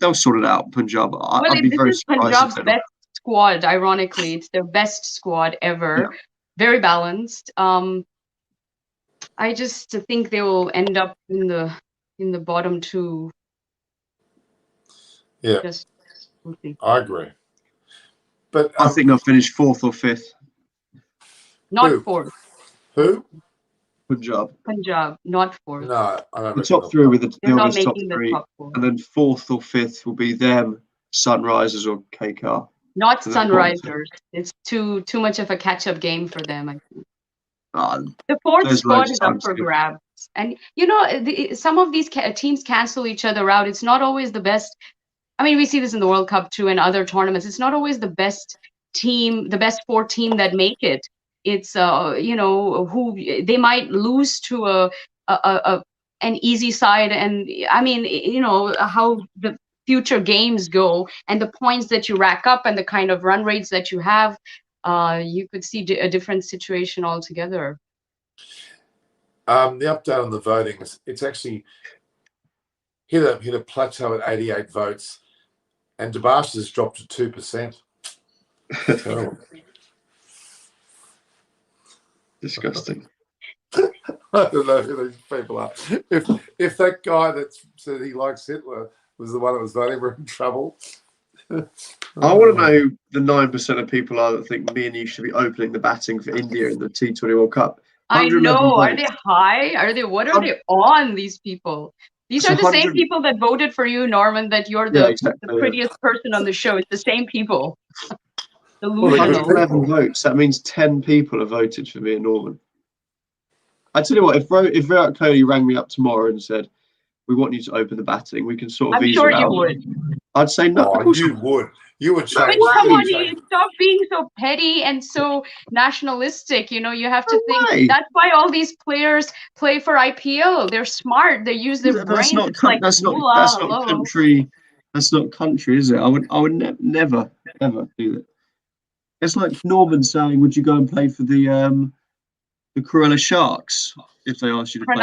they'll sort it out, Punjab. I'd be very surprised. Punjab's best squad, ironically. It's their best squad ever. Yeah. Very balanced. I just think they will end up in the bottom 2. Yeah, I agree. But I think they'll finish 4th or 5th. Not 4th. Who? Punjab, not 4th. No, I don't. The top 3 with the obvious top 3, and then 4th or 5th will be them, Sunrisers or KKR. Not Sunrisers. It's too much of a catch-up game for them, I think. The 4th spot is up for grabs. And, some of these teams cancel each other out. It's not always the best. I mean, we see this in the World Cup too and other tournaments. It's not always the best team, the best 4 team that make it. It's, who they might lose to an easy side. And, I mean, how the future games go and the points that you rack up and the kind of run rates that you have, you could see a different situation altogether. The update on the voting is it's actually hit a plateau at 88 votes, and Dabas has dropped to 2%. Terrible. Disgusting. I don't know who these people are. If that guy that said he likes Hitler was the one that was voting, we're in trouble. I want to know the 9% of people that think me and you should be opening the batting for India in the T20 World Cup. I know. Are they high? What are they on, these people? These are the same people that voted for you, Norman, that you're the prettiest person on the show. It's the same people. Delusional. 111 votes. That means 10 people have voted for me and Norman. I tell you what, if Virat Kohli rang me up tomorrow and said, we want you to open the batting, we can sort of I'm sure you would. I'd say no. Oh, you would. You would change. Come on, stop being so petty and so nationalistic. You have to think. That's why all these players play for IPL. They're smart. They use their brains. That's not country. That's not country, is it? I would never ever do that. It's like Norman saying, "Would you go and play for the Cronulla Sharks if they asked you to play?"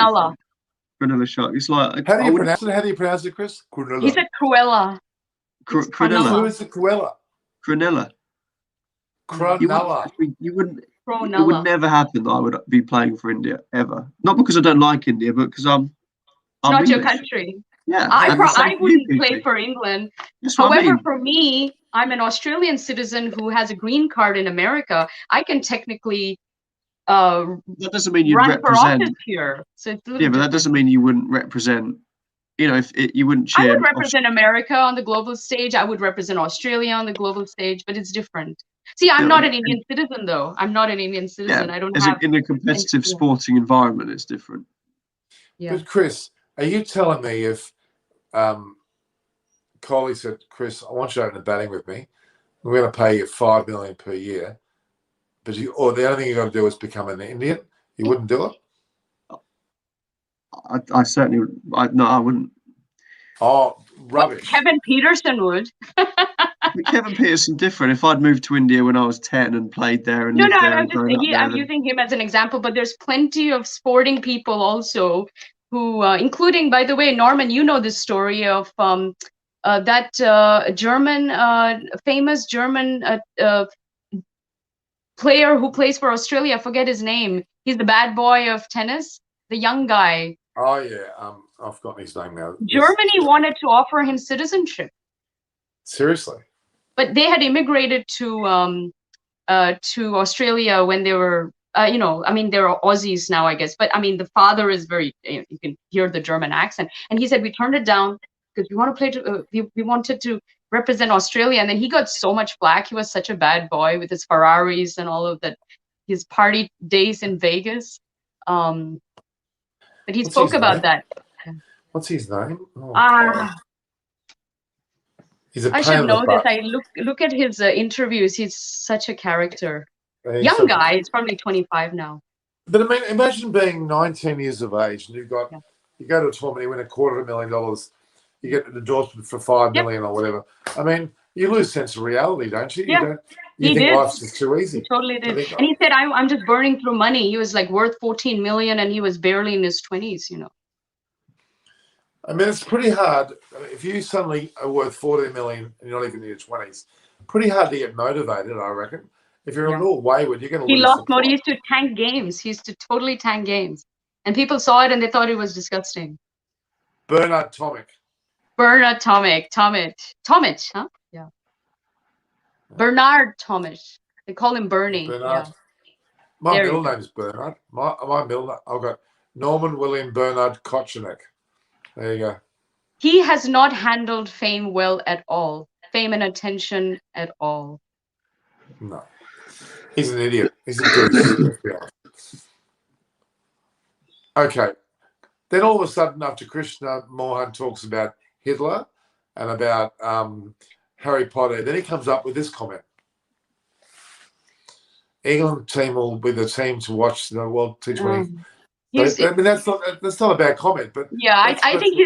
Cronulla Sharks. It's like how do you pronounce it, Chris? Cronulla. He said Cruella. Cronulla. Who is the Cruella? Cronulla. Cronulla. You wouldn't. It would never happen that I would be playing for India ever. Not because I don't like India, but because I'm not English. Your country. Yeah. I wouldn't play for England. However, for me, I'm an Australian citizen who has a green card in America. I can technically that doesn't mean you'd run represent for office here. So it's but that doesn't mean you wouldn't represent. You wouldn't cheer. I would represent America on the global stage. I would represent Australia on the global stage, but it's different. See, I'm not an Indian citizen, though. I'm not an Indian citizen. I don't have. In a competitive sporting environment, it's different. Yeah. But Chris, are you telling me if Kohli said, Chris, I want you to open the batting with me. We're going to pay you $5 million per year, but the only thing you got to do is become an Indian. You wouldn't do it. I certainly. I wouldn't. Oh, rubbish. Kevin Peterson would. Kevin Peterson different. If I'd moved to India when I was 10 and played there and lived there, I'm using him as an example. But there's plenty of sporting people also who, including, by the way, Norman, you know this story of that famous German player who plays for Australia. I forget his name. He's the bad boy of tennis, the young guy. Oh yeah, I've forgotten his name now. Germany wanted to offer him citizenship. Seriously? But they had immigrated to Australia when they were, I mean, they're Aussies now, I guess. But I mean, the father is very, you can hear the German accent. And he said, we turned it down because we want to play, we wanted to represent Australia. And then he got so much flack. He was such a bad boy with his Ferraris and all of that, his party days in Vegas. But he spoke about that. What's his name? Oh, I should know this. I look at his interviews. He's such a character. Young guy. He's probably 25 now. But I mean, imagine being 19 years of age and you go to a tournament, you win $250,000, you get an endorsement for $5 million or whatever. I mean, you lose sense of reality, don't you? Yeah. You think life's just too easy. He totally did. And he said, I'm just burning through money. He was like worth 14 million and he was barely in his 20s, I mean, it's pretty hard. If you suddenly are worth 14 million and you're not even in your 20s, pretty hard to get motivated, I reckon. If you're a little wayward, you're going to lose. He lost mode. He used to tank games. He used to totally tank games. And people saw it and they thought it was disgusting. Bernard Tomic, huh? Yeah. Bernard Tomic. They call him Bernie. Bernard. Yeah. My middle name's Bernard. My middle name, I've got Norman William Bernard Kochenek. There you go. He has not handled fame well at all. Fame and attention at all. No. He's an idiot. He's a goose. Okay. Then all of a sudden, after Krishna Mohan talks about Hitler and about Harry Potter, then he comes up with this comment. England team will be the team to watch the World T20. I mean, that's not a bad comment, but yeah, I think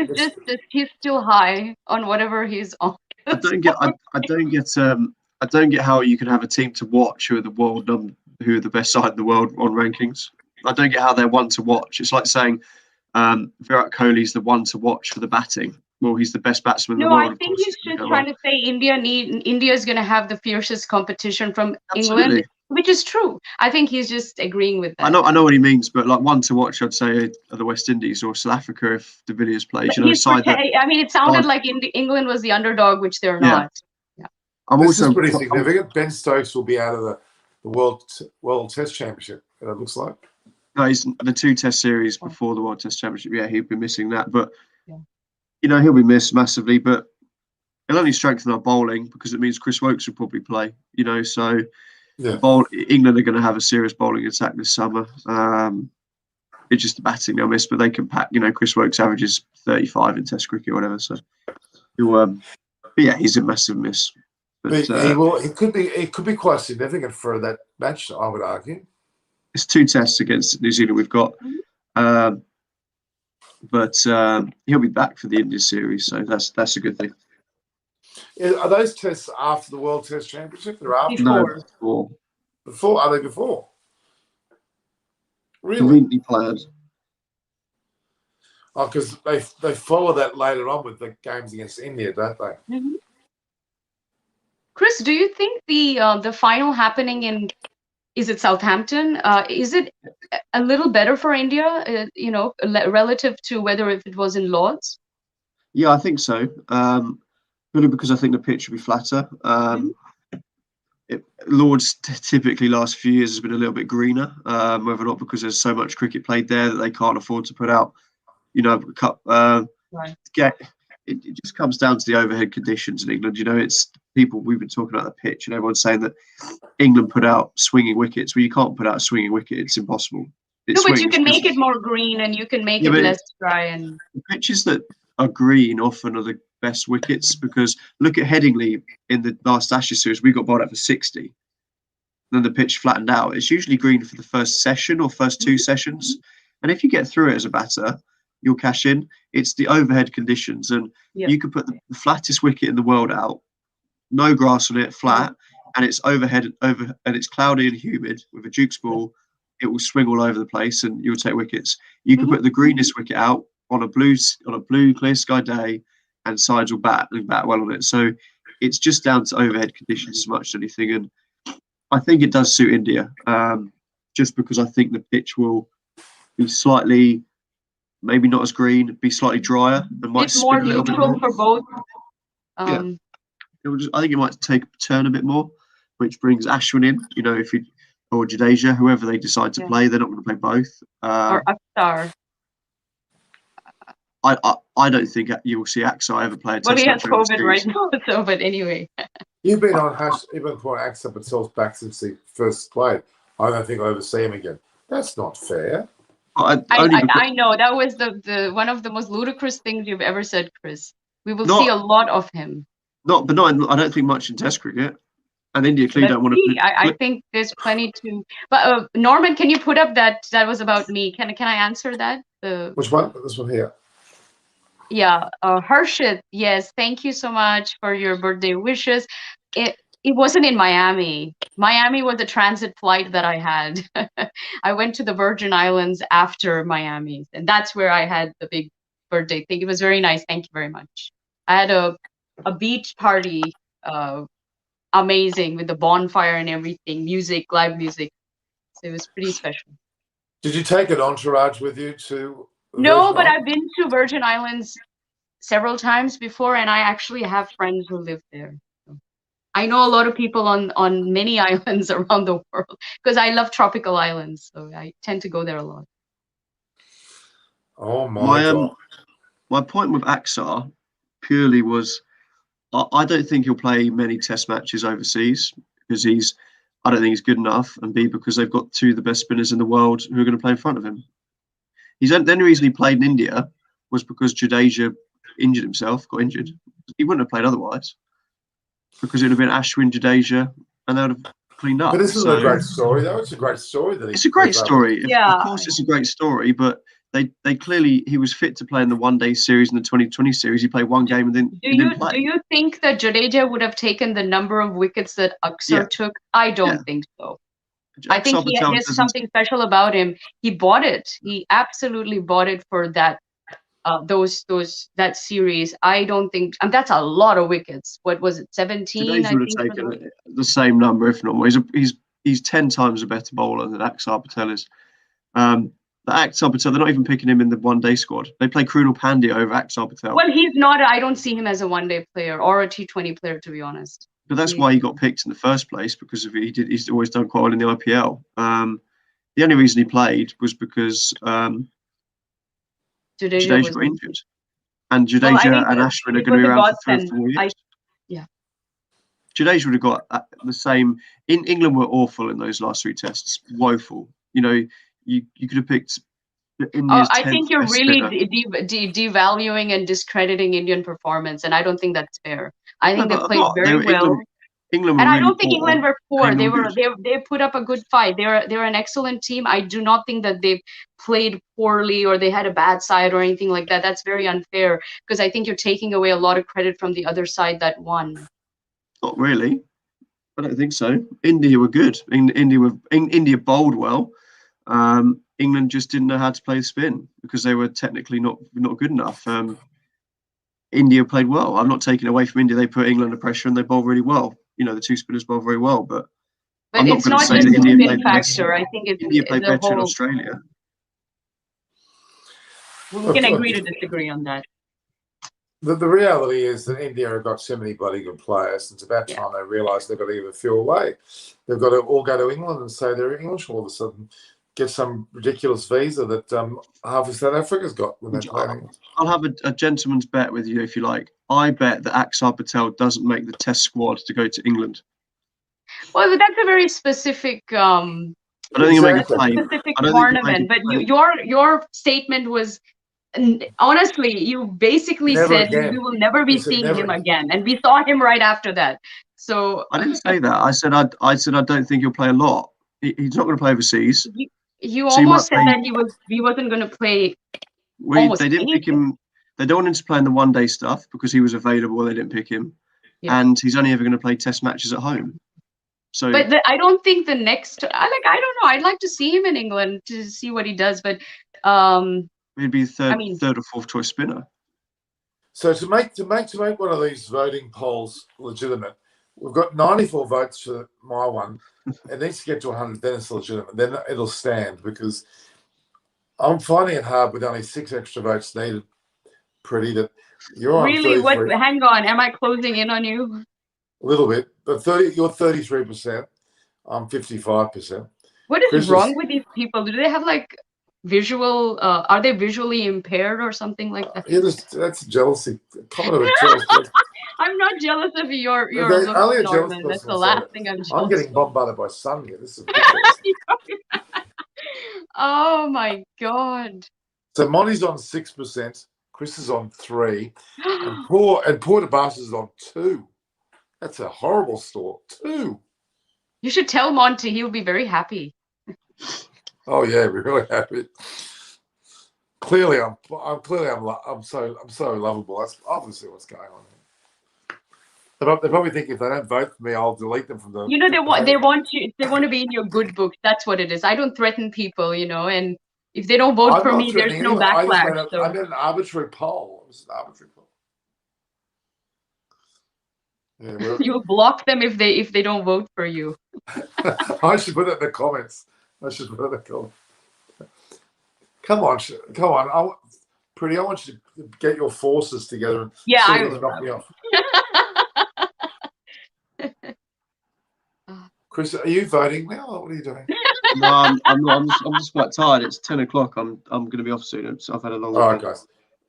he's still high on whatever he's on. I don't get how you can have a team to watch who are the best side in the world on rankings. I don't get how they're one to watch. It's like saying Virat Kohli's the one to watch for the batting. Well, he's the best batsman in the world. No, I think he's just trying to say India is going to have the fiercest competition from England. Which is true. I think he's just agreeing with that. I know what he means, but like one to watch, I'd say are the West Indies or South Africa if de Villiers plays. I mean, it sounded like England was the underdog, which they're not. Yeah. This is pretty significant. Ben Stokes will be out of the World Test Championship. It looks like. No, he's the 2 Test series before the World Test Championship. Yeah, he'll be missing that, but he'll be missed massively. But it'll only strengthen our bowling because it means Chris Woakes will probably play. So. Yeah. England are going to have a serious bowling attack this summer. It's just the batting they'll miss, but they can pack. Chris Woakes averages 35 in Test cricket or whatever. So, he's a massive miss. But it could be quite significant for that match, I would argue. It's 2 tests against New Zealand we've got, but he'll be back for the India series, so that's a good thing. Are those tests after the World Test Championship? They're after? No, before. Before? Are they before? Really? The players. Oh, because they follow that later on with the games against India, don't they? Mm-hmm. Chris, do you think the final happening is it Southampton? Is it a little better for India, relative to whether if it was in Lord's? Yeah, I think so. Really, because I think the pitch would be flatter. Lord's typically last few years has been a little bit greener, whether or not because there's so much cricket played there that they can't afford to put out, a cup. It just comes down to the overhead conditions in England. It's people we've been talking about the pitch, and everyone's saying that England put out swinging wickets. Well, you can't put out a swinging wicket; it's impossible. But you can make it more green, and you can make it less dry. And the pitches that are green often are the best wickets, because look at Headingley in the last Ashes series. We got bowled out for 60, then the pitch flattened out. It's usually green for the first session or first 2 sessions, and if you get through it as a batter, you'll cash in. It's the overhead conditions, and you could put the flattest wicket in the world out, no grass on it, flat, and it's overhead and it's cloudy and humid with a Duke's ball. It will swing all over the place, and you'll take wickets. You could put the greenest wicket out on a blue clear sky day, and sides will bat well on it. So it's just down to overhead conditions as much as anything. And I think it does suit India, just because I think the pitch will be slightly, maybe not as green, be slightly drier, and might It's spin more a little bit neutral more. for both. Yeah. I think it might take a turn a bit more, which brings Ashwin in. Or Jadeja, whoever they decide to play, they're not going to play both. Or Akhtar. I don't think you will see Axar ever play a Well, test he has match COVID overseas. right now, so, but anyway. You've been on Axar Patel's back since he first played. I don't think I'll ever see him again. That's not fair. I know that was the one of the most ludicrous things you've ever said, Chris. We will see a lot of him. I don't think much in Test cricket. And India clearly don't want to. I think there's plenty to. But Norman, can you put up that was about me? Can I answer that? Which one? This one here. Yeah, Harshit. Yes, thank you so much for your birthday wishes. It wasn't in Miami. Miami was a transit flight that I had. I went to the Virgin Islands after Miami, and that's where I had the big birthday thing. It was very nice. Thank you very much. I had a beach party. Amazing, with the bonfire and everything, live music. So it was pretty special. Did you take an entourage with you to? No, but I've been to Virgin Islands several times before, and I actually have friends who live there. So I know a lot of people on many islands around the world because I love tropical islands, so I tend to go there a lot. Oh my God! My point with Axar purely was, I don't think he'll play many test matches overseas because I don't think he's good enough, and B, because they've got two of the best spinners in the world who are going to play in front of him. The only reason he played in India was because Jadeja got injured. He wouldn't have played otherwise, because it would have been Ashwin, Jadeja, and they would have cleaned up. But this is a great story, though. It's a great story. It's a great story. Of course, it's a great story, but they clearly, he was fit to play in the one-day series and the 2020 series. He played one game and then didn't play. Do you think that Jadeja would have taken the number of wickets that Axar took? I don't think so. I think there's something special about him. He bought it. He absolutely bought it for that. That series. I don't think, and that's a lot of wickets. What was it, 17? Jadeja would have taken the same number, if not more. He's 10 times a better bowler than Axar Patel is. The Axar Patel, they're not even picking him in the one-day squad. They play Krunal Pandya over Axar Patel. Well, he's not. I don't see him as a one-day player or a T20 player, to be honest. But that's why he got picked in the first place, because of he's always done quite well in the IPL. The only reason he played was because Jadeja got injured, and Jadeja and Ashwin are going to be around for 3 or 4 years. Jadeja would have got the same. England were awful in those last 3 tests, woeful. You could have picked India's I think you're really devaluing and discrediting Indian performance, and I don't think that's fair. I think they played very well. England and really I don't think England were poor. They put up a good fight. They're an excellent team. I do not think that they played poorly or they had a bad side or anything like that. That's very unfair, because I think you're taking away a lot of credit from the other side that won. Not really. I don't think so. India were good. India bowled well. England just didn't know how to play the spin because they were technically not good enough. India played well. I'm not taking away from India. They put England under pressure and they bowled really well. The 2 spinners bowled very well, but I'm not it's going to not say just that the India spin factor. I think India played better in Australia. We can agree to disagree on that. The reality is that India have got so many bloody good players. It's about time they realise they've got to give a few away. They've got to all go to England and say they're English all of a sudden. Get some ridiculous visa that half of South Africa's got when they're playing. I'll have a gentleman's bet with you, if you like. I bet that Axar Patel doesn't make the Test squad to go to England. Well, that's a very specific. I don't think he'll make a claim. Specific tournament, but your statement was, honestly, you basically said we will never be seeing him again, and we saw him right after that. So I didn't say that. I said I don't think he'll play a lot. He's not going to play overseas. You almost said that he wasn't going to play. They didn't pick him. They don't want him to play in the one-day stuff because he was available. They didn't pick him, and he's only ever going to play Test matches at home. So, but I don't think the next. I don't know. I'd like to see him in England to see what he does, but he'd be third or fourth choice spinner. So to make one of these voting polls legitimate, we've got 94 votes for my one. It needs to get to 100, then it's legitimate. Then it'll stand, because I'm finding it hard with only 6 extra votes needed. Pretty that you're on Really? 33. What? Hang on. Am I closing in on you? A little bit, but you're 33%. I'm 55%. What is Chris wrong is, with these people? Do they have like visual? Are they visually impaired or something like that? yeah, that's jealousy. Comment of a jealous person. I'm not jealous of your Only looks, a jealous Norman. That's person the will say last that. thing I'm I'm jealous getting of. bombarded by sun here. This is ridiculous. Oh my God. So Monty's on 6%, Chris is on 3%, and poor Tabas is on 2%. That's a horrible store. 2%. You should tell Monty. He'll be very happy. Oh yeah, we're really happy. Clearly, I'm so lovable. That's obviously what's going on here. They probably think if they don't vote for me, I'll delete them from the. You know, they want to be in your good books. That's what it is. I don't threaten people, you know, and if they don't vote I'm for not me, there's threatening no anyone. I backlash. made an arbitrary poll. It was an arbitrary poll. Yeah, You'll block them if they don't vote for you. I should put it in the comments. Come on. Pretty. I want you to get your forces together and Yeah, see I if you will. can knock me off. Chris, are you voting now? Or what are you doing? No, I'm not. I'm just quite tired. It's 10 o'clock. I'm going to be off soon. So I've had a long. All right, guys.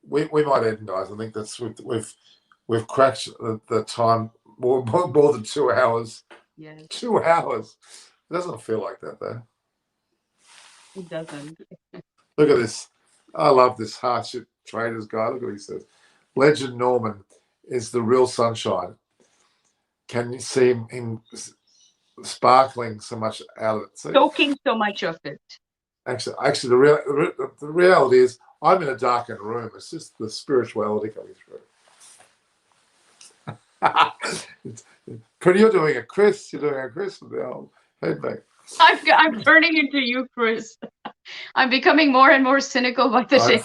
We might end, guys. I think that's we've cracked the time more than 2 hours. Yes. 2 hours. It doesn't feel like that though. It doesn't. Look at this. I love this hardship traders guy. Look what he says. Legend Norman is the real sunshine. Can you see him sparkling so much out of it? See? Soaking so much of it. Actually, the reality is I'm in a darkened room. It's just the spirituality coming through. Pretty, you're doing a Chris. You're doing a Chris with the old headbang. I'm turning into you, Chris. I'm becoming more and more cynical by the day.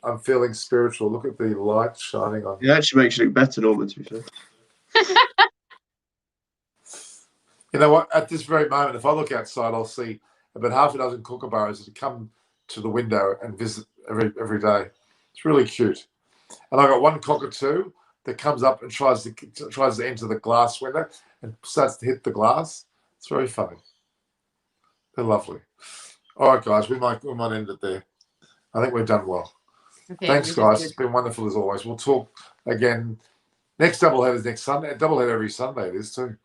I'm feeling spiritual. Look at the light shining on. It actually makes you look better, Norman, to be fair. You know what? At this very moment, if I look outside, I'll see about half a dozen kookaburras that come to the window and visit every day. It's really cute. And I got one cockatoo that comes up and tries to enter the glass window and starts to hit the glass. It's very funny. They're lovely. All right, guys, we might end it there. I think we've done well. Okay, thanks, guys. It's been wonderful as always. We'll talk again. Next doubleheader is next Sunday. Doubleheader every Sunday it is too.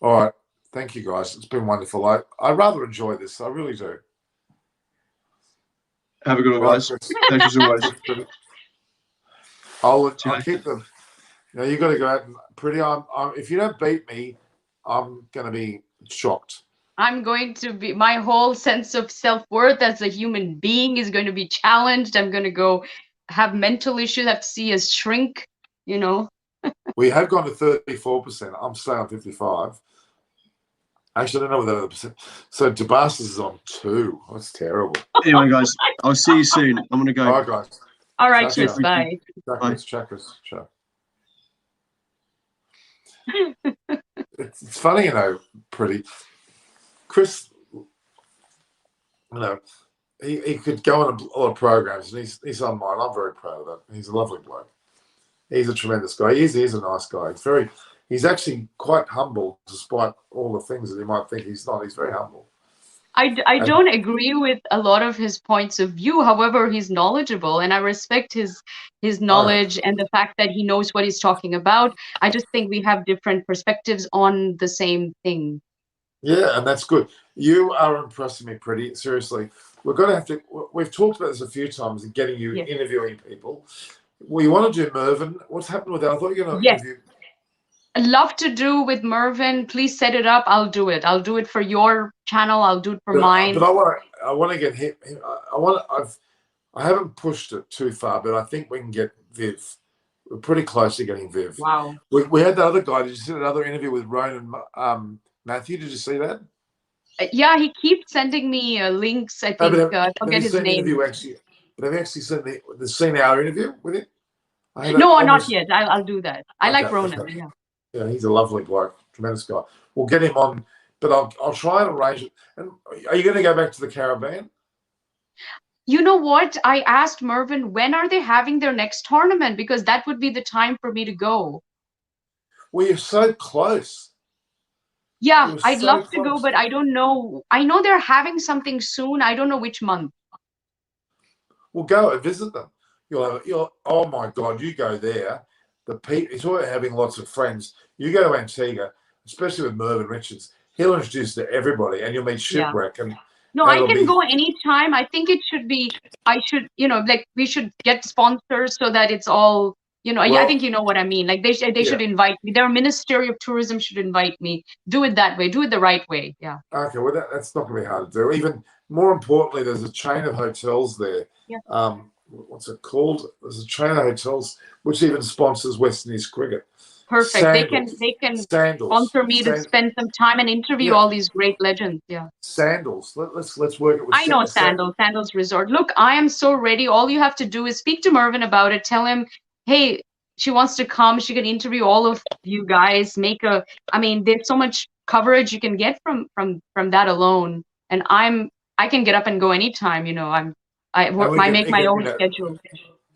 All right. Thank you, guys. It's been wonderful. I rather enjoy this. I really do. Have a good one, guys. Thank you so much. I'll keep them. You know, you got to go out and pretty. If you don't beat me, I'm going to be shocked. I'm going to be, my whole sense of self-worth as a human being is going to be challenged. I'm going to go have mental issues, have to see us shrink, you know. We have gone to 34%. I'm staying on 55. Actually, I don't know what that other percent. So Tabas is on 2. That's terrible. Anyway, guys, I'll see you soon. I'm going to go. All right, guys. All right, cheers. Bye. Chakras. It's funny, you know, pretty. Chris, you know, he could go on a lot of programs, and he's on mine. I'm very proud of that. He's a lovely bloke. He's a tremendous guy. He's a nice guy. He's actually quite humble, despite all the things that he might think he's not. He's very humble. I don't agree with a lot of his points of view. However, he's knowledgeable, and I respect his knowledge and the fact that he knows what he's talking about. I just think we have different perspectives on the same thing. Yeah, and that's good. You are impressing me, pretty seriously. We're going to have to. We've talked about this a few times, and getting you interviewing people. We want to do Mervyn. What's happened with that? I thought you were going to interview. I'd love to do with Mervyn. Please set it up. I'll do it. I'll do it for your channel. I'll do it for mine. But I want to get him. I haven't pushed it too far, but I think we can get Viv. We're pretty close to getting Viv. Wow. We had that other guy. Did you see another interview with Ronan Matthew? Did you see that? Yeah, he keeps sending me links. I think I forget his name. but have you actually seen our interview with him? No, not yet. I'll do that. I like Ronan. Okay. Yeah. Yeah, he's a lovely bloke, tremendous guy. We'll get him on, but I'll try and arrange it. And are you going to go back to the Caribbean? You know what? I asked Mervyn, when are they having their next tournament? Because that would be the time for me to go. Well, you're so close. Yeah, I'd love to go, but I don't know. I know they're having something soon. I don't know which month. Well, go and visit them. Oh my God, you go there. The people, it's all about having lots of friends. You go to Antigua, especially with Mervyn Richards. He'll introduce you to everybody, and you'll meet Shipwreck. Yeah. No, I can go anytime. I think it should be. I should, like we should get sponsors so that it's all. I think you know what I mean. Like they should invite me. Their Ministry of Tourism should invite me. Do it that way. Do it the right way. Yeah. Okay, well that's not going to be hard to do. Even more importantly, there's a chain of hotels there. Yeah. What's it called? There's a chain of hotels which even sponsors West Indies cricket. Perfect. Sandals. They can Sandals. sponsor me to spend some time and interview all these great legends. Yeah. Sandals. Let's work it with. I know Sandals Resort. Look, I am so ready. All you have to do is speak to Mervyn about it. Tell him, hey, she wants to come. She can interview all of you guys. There's so much coverage you can get from that alone. And I can get up and go anytime. I make my own schedule.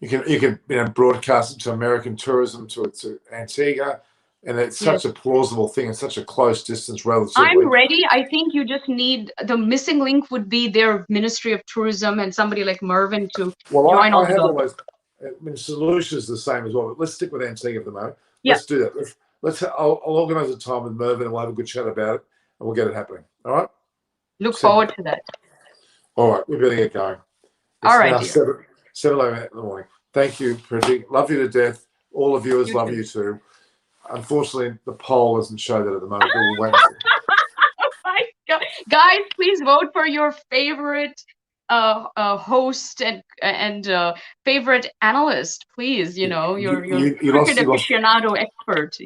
You can broadcast it to American tourism to Antigua, and it's such a plausible thing. It's such a close distance relatively. I'm ready. I think you just need the missing link would be their Ministry of Tourism and somebody like Mervyn to join on. I have always. St. Lucia is the same as well. But let's stick with Antigua at the moment. Let's do that. I'll organise a time with Mervyn and we'll have a good chat about it, and we'll get it happening. All right. Look forward to that. All right, we better get going. All right. 7:11 in the morning. Thank you, Pretty. Love you to death. All the viewers love you too. Unfortunately, the poll doesn't show that at the moment. But we'll wait. Guys, please vote for your favorite host and favorite analyst, please. Your cricket aficionado expert.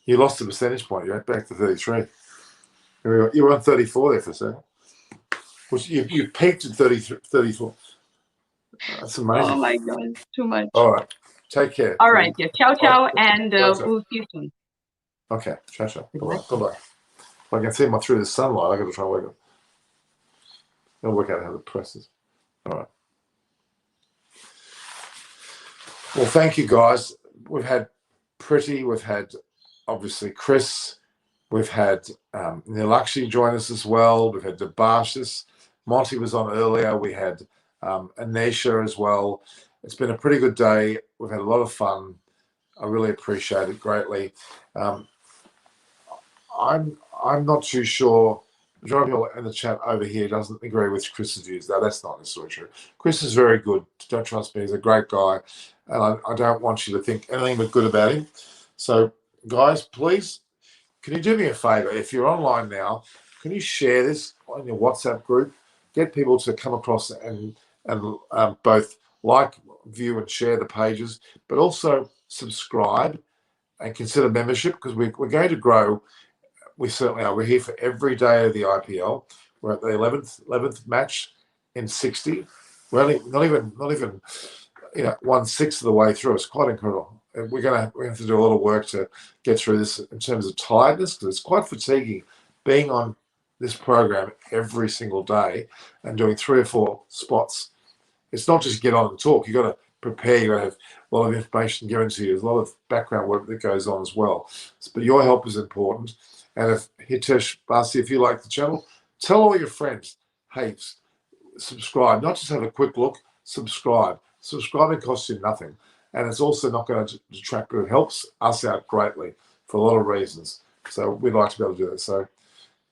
You lost a percentage point. You're back to 33. You were on 34 there for a second. Which you peaked at 34. That's amazing. Oh my God, too much. All right, take care. All right, ciao, and we'll see you soon. Okay, ciao. Bye. If I can see through the sunlight, I got to try and work it. I'll work out how to press this. All right. Well, thank you, guys. We've had Pretty. We've had obviously Chris. We've had Nilakshi join us as well. We've had Debashis. Monty was on earlier. We had Anisha as well. It's been a pretty good day. We've had a lot of fun. I really appreciate it greatly. I'm not too sure. The majority of people in the chat over here doesn't agree with Chris's views. No, that's not necessarily true. Chris is very good. Don't trust me. He's a great guy. And I don't want you to think anything but good about him. So, guys, please, can you do me a favor? If you're online now, can you share this on your WhatsApp group? Get people to come across and both like, view, and share the pages, but also subscribe and consider membership, because we're going to grow. We certainly are. We're here for every day of the IPL. We're at the 11th match in 60. We're only not even 1/6 of the way through. It's quite incredible. And we're going to have to do a lot of work to get through this in terms of tiredness, because it's quite fatiguing being on this program every single day and doing 3 or 4 spots. It's not just get on and talk. You've got to prepare. You've got to have a lot of information given to you. There's a lot of background work that goes on as well. But your help is important. And if Hitesh, Basi, if you like the channel, tell all your friends, hey, subscribe. Not just have a quick look, subscribe. Subscribing costs you nothing. And it's also not going to detract, but it helps us out greatly for a lot of reasons. So we'd like to be able to do that. So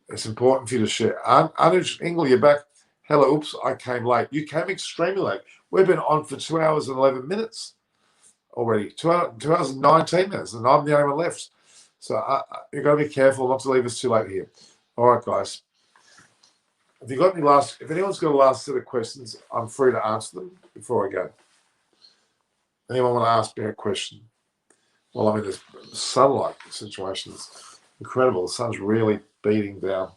it's important for you to share. Anuj Ingle, you're back. Hello, oops, I came late. You came extremely late. We've been on for 2 hours and 11 minutes already. 2 hours and 19 minutes, and I'm the only one left. So you've got to be careful not to leave us too late here. All right, guys. If anyone's got a last set of questions, I'm free to answer them before I go. Anyone want to ask me a question? Well, I'm in this sunlight situation. It's incredible. The sun's really beating down.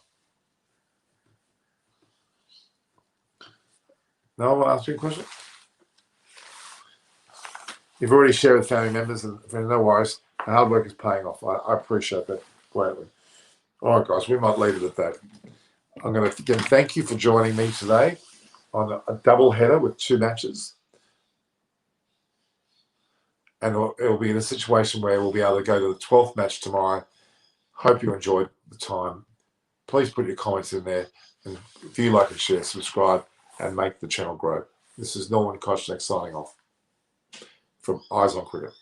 No one want to ask me a question? You've already shared with family members, and no worries. The hard work is paying off. I appreciate that greatly. All right, guys, we might leave it at that. I'm going to again thank you for joining me today on a double header with 2 matches. And it'll be in a situation where we'll be able to go to the 12th match tomorrow. Hope you enjoyed the time. Please put your comments in there. And if you like and share, subscribe, and make the channel grow. This is Norman Koshnek signing off from Eyes on Cricket.